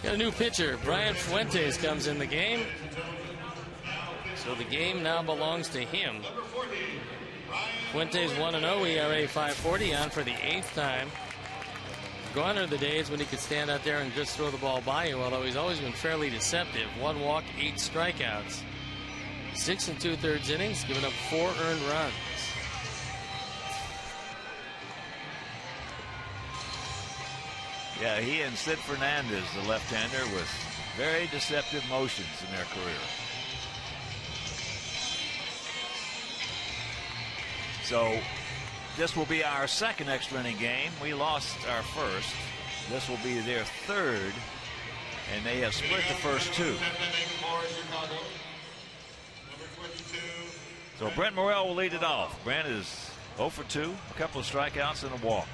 Got a new pitcher. Brian Fuentes comes in the game. So the game now belongs to him. Fuentes 1-0, ERA 5.40, on for the 8th time. Gone are the days when he could stand out there and just throw the ball by you, although he's always been fairly deceptive. 1 walk, 8 strikeouts. 6 2/3 innings, giving up 4 earned runs. Yeah, he and Sid Fernandez, the left-hander, with very deceptive motions in their career. So this will be our second extra inning game. We lost our first. This will be their third, and they have split the first 2. So Brent Morrell will lead it off. Brent is 0 for 2, a couple of strikeouts and a walk.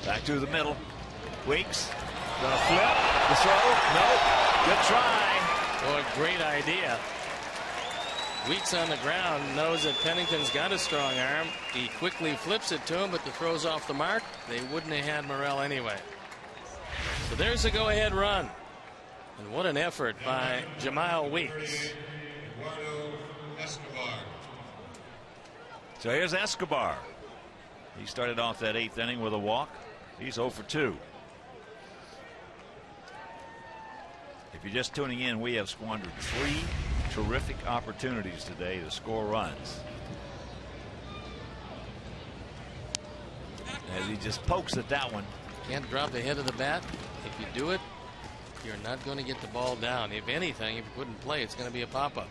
Back to the middle. Weeks gonna flip the throw. Nope. Good try. Oh, a great idea. Weeks on the ground, knows that Pennington's got a strong arm. He quickly flips it to him, but the throw's off the mark. They wouldn't have had Morrell anyway. So there's a go-ahead run. And what an effort by Jamal Weeks. So here's Escobar. He started off that 8th inning with a walk. He's 0 for 2. If you're just tuning in, we have squandered 3 terrific opportunities today to score runs. As he just pokes at that one. Can't drop the head of the bat. If you do it, you're not going to get the ball down. If anything, if you put in play, it's going to be a pop-up.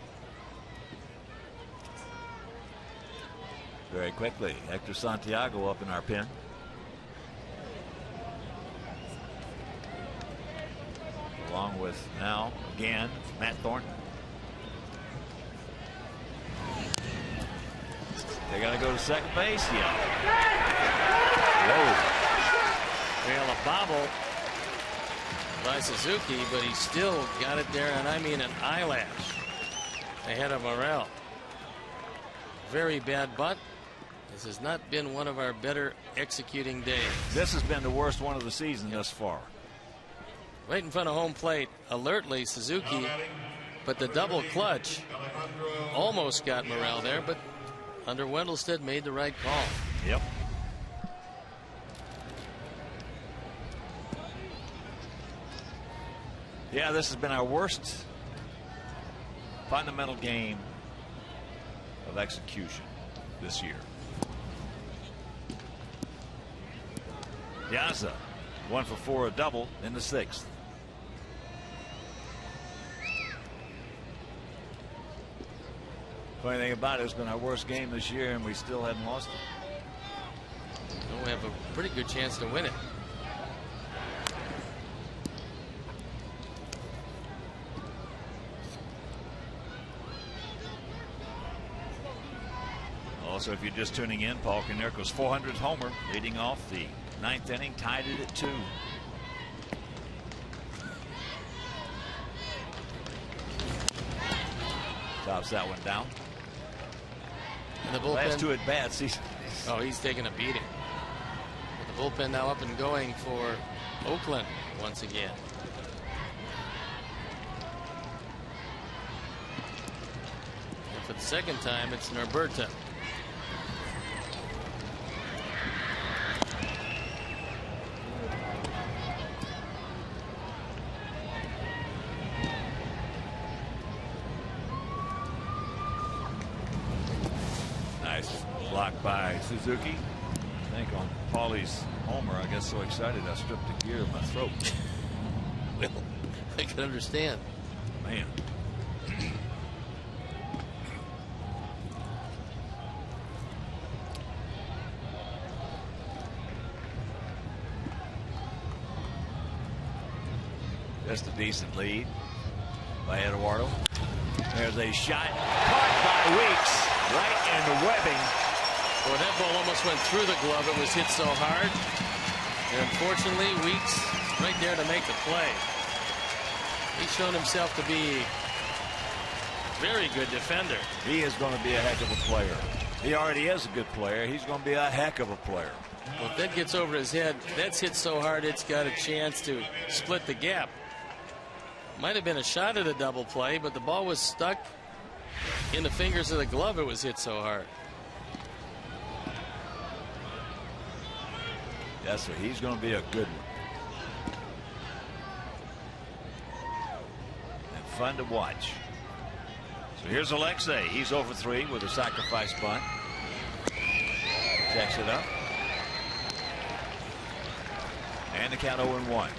Very quickly, Hector Santiago up in our pen. Along with now again Matt Thornton. They got to go to second base. Yeah. Whoa. Well, a bobble by Suzuki, but he still got it there, and I mean an eyelash ahead of Morrell. Very bad butt. This has not been one of our better executing days. This has been the worst one of the season thus far. Right in front of home plate, alertly Suzuki, but the double clutch almost got Morrell there, but under Wendelstedt made the right call. Yep. Yeah, this has been our worst fundamental game of execution this year. Piazza 1 for 4, a double in the 6th. Funny thing about it, it's been our worst game this year, and we still hadn't lost it. Well, we have a pretty good chance to win it. Also, if you're just tuning in, Paul Konerko's 400th homer leading off the 9th inning, tied it at 2. Tops that one down. And the bullpen. Last 2 at bats. He's taking a beating. But the bullpen now up and going for Oakland once again. And for the second time, it's Norberta. Blocked by Suzuki. I think on Paulie's homer, I got so excited I stripped the gear of my throat. Well, I can understand. Man. Just a decent lead by Eduardo. There's a shot caught by Weeks right in the webbing. Well, that ball almost went through the glove. It was hit so hard. And unfortunately, Weeks right there to make the play. He's shown himself to be a very good defender. He is going to be a heck of a player. He already is a good player. He's going to be a heck of a player. Well, if that gets over his head, that's hit so hard it's got a chance to split the gap. Might have been a shot at a double play, but the ball was stuck in the fingers of the glove. It was hit so hard. Yes, sir. He's going to be a good one. And fun to watch. So here's Alexei. He's over 3 with a sacrifice bunt. Checks it up. And the count 0-1.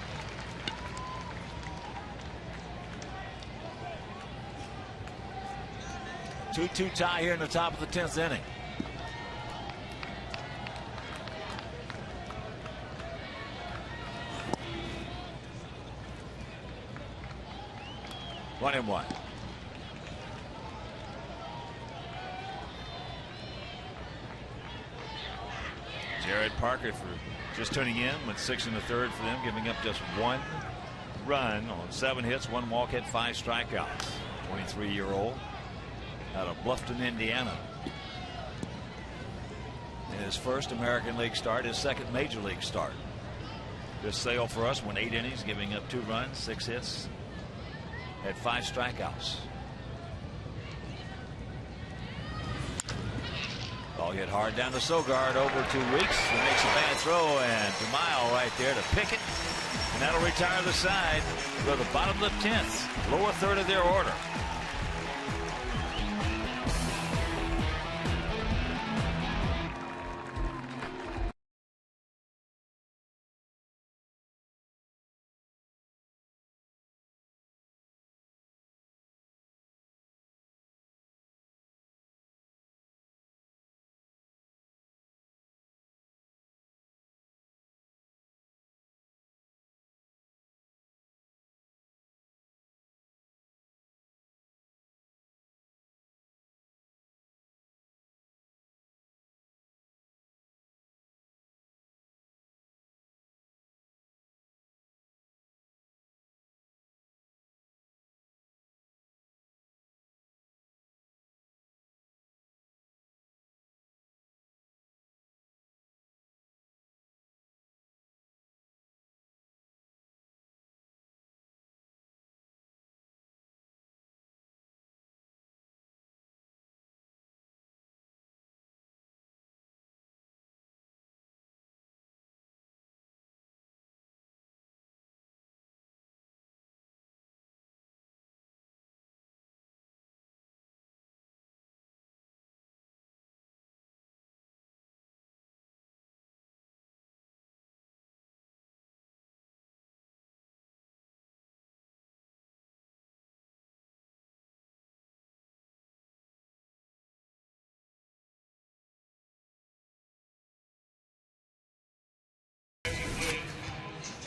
Two-two tie here in the top of the 10th inning. One and one. Jared Parker for just tuning in with 6 in the third for them, giving up just 1 run on 7 hits, 1 walk, had 5 strikeouts. 23-year-old out of Bluffton, Indiana. In his first American League start, his second Major League start. This sale for us went 8 innings, giving up 2 runs, 6 hits, had 5 strikeouts. Ball hit hard down to Sogard, over 2 weeks. He makes a bad throw, and Tamayo right there to pick it. And that'll retire the side to the bottom of the 10th, lower third of their order.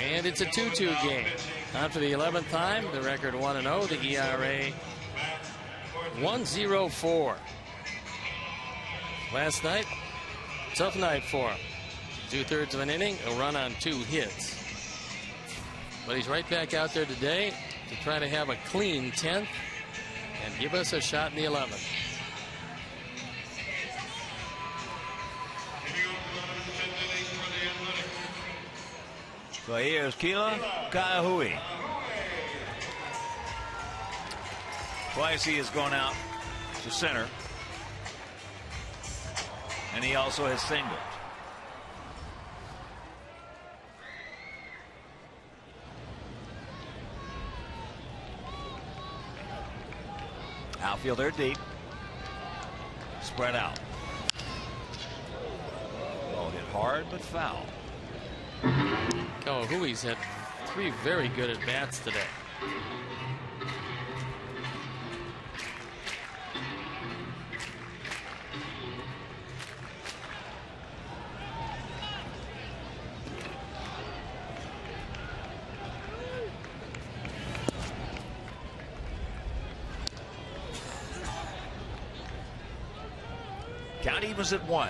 And it's a 2-2 game. On for the 11th time, the record 1-0, the ERA 1.04. Last night, tough night for him. 2/3 of an inning, a run on 2 hits. But he's right back out there today to try to have a clean 10th and give us a shot in the 11th. So here's Keila Kaihui. Twice he has gone out to center. And he also has singled. Outfielder deep. Spread out. Ball hit hard but foul. Kawahui's had 3 very good at-bats today. Count evens at 1.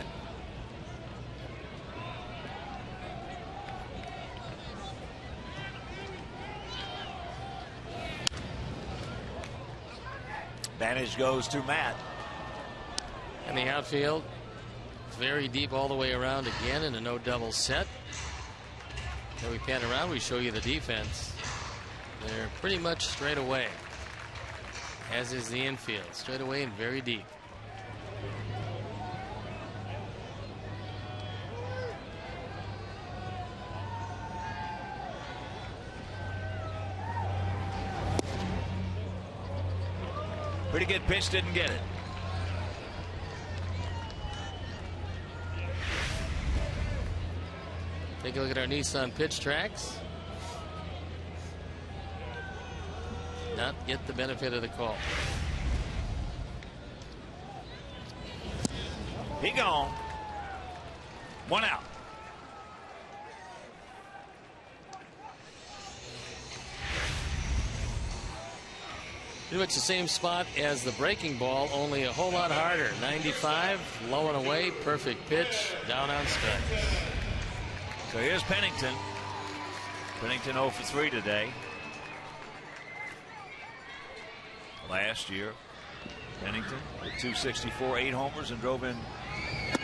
Advantage goes to Matt. And the outfield very deep all the way around again in a no double set. Then we pan around, we show you the defense. They're pretty much straight away, as is the infield, straight away and very deep. Pretty good pitch, didn't get it. Take a look at our Nissan pitch tracks. Not get the benefit of the call. He gone. 1 out. Pretty much the same spot as the breaking ball, only a whole lot harder. 95, low and away, perfect pitch, down on strike. So here's Pennington. Pennington 0 for 3 today. Last year, Pennington with 264, 8 homers, and drove in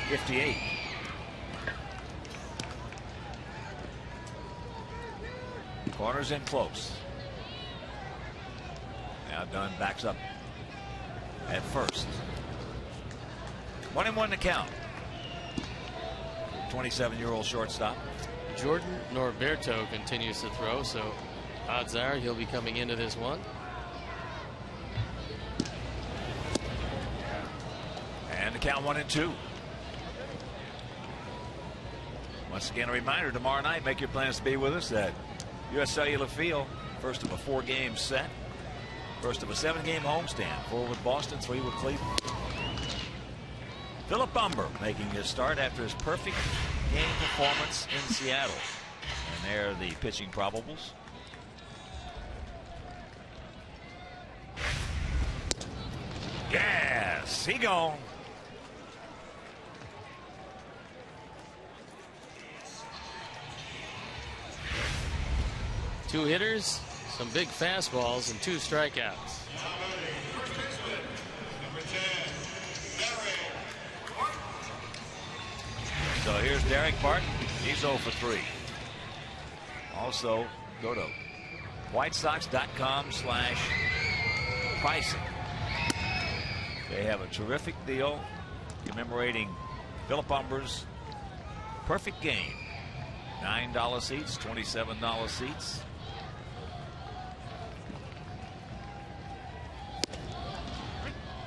58. Corners in close. Now Dunn backs up at first. 1-1 to count. 27-year-old shortstop. Jordan Norberto continues to throw, so odds are he'll be coming into this one. And the count 1-2. Once again, a reminder, tomorrow night, make your plans to be with us at U.S. Cellular Field. First of a 4-game set. First of a 7-game homestand. 4 with Boston, 3 with Cleveland. Philip Bumber making his start after his perfect game performance in Seattle. And there are the pitching probables. Yes, he gone. Two hitters, some big fastballs, and 2 strikeouts. So here's Derek Barton. He's 0 for 3. Also, go to whitesox.com/pricing. They have a terrific deal commemorating Philip Bumber's perfect game. $9 seats, $27 seats.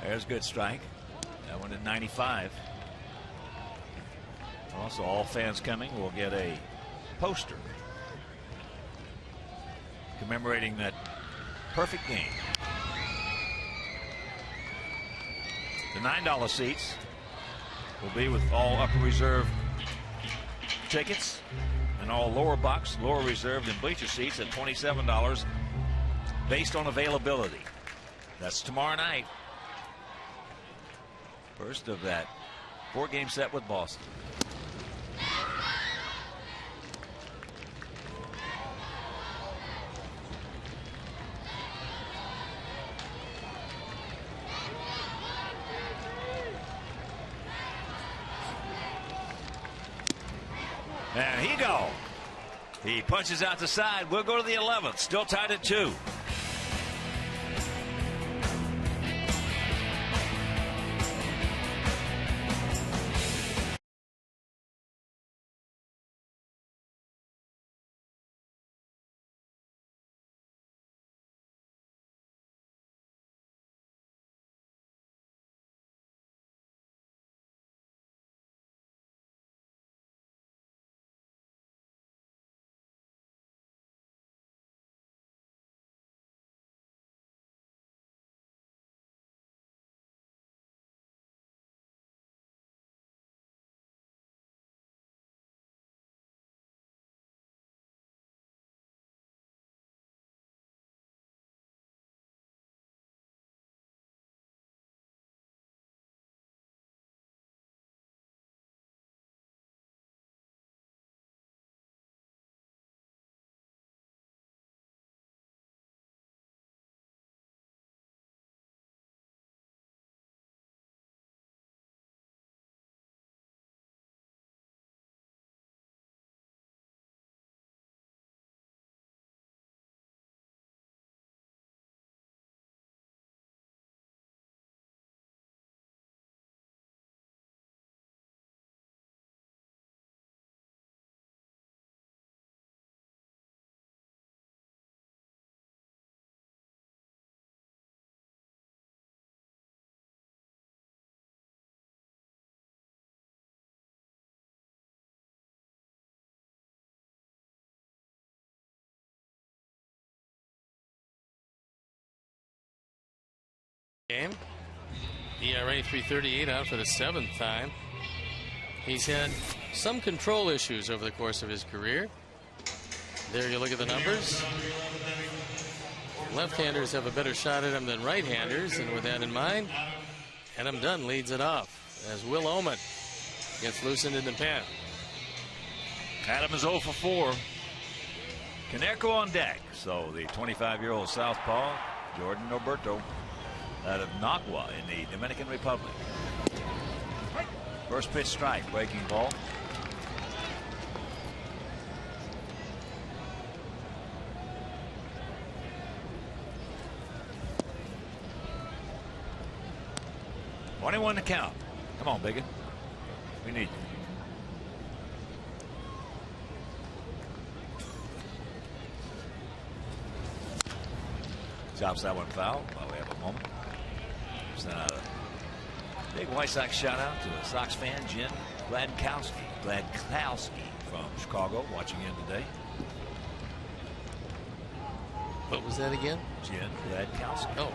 There's a good strike. That one at 95. Also, all fans coming will get a poster commemorating that perfect game. The $9 seats will be with all upper reserve tickets, and all lower box, lower reserved, and bleacher seats at $27 based on availability. That's tomorrow night. First of that 4-game set with Boston. And he go. He punches out the side. We'll go to the 11th. Still tied at 2. game. ERA 3.38, out for the 7th time. He's had some control issues over the course of his career. There you look at the numbers. Left-handers have a better shot at him than right-handers, and with that in mind, Adam Dunn leads it off as Will Oman gets loosened in the pen. Adam is 0 for 4. Konerko on deck. So the 25-year-old southpaw, Jordan Norberto, out of Nagua in the Dominican Republic. First pitch strike, breaking ball. .21 to count. Come on, Biggin. We need you. Chops that one foul while we have a moment. Send out a big White Sox shout out to a Sox fan, Jen Gladkowski from Chicago, watching in today. What was that again? Jen Gladkowski. Oh,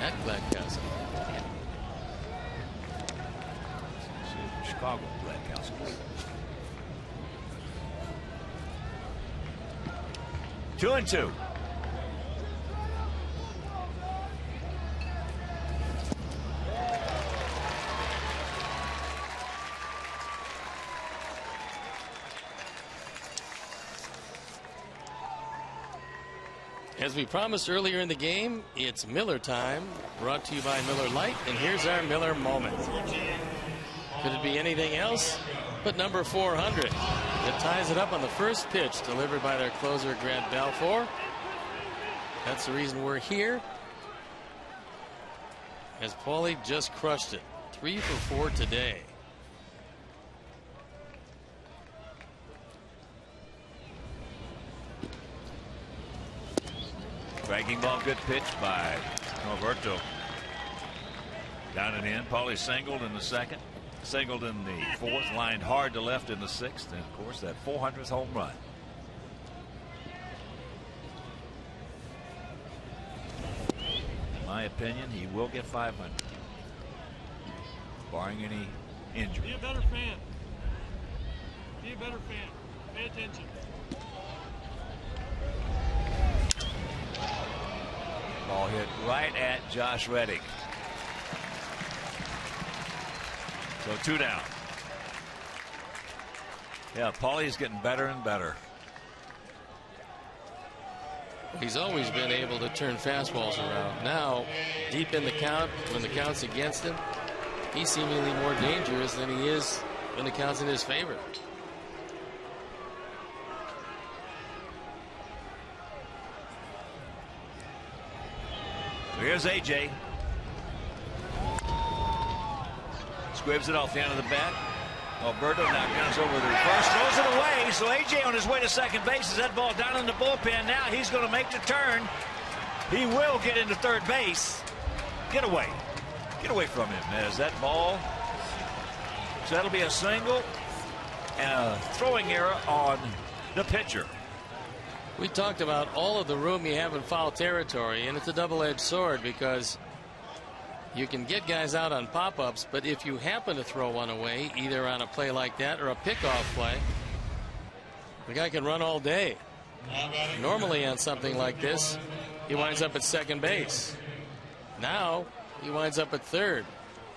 at Gladkowski. Chicago, Gladkowski. 2-2. As we promised earlier in the game, it's Miller time, brought to you by Miller Lite, and here's our Miller moment. Could it be anything else but number 400? It ties it up on the first pitch delivered by their closer, Grant Balfour. That's the reason we're here, as Paulie just crushed it. 3 for 4 today. Breaking ball, good pitch by Norberto. Down and in. Paulie singled in the second, singled in the fourth, lined hard to left in the sixth, and of course that 400th home run. In my opinion, he will get 500, barring any injury. Be a better fan. Be a better fan. Pay attention. Ball hit right at Josh Reddick. So 2 down. Yeah, Paulie's getting better and better. He's always been able to turn fastballs around. Now, deep in the count, when the count's against him, he's seemingly more dangerous than he is when the count's in his favor. Here's AJ. Squibs it off the end of the bat. Alberto now comes over the reverse, throws it away. So AJ on his way to second base. Is that ball down in the bullpen? Now he's going to make the turn. He will get into third base. Get away. Get away from him as that ball. So that'll be a single and a throwing error on the pitcher. We talked about all of the room you have in foul territory, and it's a double-edged sword because you can get guys out on pop-ups, but if you happen to throw one away, either on a play like that or a pickoff play, the guy can run all day. Normally on something like this, he winds up at second base. Now he winds up at third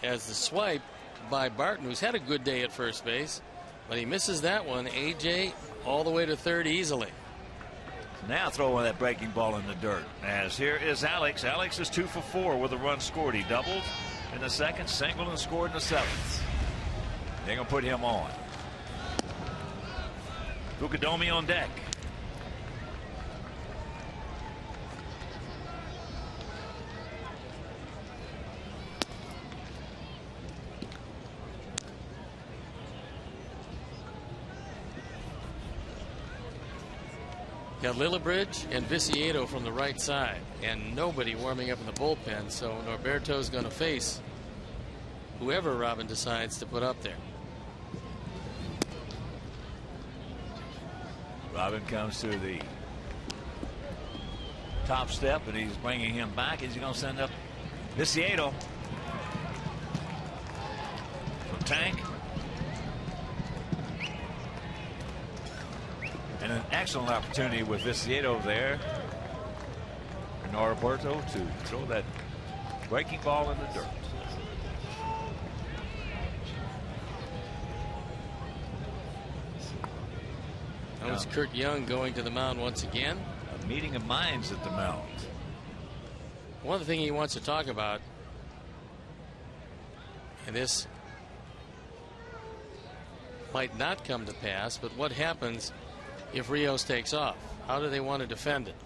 as the swipe by Barton, who's had a good day at first base, but he misses that one. AJ all the way to third easily. Now throwing that breaking ball in the dirt. As here is Alex. Alex is 2 for 4 with a run scored. He doubled in the second, singled and scored in the seventh. They're going to put him on. Fukudomi on deck. Got Lillibridge and Viciedo from the right side, and nobody warming up in the bullpen, so Norberto's going to face whoever Robin decides to put up there. Robin comes to the top step, and he's bringing him back. Is he going to send up Viciato from Tank. And an excellent opportunity with Viciato there. And Norberto to throw that breaking ball in the dirt. That was Kurt Young going to the mound once again. A meeting of minds at the mound. One other thing he wants to talk about, and this might not come to pass, but what happens if Rios takes off? How do they want to defend it?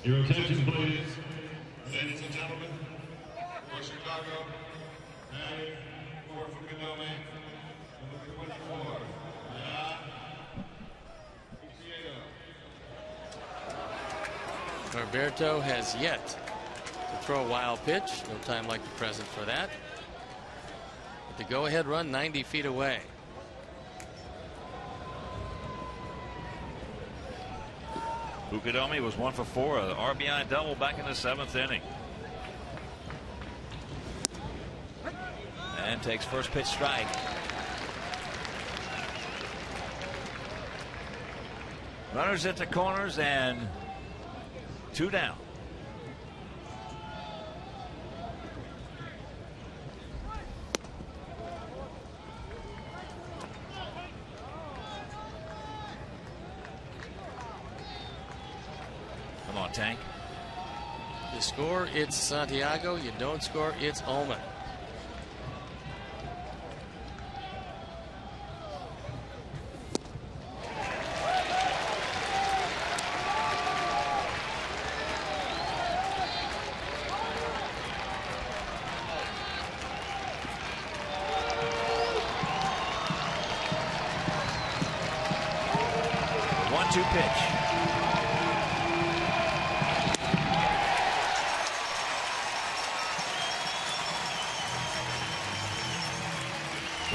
Your attention, please. Ladies and gentlemen, for Chicago, and for Fukudome, number 24. Norberto has yet to throw a wild pitch. No time like the present for that. But the go-ahead run 90 feet away. Fukudome was 1 for 4, an RBI double back in the 7th inning. And takes first pitch strike. Runners at the corners and 2 down. Come on, Tank. You score, it's Santiago. You don't score, it's Ullman.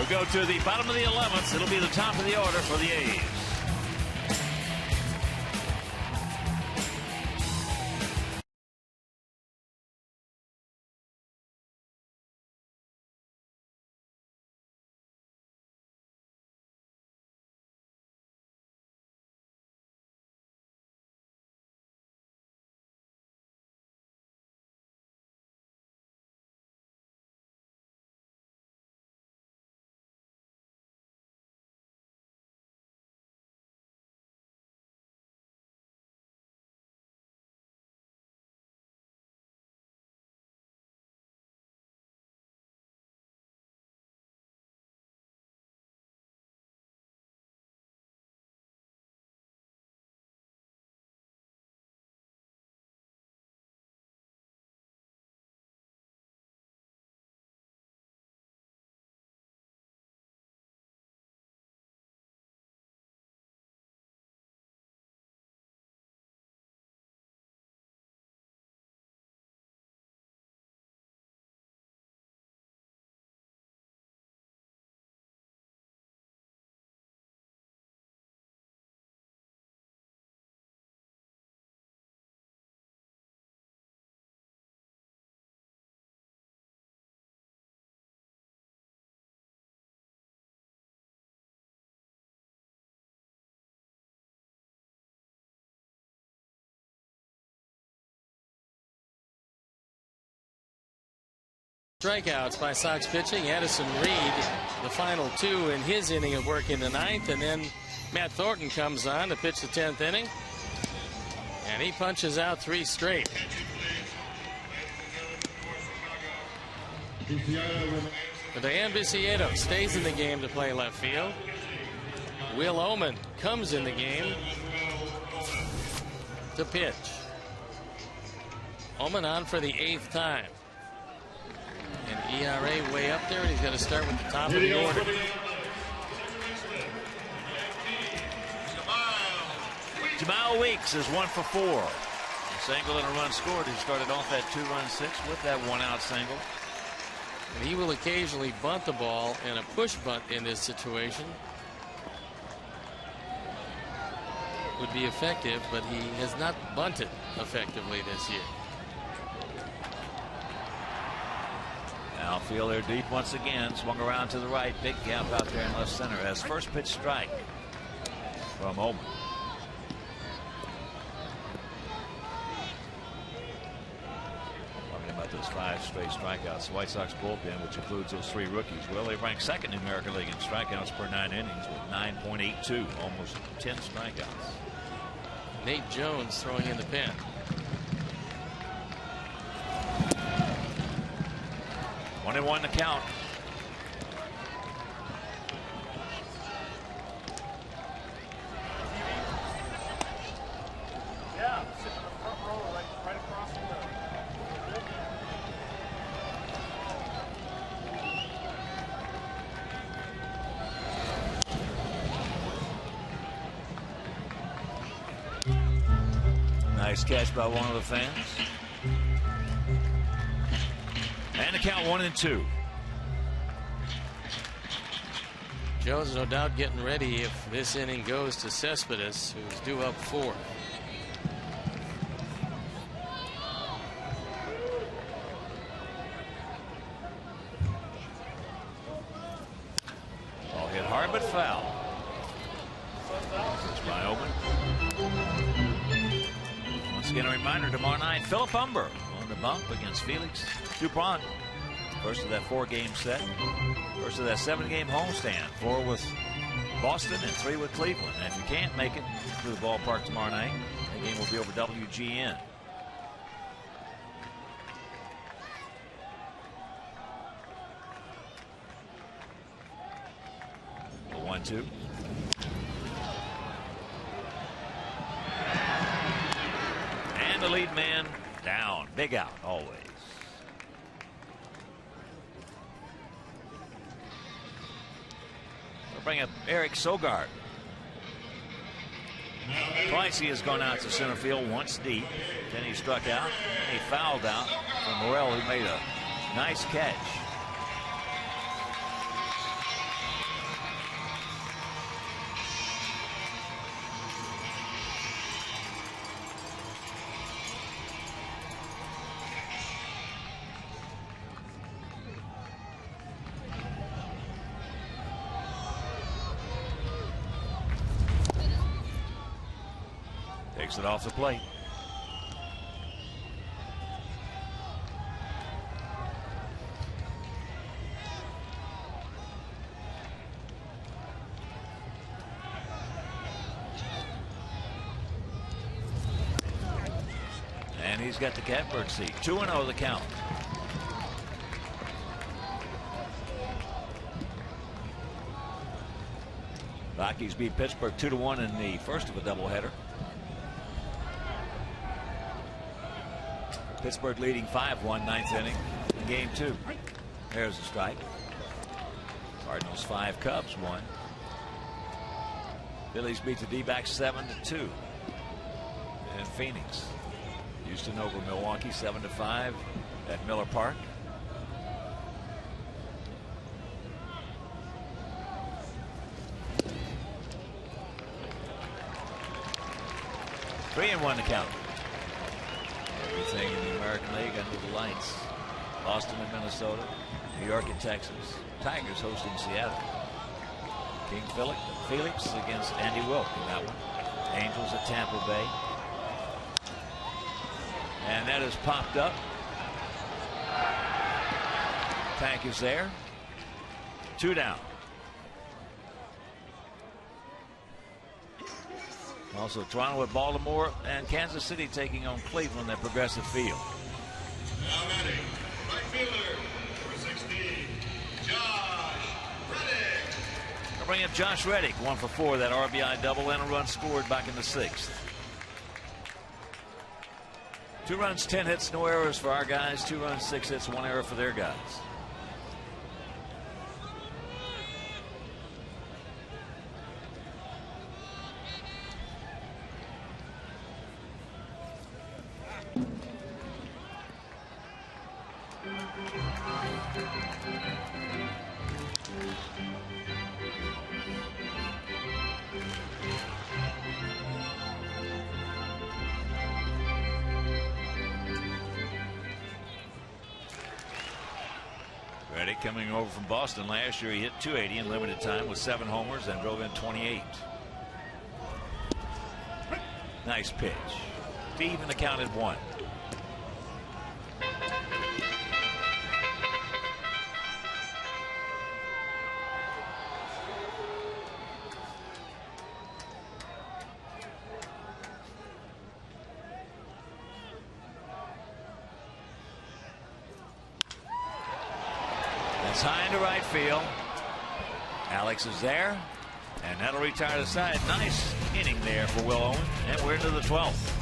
Go to the bottom of the 11th. It'll be the top of the order for the A's. Strikeouts by Sox pitching. Addison Reed, the final 2 in his inning of work in the 9th, and then Matt Thornton comes on to pitch the 10th inning, and he punches out 3 straight. But Diane Viciato stays in the game to play left field. Will Ullman comes in the game to pitch. Ullman on for the 8th time. And ERA way up there, and he's got to start with the top of the order. Jamal Weeks is 1 for 4. A single and a run scored. He started off that 2-run 6 with that 1-out single. And he will occasionally bunt the ball, and a push bunt in this situation. would be effective, but he has not bunted effectively this year. Outfielder deep once again, swung around to the right, big gap out there in left center as first pitch strike from Oman. Talking about those 5 straight strikeouts, the White Sox bullpen, which includes those 3 rookies, well, they rank second in the American League in strikeouts per 9 innings with 9.82, almost 10 strikeouts. Nate Jones throwing in the pen. One and one to count. Yeah, sitting in the front row, right across from the. Nice catch by one of the fans. And the count 1-2. Jones no doubt getting ready if this inning goes to Cespedes, who's due up 4. Ball hit hard but foul. It's by Oman. Once again, a reminder tomorrow night, Philip Humber on the bump against Felix Dupont. First of that 4-game set. First of that 7-game homestand. 4 with Boston and 3 with Cleveland. And if you can't make it to the ballpark tomorrow night, the game will be over WGN. The 1-2. And the lead man down. Big out always. We'll bring up Eric Sogard. Twice he has gone out to center field, once deep. Then he struck out. He fouled out from Morel, who made a nice catch. Takes it off the plate. And he's got the catbird seat. 2-0 the count. Rockies beat Pittsburgh 2-1 in the first of a doubleheader. Pittsburgh leading 5-1, 9th inning in game 2. There's a strike. Cardinals 5, Cubs 1. Phillies beat the D-backs 7-2 in Phoenix. Houston over Milwaukee 7-5 at Miller Park. Three and 1 to count. Everything in the American League under the lights. Boston and Minnesota, New York and Texas. Tigers hosting Seattle. King Felix against Andy Wilk in that one. Angels at Tampa Bay. And that is popped up. Tank is there. 2 down. Also Toronto at Baltimore and Kansas City taking on Cleveland at Progressive Field. Now batting, right fielder, number 16, Josh Reddick. I'll bring up Josh Reddick, 1 for 4, that RBI double and a run scored back in the 6th. 2 runs, 10 hits, no errors for our guys. 2 runs, 6 hits, 1 error for their guys. coming over from Boston last year. He hit .280 in limited time with 7 homers and drove in 28. Nice pitch. To even the count at 1. That's high into right field. Alex is there, and that'll retire the side. Nice inning there for Will Owen, and we're into the 12th.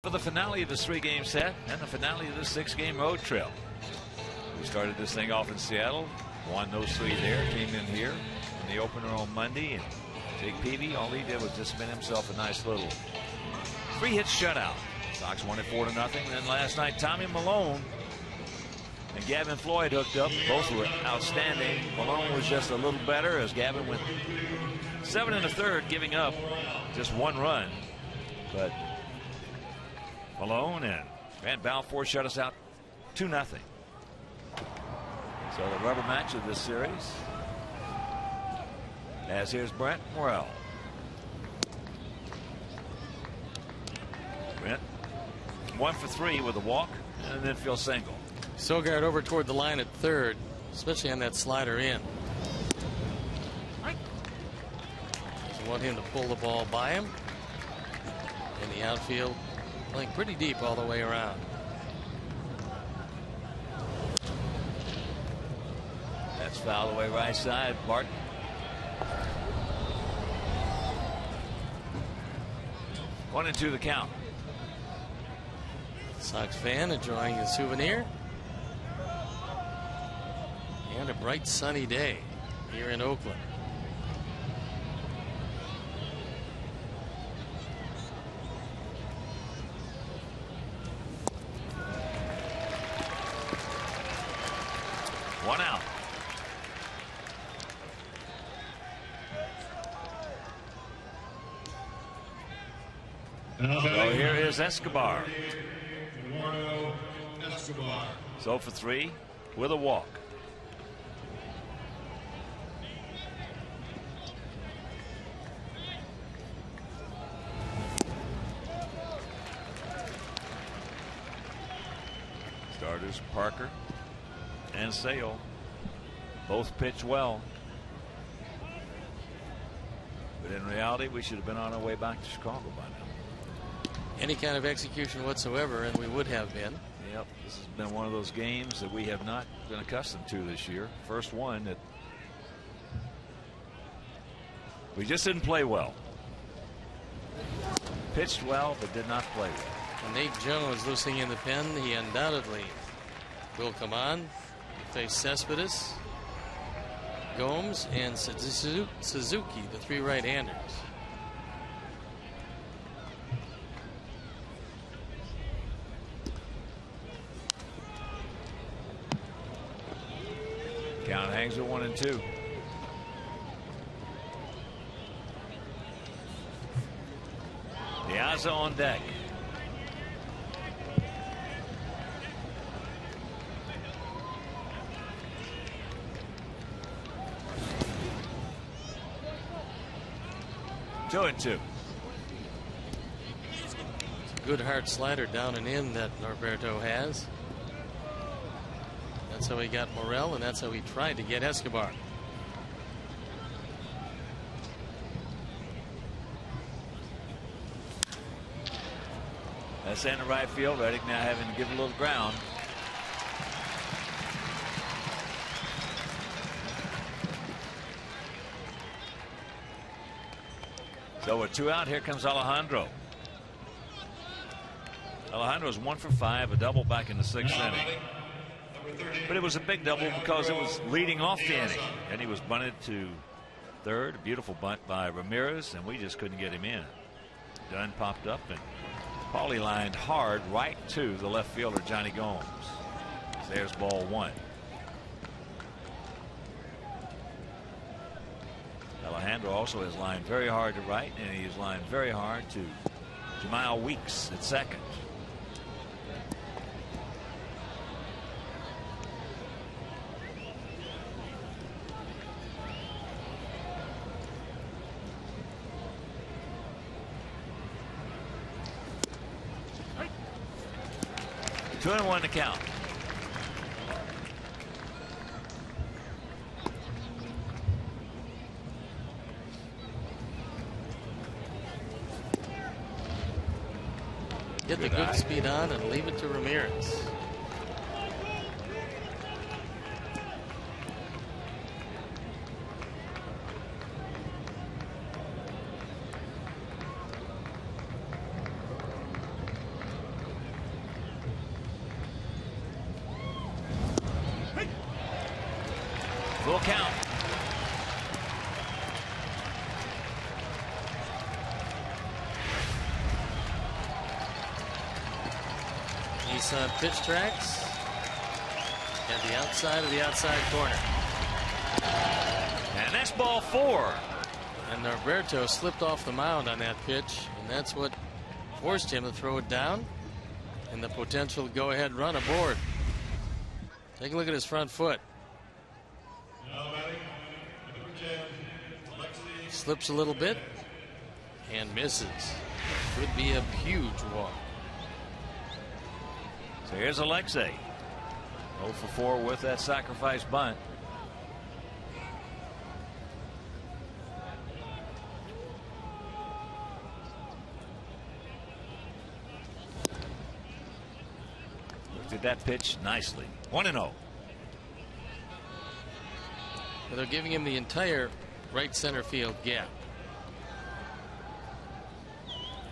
For the finale of this 3-game set and the finale of this 6-game road trip. We started this thing off in Seattle, won those 3 there, came in here in the opener on Monday, and Jake Peavy, all he did was just spin himself a nice little 3-hit shutout. Sox won it 4-0. Then last night, Tommy Malone and Gavin Floyd hooked up. Both were outstanding. Malone was just a little better as Gavin went 7 1/3, giving up just 1 run. But Malone and Van Balfour shut us out 2-0. So the rubber match of this series. As here's Brent Morrell. Brent 1 for 3 with a walk and an infield single. Sogard over toward the line at third, especially on that slider in. Doesn't want him to pull the ball by him. In the outfield, playing pretty deep all the way around. That's foul away right side. Barton. One and 2 the count. Sox fan enjoying a souvenir. And a bright sunny day here in Oakland. One out. So here is Escobar. So for 3 with a walk. Starters Parker and Sale both pitch well. But in reality, we should have been on our way back to Chicago by now. Any kind of execution whatsoever, and we would have been. Yep, this has been one of those games that we have not been accustomed to this year. First one that we just didn't play well. Pitched well, but did not play well. And Nate Jones loosing in the pen. He undoubtedly will come on, face Cespedes. Gomes and Suzuki, the 3 right-handers. Count hangs at 1-2. Piazza on deck. Two and two. Good hard slider down and in that Norberto has. That's how he got Morel, and that's how he tried to get Escobar. That's in the right field. Reddick now having to give a little ground. So with 2 out, here comes Alejandro. Alejandro's 1 for 5, a double back in the 6th inning. But it was a big double because it was leading off the inning. And he was bunted to third. A beautiful bunt by Ramirez, and we just couldn't get him in. Dunn popped up, and Paulie lined hard right to the left fielder, Johnny Gomes. There's ball 1. Alejandro also has lined very hard to right, and he's lined very hard to Jamal Weeks at second. Two and 1 to count. Get the good speed on and leave it to Ramirez. Full count. Nissan pitch tracks at the outside of the outside corner. And that's ball 4. And Norberto slipped off the mound on that pitch, and that's what forced him to throw it down and the potential go-ahead run aboard. Take a look at his front foot. Slips a little bit and misses. Could be a huge walk. So here's Alexei. 0 for 4 with that sacrifice bunt. Looked at that pitch nicely. 1-0. They're giving him the entire right center field gap.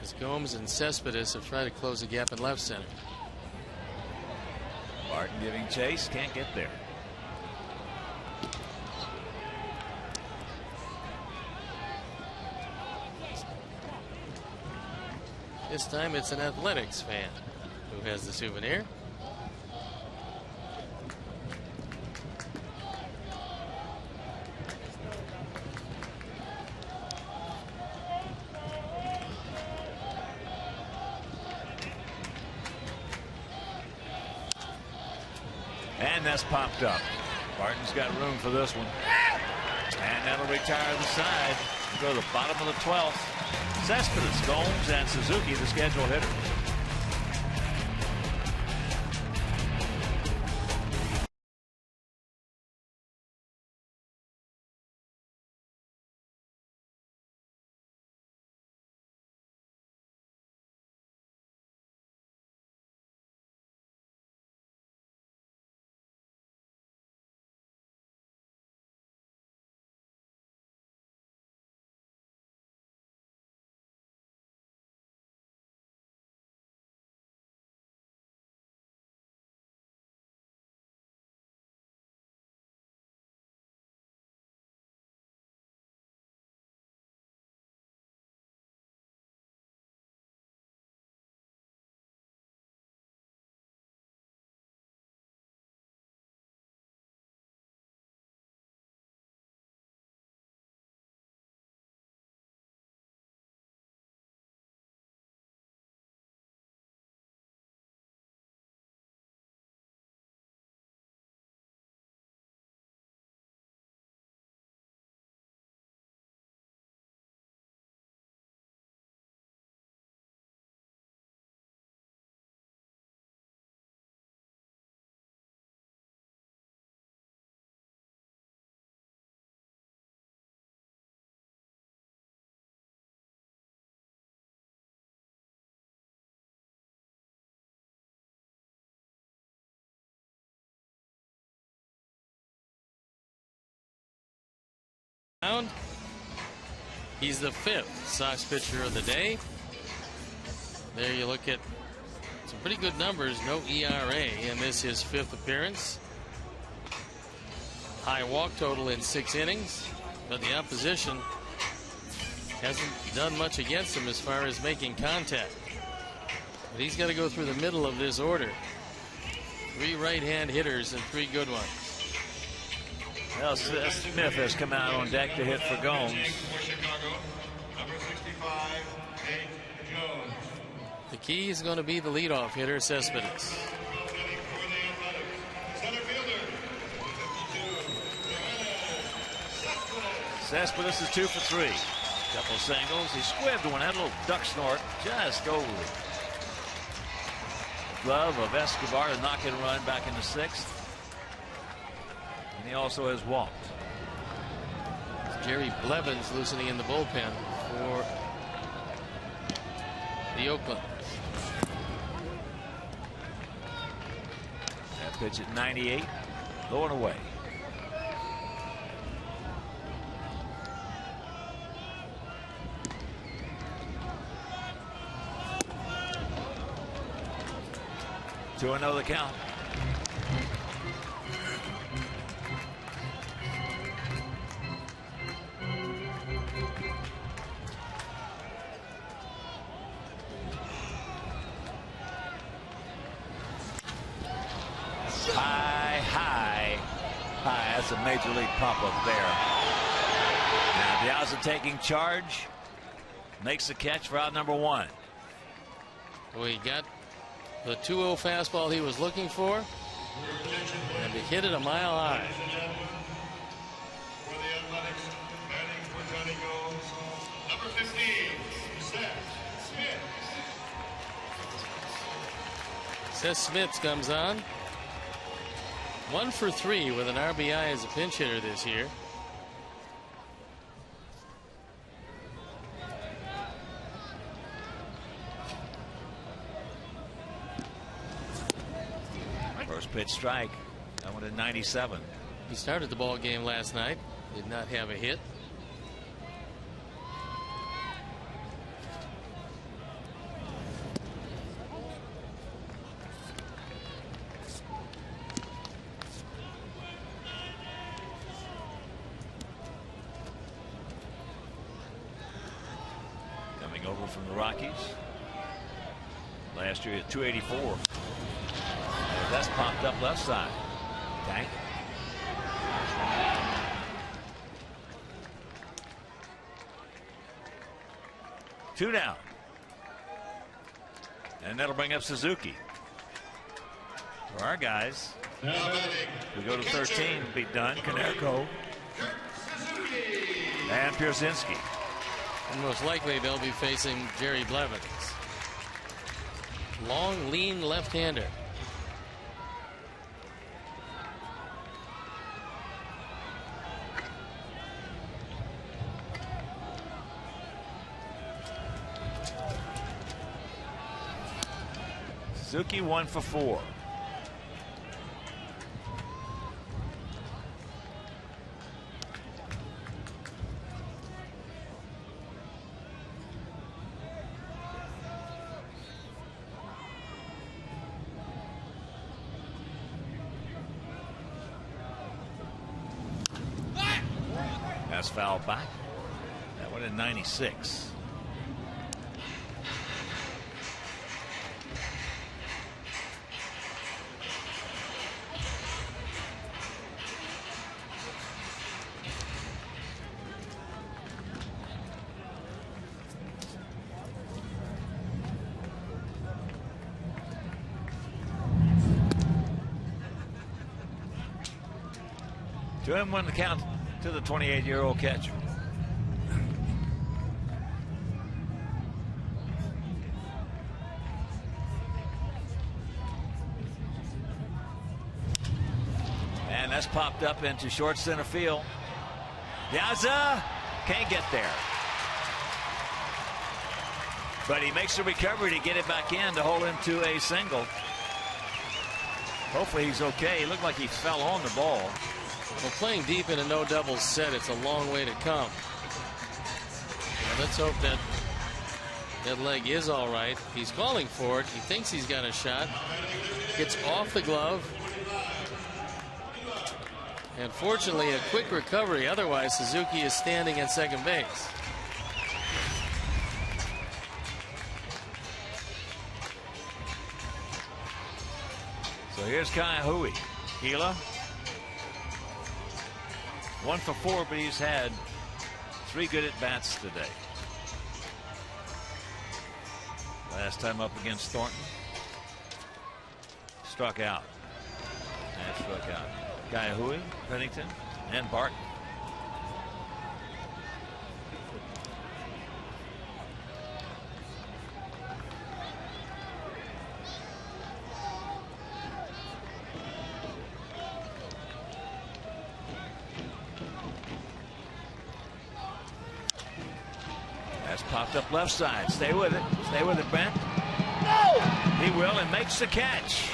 As Gomes and Cespedes have tried to close the gap in left center. Barton giving chase, can't get there. This time it's an Athletics fan who has the souvenir. And that's popped up. Barton's got room for this one. And that'll retire the side. Go to the bottom of the 12th. Cespedes, Gomes, and Suzuki, the scheduled hitters. mound. He's the 5th Sox pitcher of the day. There you look at some pretty good numbers. No ERA in this his 5th appearance. High walk total in 6 innings, but the opposition hasn't done much against him as far as making contact. But he's got to go through the middle of this order. 3 right-hand hitters and 3 good ones. Well, Smith has come out on deck to hit for Gomes. The key is going to be the leadoff hitter, Cespedes. Cespedes is 2 for 3. Couple singles. He squibbed one. Had a little duck snort. Just over the glove of Escobar to knock it and run back in the 6th. And he also has walked. Jerry Blevins loosening in the bullpen for the Oakland. That pitch at 98. Going away. To another count. High. That's a major league pop up there. Now Piazza taking charge. Makes the catch for out number 1. Well, he got the 2-0 fastball he was looking for, and he hit it a mile high. For the Athletics, batting for Johnny Gomes, number 15, Seth Smith. Seth Smith comes on. 1 for 3 with an RBI as a pinch hitter this year. First pitch strike. That one at 97. He started the ball game last night. Did not have a hit. Coming over from the Rockies. Last year at 284. That's popped up left side. Tank. Two down. And that'll bring up Suzuki. For our guys, we go to 13, be done. Konerko and Pierzynski. And most likely they'll be facing Jerry Blevins. Long, lean left-hander. Suzuki 1 for 4. That's fouled back. That one at 96. To him win the count to the 28-year-old catcher. And that's popped up into short center field. Piazza can't get there. But he makes the recovery to get it back in to hold him to a single. Hopefully he's okay. He looked like he fell on the ball. Well, playing deep in a no doubles set, it's a long way to come. Let's hope that that leg is all right. He's calling for it. He thinks he's got a shot. Gets off the glove. And fortunately, a quick recovery. Otherwise, Suzuki is standing at second base. So here's Kaihui. Gila. 1 for 4, but he's had 3 good at-bats today. Last time up against Thornton. Struck out. And struck out. Kaihui, Pennington, and Barton. That's popped up left side. Stay with it. Stay with it, Brent. No! He will and makes the catch.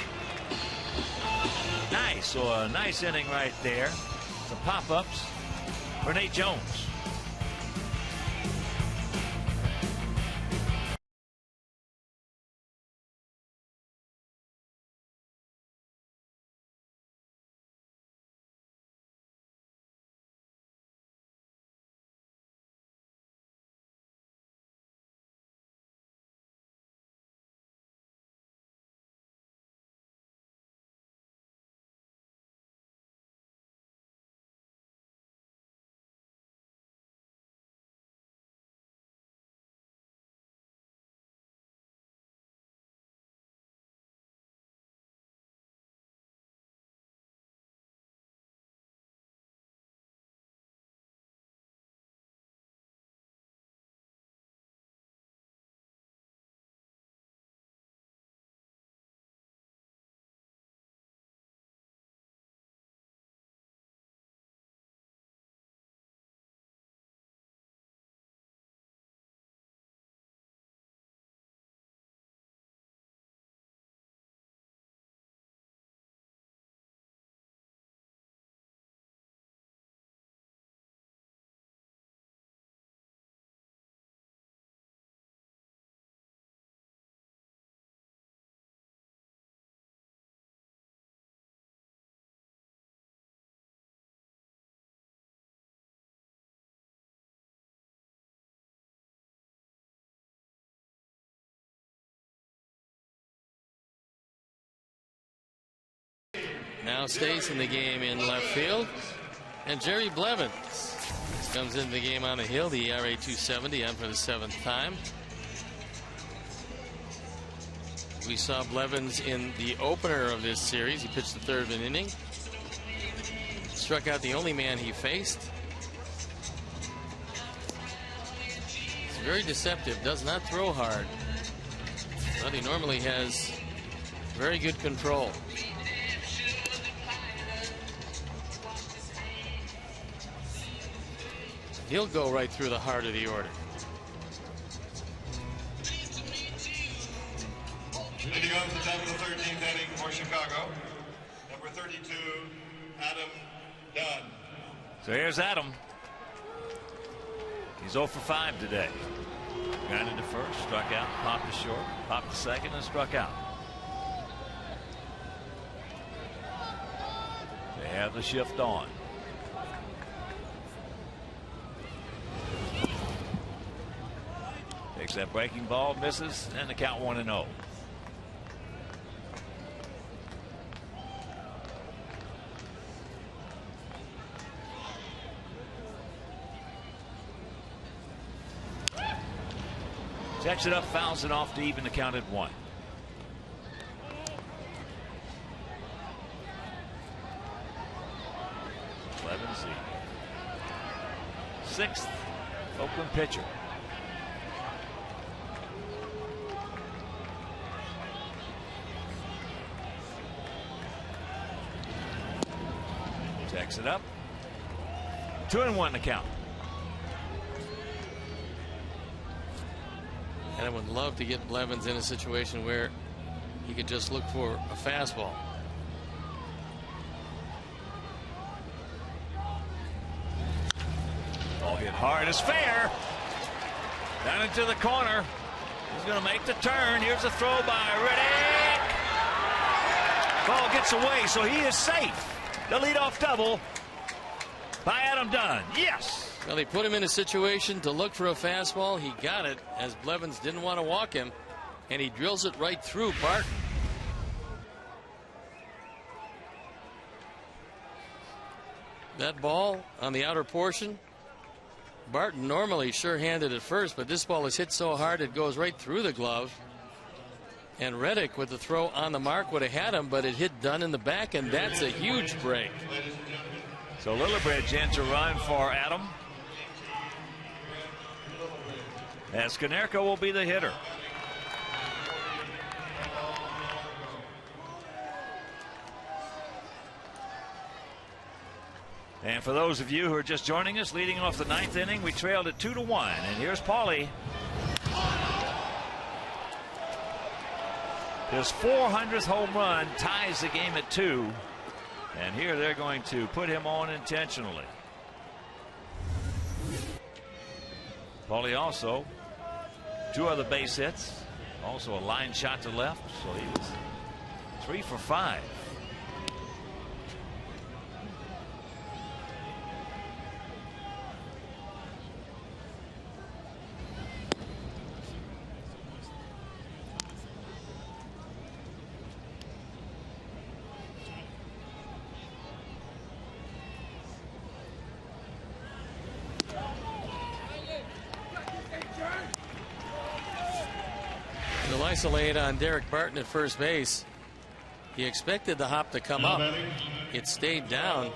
Nice. So a nice inning right there. Some pop-ups for Nate Jones. Now stays in the game in left field. And Jerry Blevins comes into the game on the hill. The ERA 270 on for the 7th time. We saw Blevins in the opener of this series. He pitched the 3rd of an inning. Struck out the only man he faced. He's very deceptive. Does not throw hard. But he normally has very good control. He'll go right through the heart of the order. Leading on to the top of the 13th inning for Chicago, number 32, Adam Dunn. So here's Adam. He's 0 for 5 today. Grounded to first, struck out, popped to short, popped to second, and struck out. They have the shift on. Takes that breaking ball, misses, and the count 1-0. Checks it up, fouls it off to even the count at 1. Blevins, the 6th Oakland pitcher. Checks it up. 2-1 the count. And I would love to get Blevins in a situation where he could just look for a fastball. hit hard. It's fair. Down into the corner. He's going to make the turn. Here's a throw by Riddick. Ball gets away, so he is safe. The leadoff double by Adam Dunn. Yes. Well, they put him in a situation to look for a fastball. He got it as Blevins didn't want to walk him, and he drills it right through Barton. That ball on the outer portion, Barton normally sure-handed at first, but this ball is hit so hard it goes right through the glove. And Reddick with the throw on the mark would have had him, but it hit Dunn in the back, and that's a huge break. So Lillibridge in to run for Adam. As Konerko will be the hitter. And for those of you who are just joining us, leading off the 9th inning, we trailed at 2-1. And here's Paulie. His 400th home run ties the game at 2. And here they're going to put him on intentionally. Paulie also 2 other base hits. Also a line shot to left. So he was 3 for 5. Isolate on Derek Barton at first base. He expected the hop to come up. It stayed down.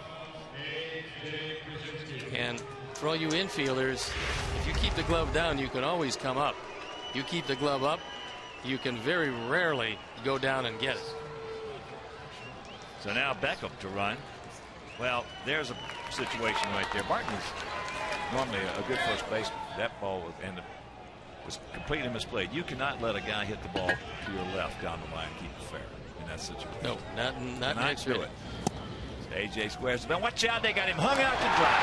And for all you infielders, if you keep the glove down, you can always come up. You keep the glove up, you can very rarely go down and get it. So now Beckham to run. Well, there's a situation right there. Barton is normally a good first baseman. That ball was completely misplayed. You cannot let a guy hit the ball to your left down the line and keep it fair in that situation. No, not next do it. So AJ squares the ball. Watch out, they got him hung out to dry.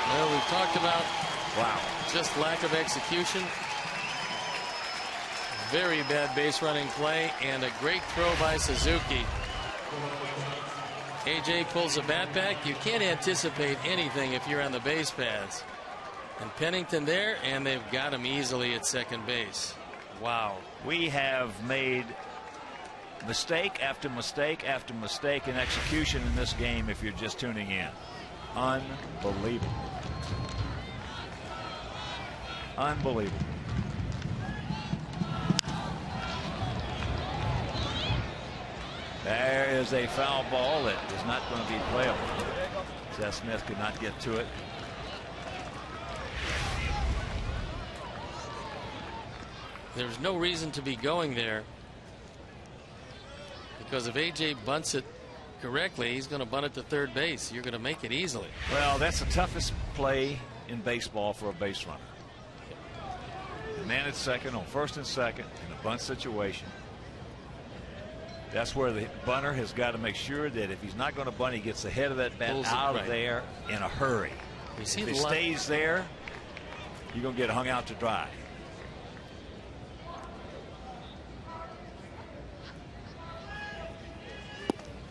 Well, we've talked about just lack of execution. Very bad base running play and a great throw by Suzuki. AJ pulls the bat back. You can't anticipate anything if you're on the base paths. And Pennington there, and they've got him easily at second base. Wow. We have made mistake after mistake after mistake in execution in this game if you're just tuning in. Unbelievable. Unbelievable. There is a foul ball that is not going to be playable. Seth Smith could not get to it. There's no reason to be going there, because if AJ bunts it correctly, he's going to bunt it to third base. You're going to make it easily. Well, that's the toughest play in baseball for a base runner. The man at second on first and second in a bunt situation. That's where the bunter has got to make sure that if he's not going to bunt, he gets the head of that bat out of there in a hurry. If it stays there, you're going to get hung out to dry.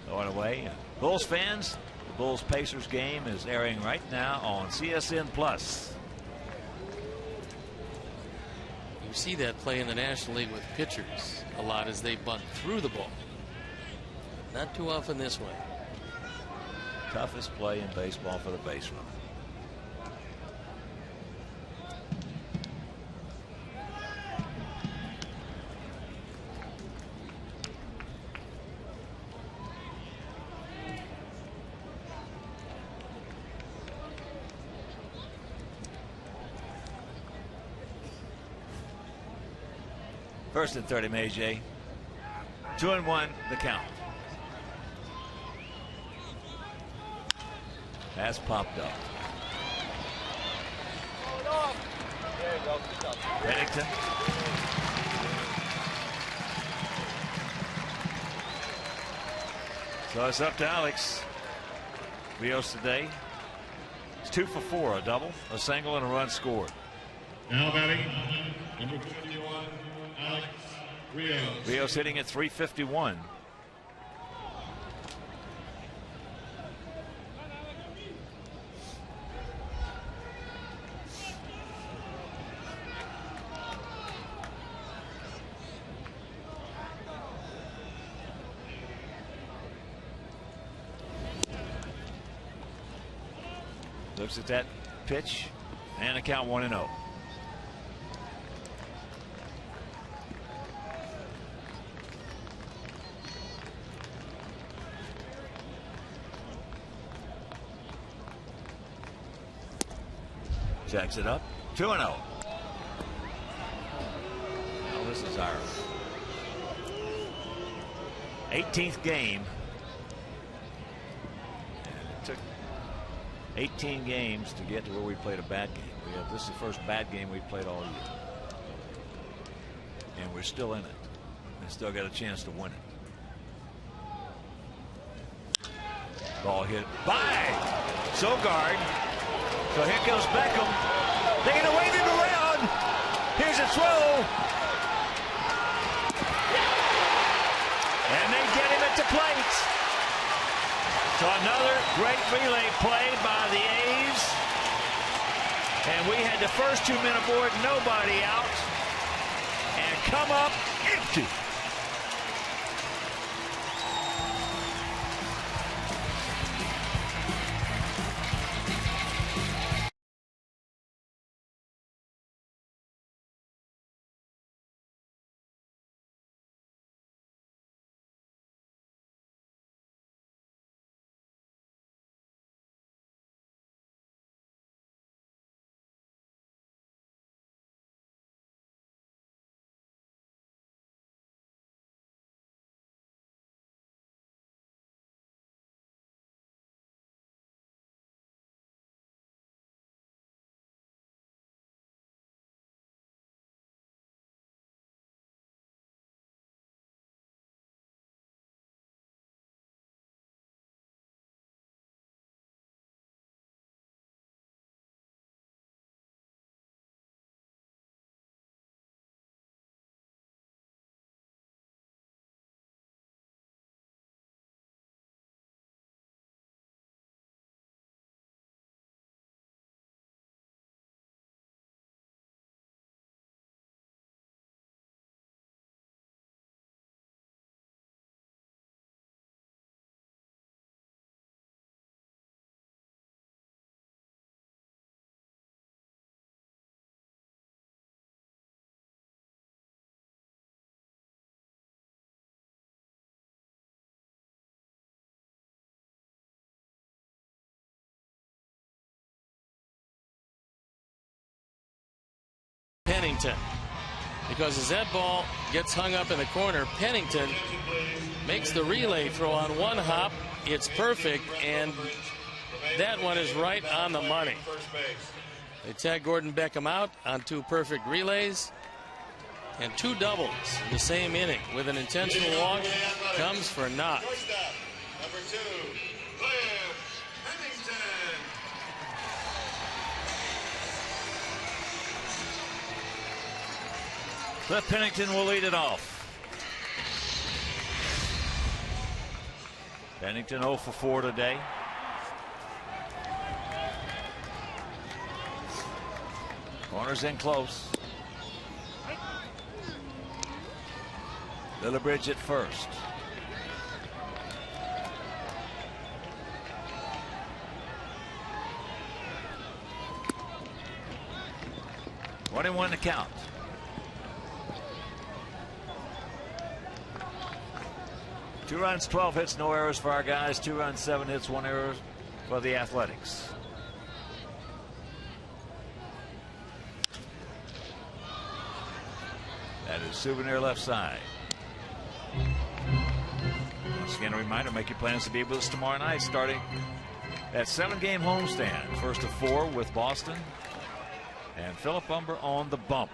Going away. Bulls fans, the Bulls Pacers game is airing right now on CSN Plus. You see that play in the National League with pitchers a lot as they bunt through the ball. Not too often this way. Toughest play in baseball for the base runner. First and 30, AJ. 2-1 the count. Has popped up. Pennington. So it's up to Alex. Rios today is 2 for 4, a double, a single, and a run scored. Now batting, number 51, Alex Rios. Rios hitting at 351. Looks at that pitch and a count 1-0. Jacks it up. 2-0. Now this is our 18th game. And it took 18 games to get to where we played a bad game. This is the first bad game we've played all year. And we're still in it. And still got a chance to win it. Ball hit by Sogard. So here goes Beckham. They're going to wave him around. Here's a throw. And they get him at the plate. So another great relay play by the A's. And we had the first 2 men aboard, nobody out. And come up empty. Pennington, because as that ball gets hung up in the corner, Pennington makes the relay throw on one hop. It's perfect, and that one is right on the money. They tag Gordon Beckham out on 2 perfect relays and 2 doubles in the same inning with an intentional walk. Comes for naught. Number 2, Cliff Pennington. Cliff Pennington will lead it off. Pennington 0 for 4 today. Corners in close. Lillibridge at first. One and one to count. Two runs, 12 hits, no errors for our guys. 2 runs, 7 hits, 1 error for the Athletics. That is Souvenir left side. Once again, a reminder, make your plans to be with us tomorrow night starting at 7-game homestand. First of 4 with Boston and Philip Umber on the bump.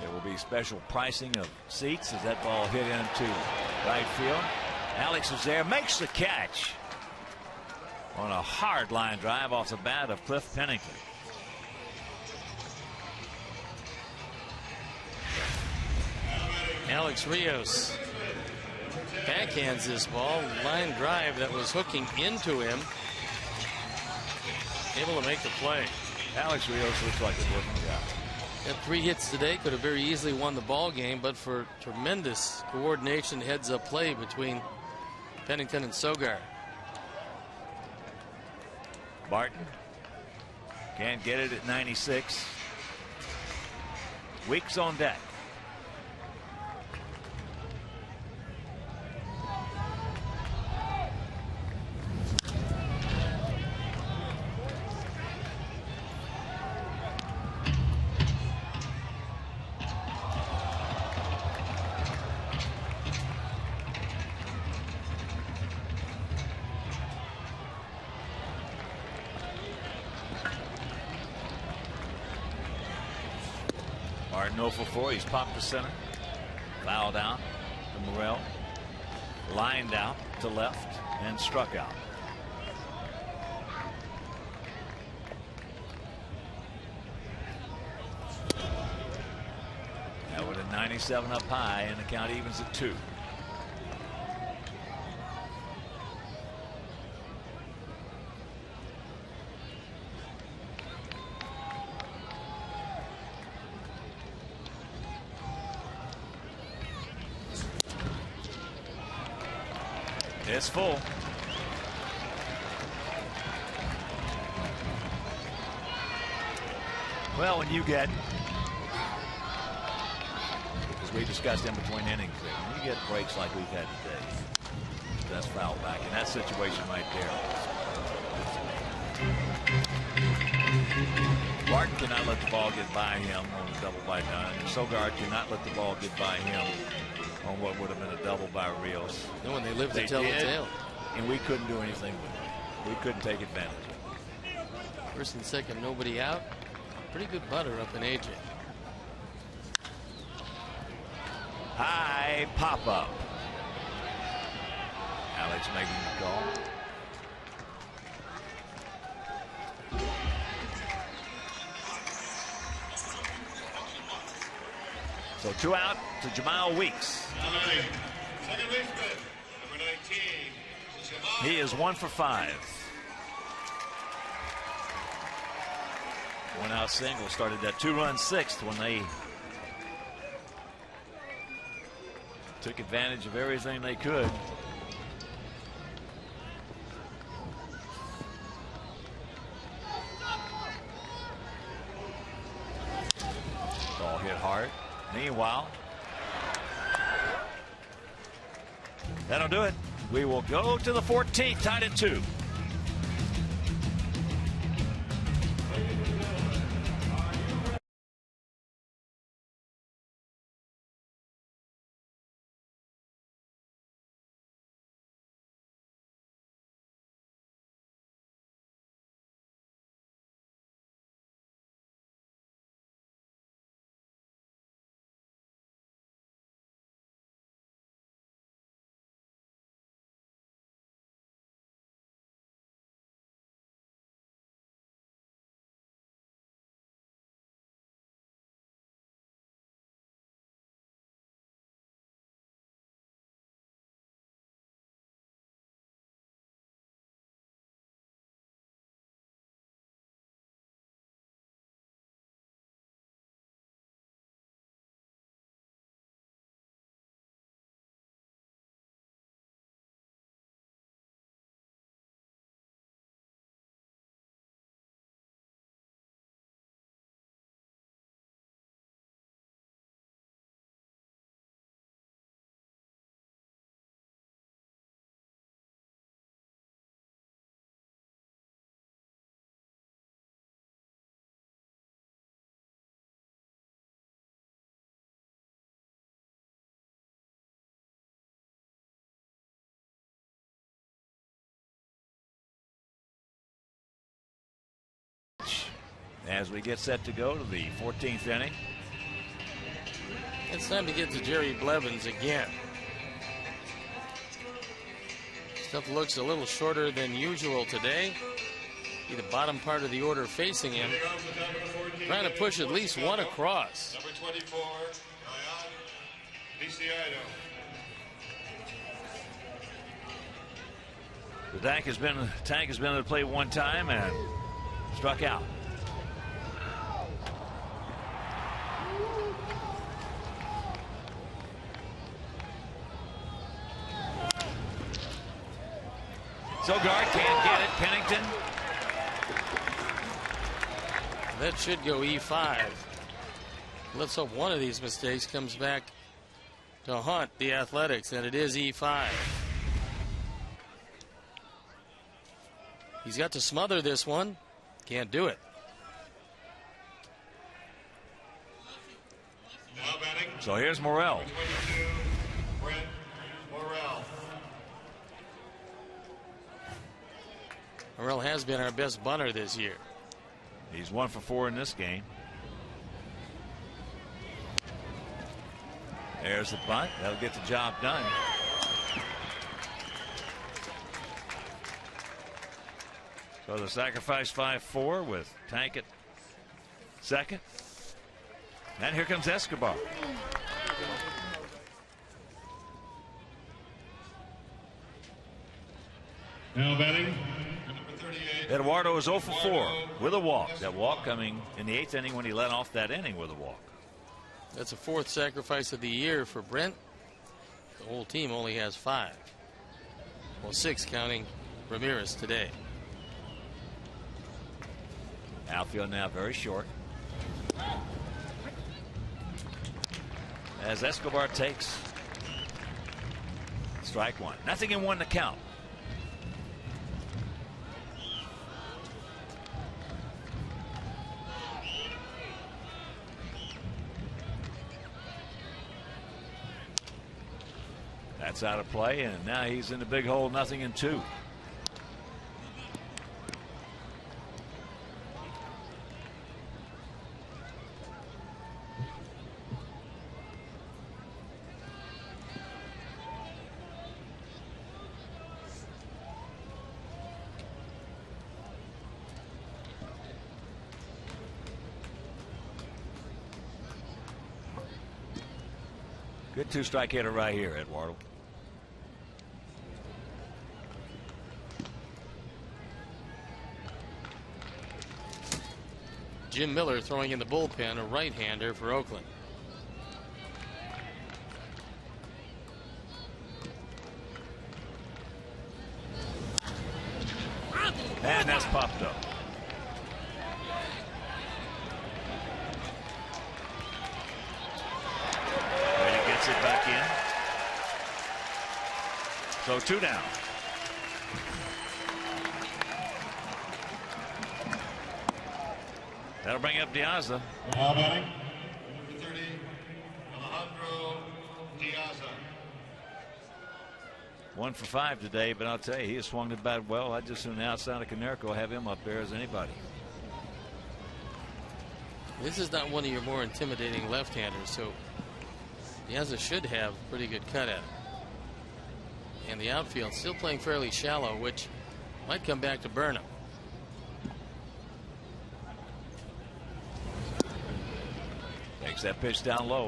There will be special pricing of seats as that ball hit into Right field. Alex is there, makes the catch on a hard line drive off the bat of Cliff Pennington. Alex Rios backhands this ball. Line drive that was hooking into him. Able to make the play. Alex Rios looks like a different guy. Got 3 hits today. Could have very easily won the ball game, but for tremendous coordination, heads-up play between Pennington and Sogard. Barton can't get it at 96. Weeks on deck. Martin 0 for 4. He's popped to center. Fouled out to Morrell. Lined out to left and struck out. That with a 97 up high, and the count evens at 2. It's full. Well, when you get, as we discussed in between innings, when you get breaks like we've had today, that's foul back in that situation right there. Barton cannot let the ball get by him on a double by Dunn. Sogard cannot let the ball get by him on what would have been a double by Rios. No, when they lived to tell the tale. And we couldn't do anything with it. We couldn't take advantage of it. First and second, nobody out. Pretty good butter up in AJ. High pop up. Alex making the call. So 2 out to Jamal Weeks. Second baseman, number 19. He is 1 for 5. 1 out single. Started that 2-run 6th when they took advantage of everything they could. Ball hit hard. Meanwhile, that'll do it. We will go to the 14th, tied at 2. As we get set to go to the 14th inning. It's time to get to Jerry Blevins again. Stuff looks a little shorter than usual today. Be the bottom part of the order facing him. Trying to push at least one across. Number 24, Viciado. The tank has been able to play one time and struck out. Sogard can't get it. Pennington. That should go E5. Let's hope one of these mistakes comes back to haunt the Athletics, and it is E5. He's got to smother this one. Can't do it. Now batting. So here's Morrell. 22, Brent Morrell. Morrell has been our best bunter this year. He's 1 for 4 in this game. There's the bunt. That'll get the job done. So the sacrifice 5-4 with Tank at second. And here comes Escobar. Now batting. Number 38. Eduardo is 0 for 4 with a walk. That walk coming in the 8th inning when he led off that inning with a walk. That's a 4th sacrifice of the year for Brent. The whole team only has 5. Well, 6 counting Ramirez today. Outfield now very short. As Escobar takes strike 1. Nothing in 1 to count. That's out of play, and now he's in the big hole, nothing in 2. Good 2-strike hitter right here, Eduardo. Jim Miller throwing in the bullpen, a right-hander for Oakland. And that's popped up. Brady gets it back in. So 2 down. That'll bring up Diaza. Now batting. Number 30, Alejandro Diaza. 1 for 5 today, but I'll tell you, he has swung the bat well. I'd just soon outside of Konerko have him up there as anybody. This is not one of your more intimidating left-handers, so Diaza should have a pretty good cut at it. And the outfield still playing fairly shallow, which might come back to burn him. Takes that pitch down low.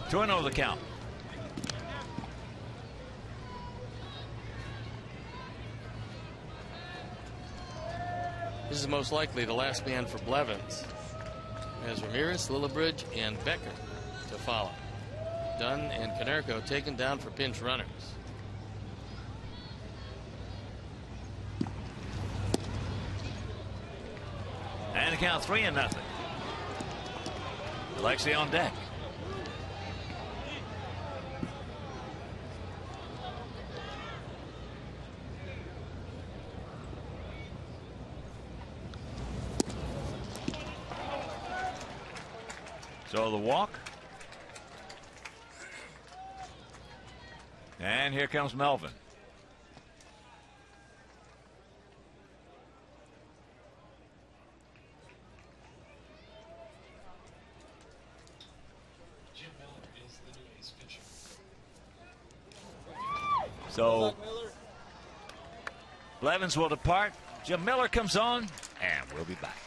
Two and 0 the count. This is most likely the last man for Blevins, as Ramirez, Lillibridge, and Becker to follow. Dunn and Konerko taken down for pinch runners. And the count 3-0. Alexi on deck. So the walk. And here comes Melvin. So Blevins will depart. Jim Miller comes on, and we'll be back.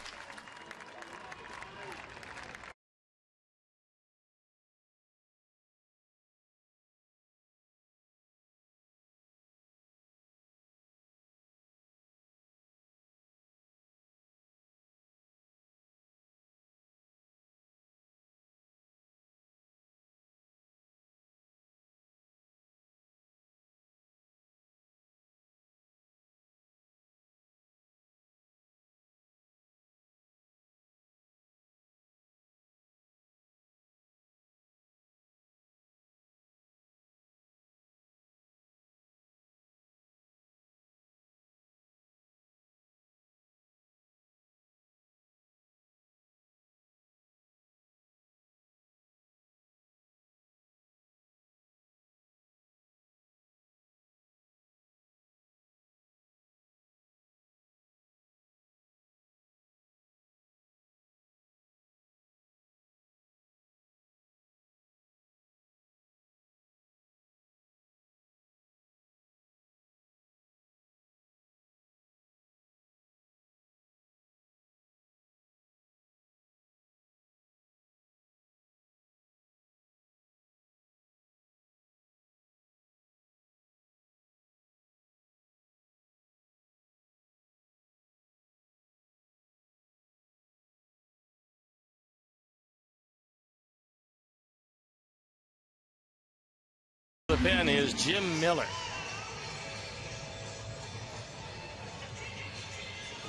The pen is Jim Miller.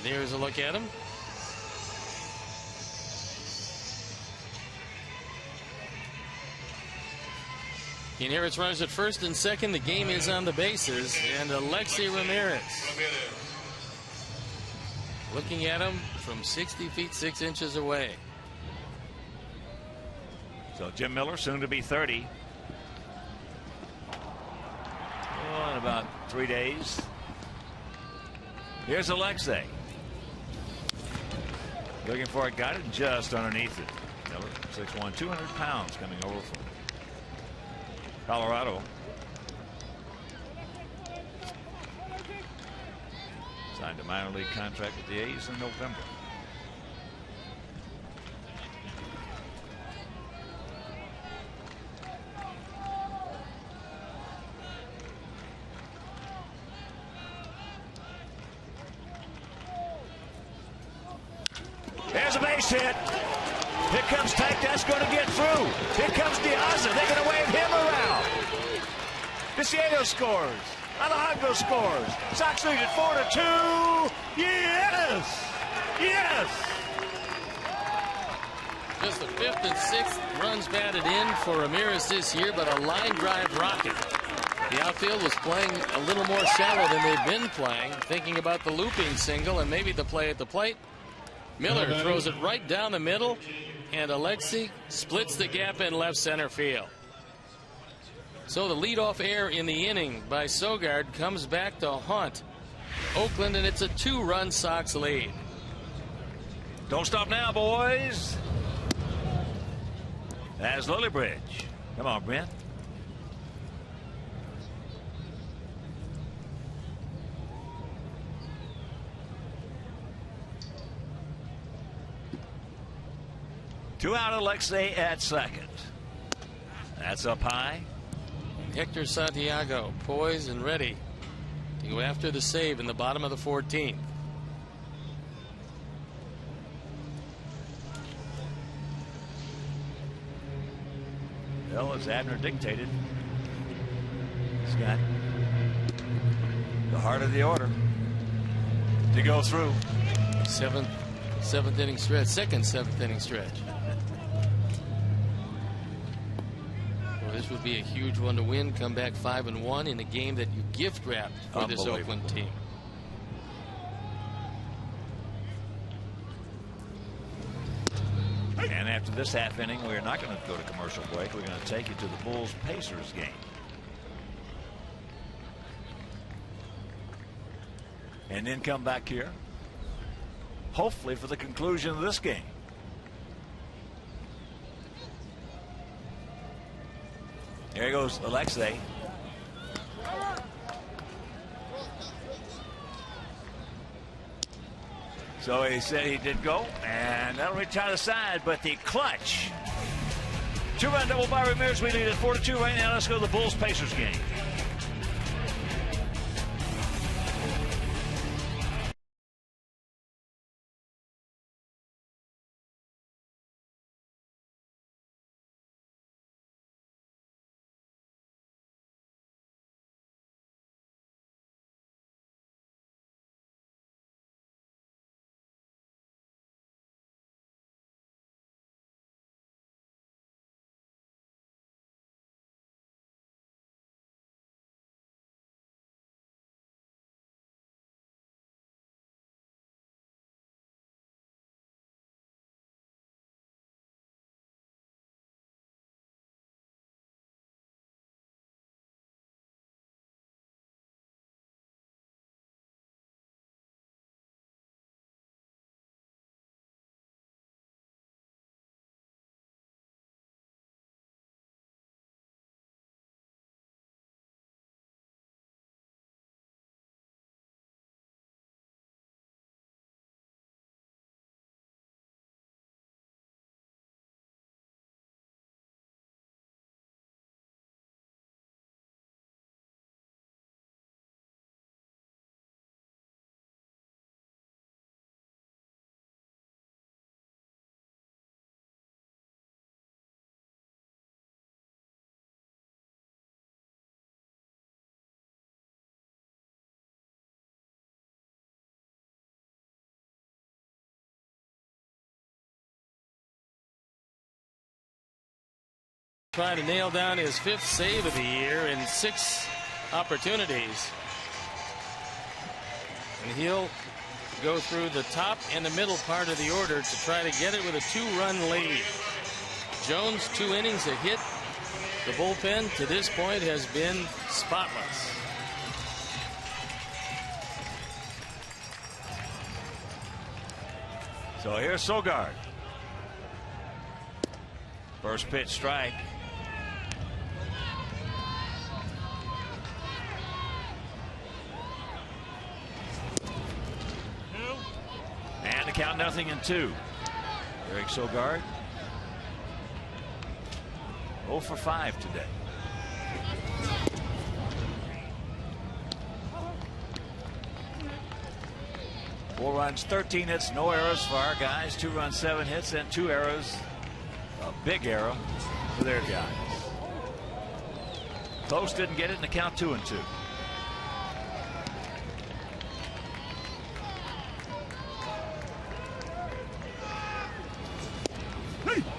There's a look at him. He inherits runners at first and second. The game is on the bases, and Alexi Ramirez looking at him from 60 feet 6 inches away. So Jim Miller, soon to be 30. Oh, in about 3 days. Here's Alexei. Looking for it, got it just underneath it. Miller, 6'1", 200 pounds, coming over from Colorado. Signed a minor league contract with the A's in November. There's a base hit. Here comes Tank. That's going to get through. Here comes Diaza. They're going to wave him around. Desiedo scores. Alejandro scores. Sox lead at 4-2. Yes! Yes! Just the 5th and 6th runs batted in for Ramirez this year, but a line drive rocket. The outfield was playing a little more shallow than they've been playing, thinking about the looping single and maybe the play at the plate. Miller throws it right down the middle, and Alexi splits the gap in left center field. So the leadoff error in the inning by Sogard comes back to haunt Oakland, and it's a 2-run Sox lead. Don't stop now, boys. That's Lillibridge. Come on, Brent. Two out, Alexei at second. That's up high. Hector Santiago poised and ready to go after the save in the bottom of the 14th. Well, as Abner dictated, he's got the heart of the order to go through. Seventh inning stretch, second 7th inning stretch. Well, this would be a huge one to win. Come back 5-1 in a game that you gift wrapped for this Oakland team. And after this half inning, we're not going to go to commercial break. We're going to take you to the Bulls-Pacers game. and then come back here, hopefully for the conclusion of this game. Here goes Alexei. So he said he did go, and that'll reach out of the side, but the clutch. 2-run double by Ramirez. We lead at 4-2 right now. Let's go to the Bulls-Pacers game. Trying to nail down his 5th save of the year in 6 opportunities. And he'll go through the top and the middle part of the order to try to get it with a 2-run lead. Jones, 2 innings, a hit. The bullpen to this point has been spotless. So here's Sogard. First pitch strike. And the count 0-2. Eric Sogard 0 for 5 today. Four runs, 13 hits, no errors for our guys. 2 runs, 7 hits, and 2 errors. A big error for their guys. Close didn't get it in the count 2-2.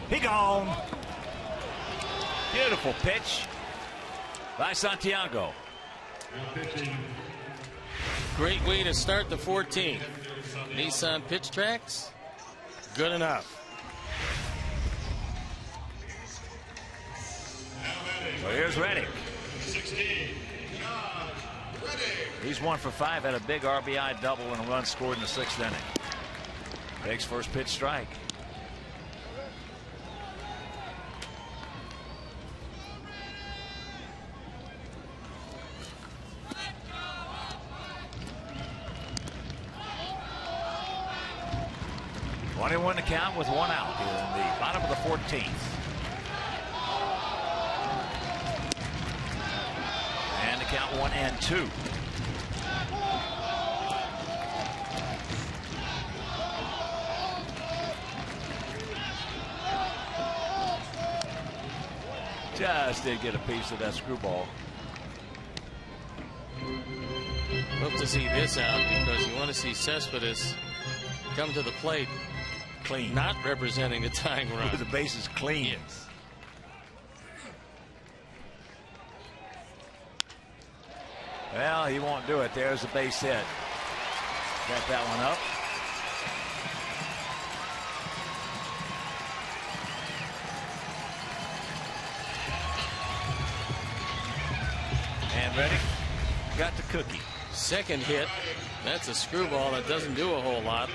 He gone. Beautiful pitch by Santiago. Great way to start the 14th. Nissan pitch tracks, good enough. So here's Reddick. He's 1 for 5, had a big RBI double and a run scored in the 6th inning. Takes first pitch strike. Won the count with 1 out here in the bottom of the 14th. And the count 1-2. Just did get a piece of that screwball. Hope to see this out because you want to see Cespedes come to the plate Clean. not representing the tying run. The base is clean. Yes. Well, he won't do it. There's a base hit. Got that one up. And Reddick got the cookie. Second hit. That's a screwball that doesn't do a whole lot.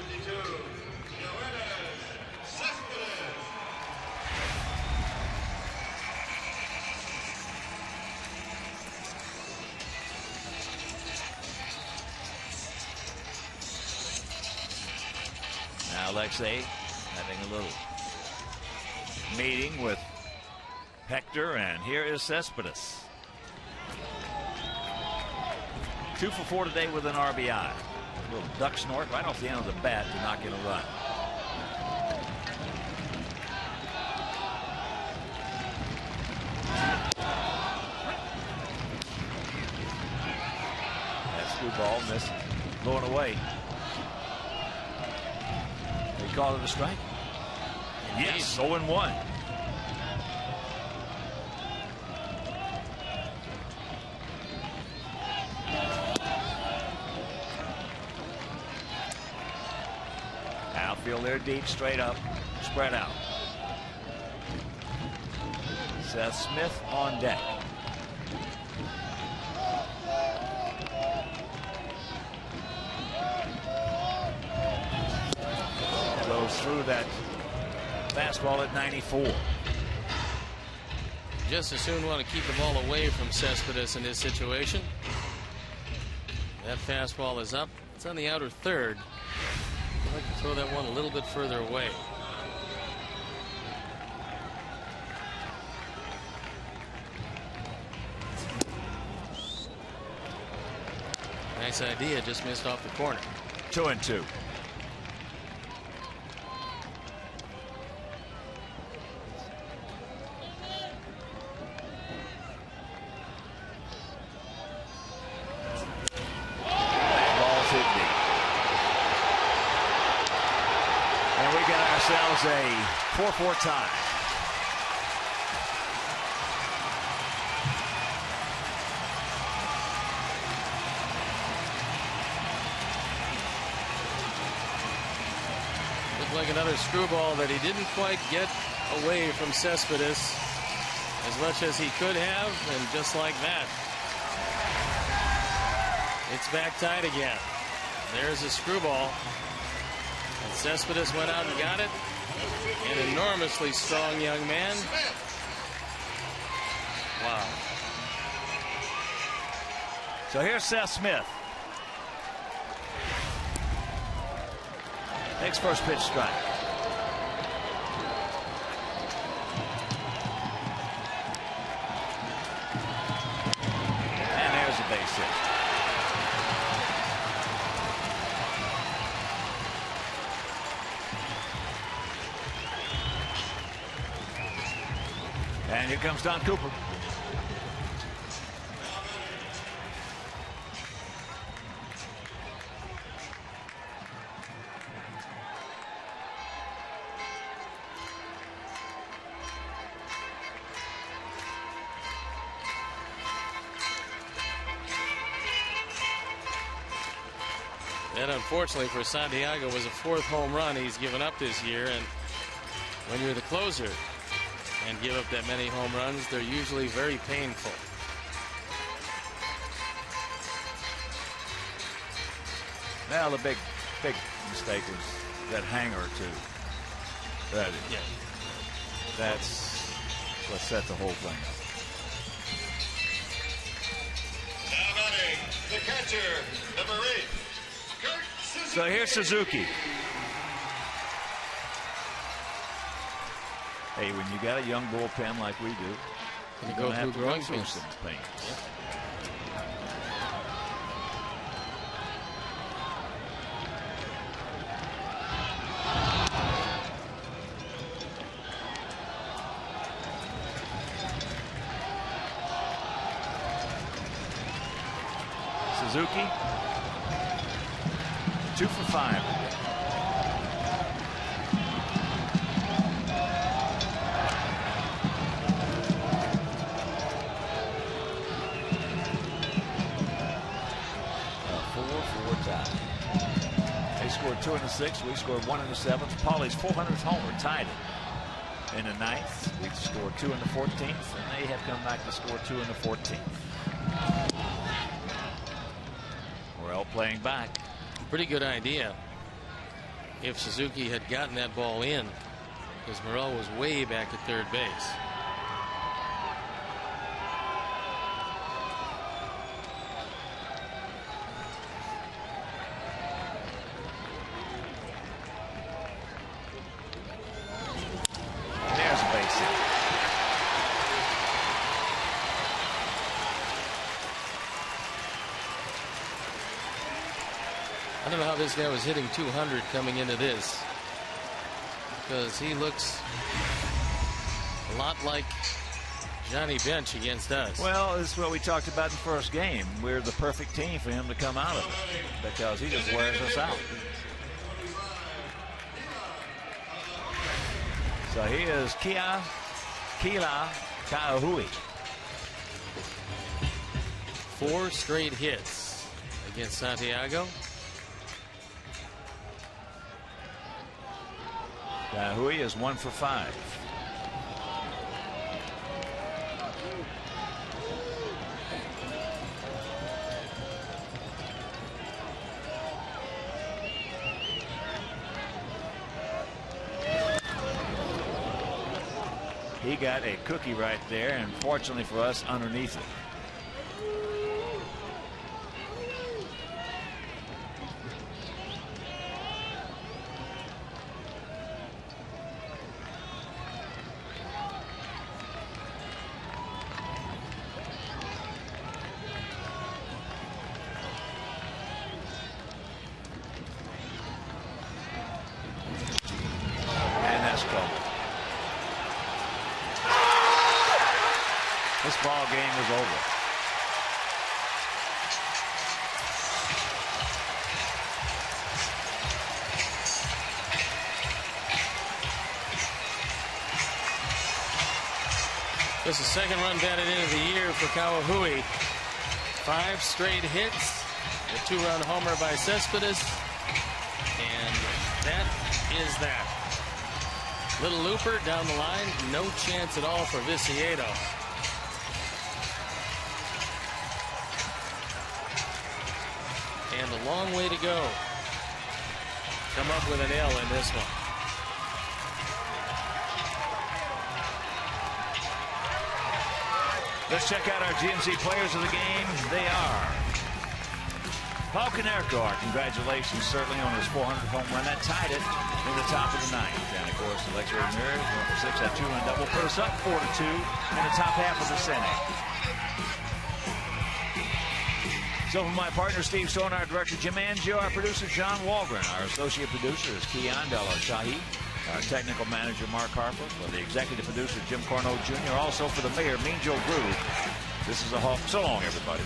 Now Alexei having a little meeting with Hector, and here is Cespedes. 2 for 4 today with an RBI. A little duck snort right off the end of the bat to knock in a run. That screwball missed, blowing away. They call it a strike. Yes, 0-1. Outfield there deep, straight up, spread out. Seth Smith on deck. Goes through that fastball at 94. Just as soon want to keep the ball away from Cespedes in this situation. That fastball is up. It's on the outer third. I'd like to throw that one a little bit further away. Nice idea, just missed off the corner. 2-2. ourselves a 4-4 tie. Looked like another screwball that he didn't quite get away from Cespedes as much as he could have, and just like that, it's back tied again. There's a screwball. And Cespedes went out and got it. An enormously strong young man. Wow. So here's Seth Smith. Takes first pitch strike. And there's a base hit. And here comes Don Cooper. That, unfortunately for Santiago, was a fourth home run he's given up this year. And when you're the closer and give up that many home runs, they're usually very painful. Now the big mistake was that hanger too. That's what set the whole thing up. Now batting, the catcher, number 8, Kurt Suzuki. So here's Suzuki. Hey, when you got a young bullpen like we do, you go through growing pains. Some pains. Yep. Suzuki, 2 for 5. They scored 2 in the 6th. We scored 1 in the 7th. Paulie's 400th homer tied it in the 9th. We scored 2 in the 14th, and they have come back to score 2 in the 14th. Morel playing back. Pretty good idea if Suzuki had gotten that ball in, because Morel was way back at third base. There's a base hit. I don't know how this guy was hitting 200 coming into this, because he looks a lot like Johnny Bench against us. Well, this is what we talked about in the first game. We're the perfect team for him to come out of it, because he just wears us out. So he is Kila Ka'ahui. 4 straight hits against Santiago. Ka'ahui is 1 for 5. He got a cookie right there, and fortunately for us, underneath it. And that's trouble. This ball game is over. This is the second run batted in of the year for Ka'ahui. 5 straight hits, a 2-run homer by Cespedes, and that is that. Little looper down the line, no chance at all for Viciedo. And a long way to go. Come up with an L in this one. Let's check out our GMC players of the game. They are Paul Konerko. Our congratulations certainly on his 400th home run. That tied it in the top of the ninth. And of course, the Alex Ramirez, 1 for 6, that 2-run double put us up 4-2 in the top half of this inning. So for my partner Steve Stone, our director Jim Angio, our producer John Walgren, our associate producer is Keon Del-Shahi, our technical manager Mark Harper, for the executive producer Jim Corno Jr., also for the mayor Mean Joe Groove. This is a Hawk. So long, everybody.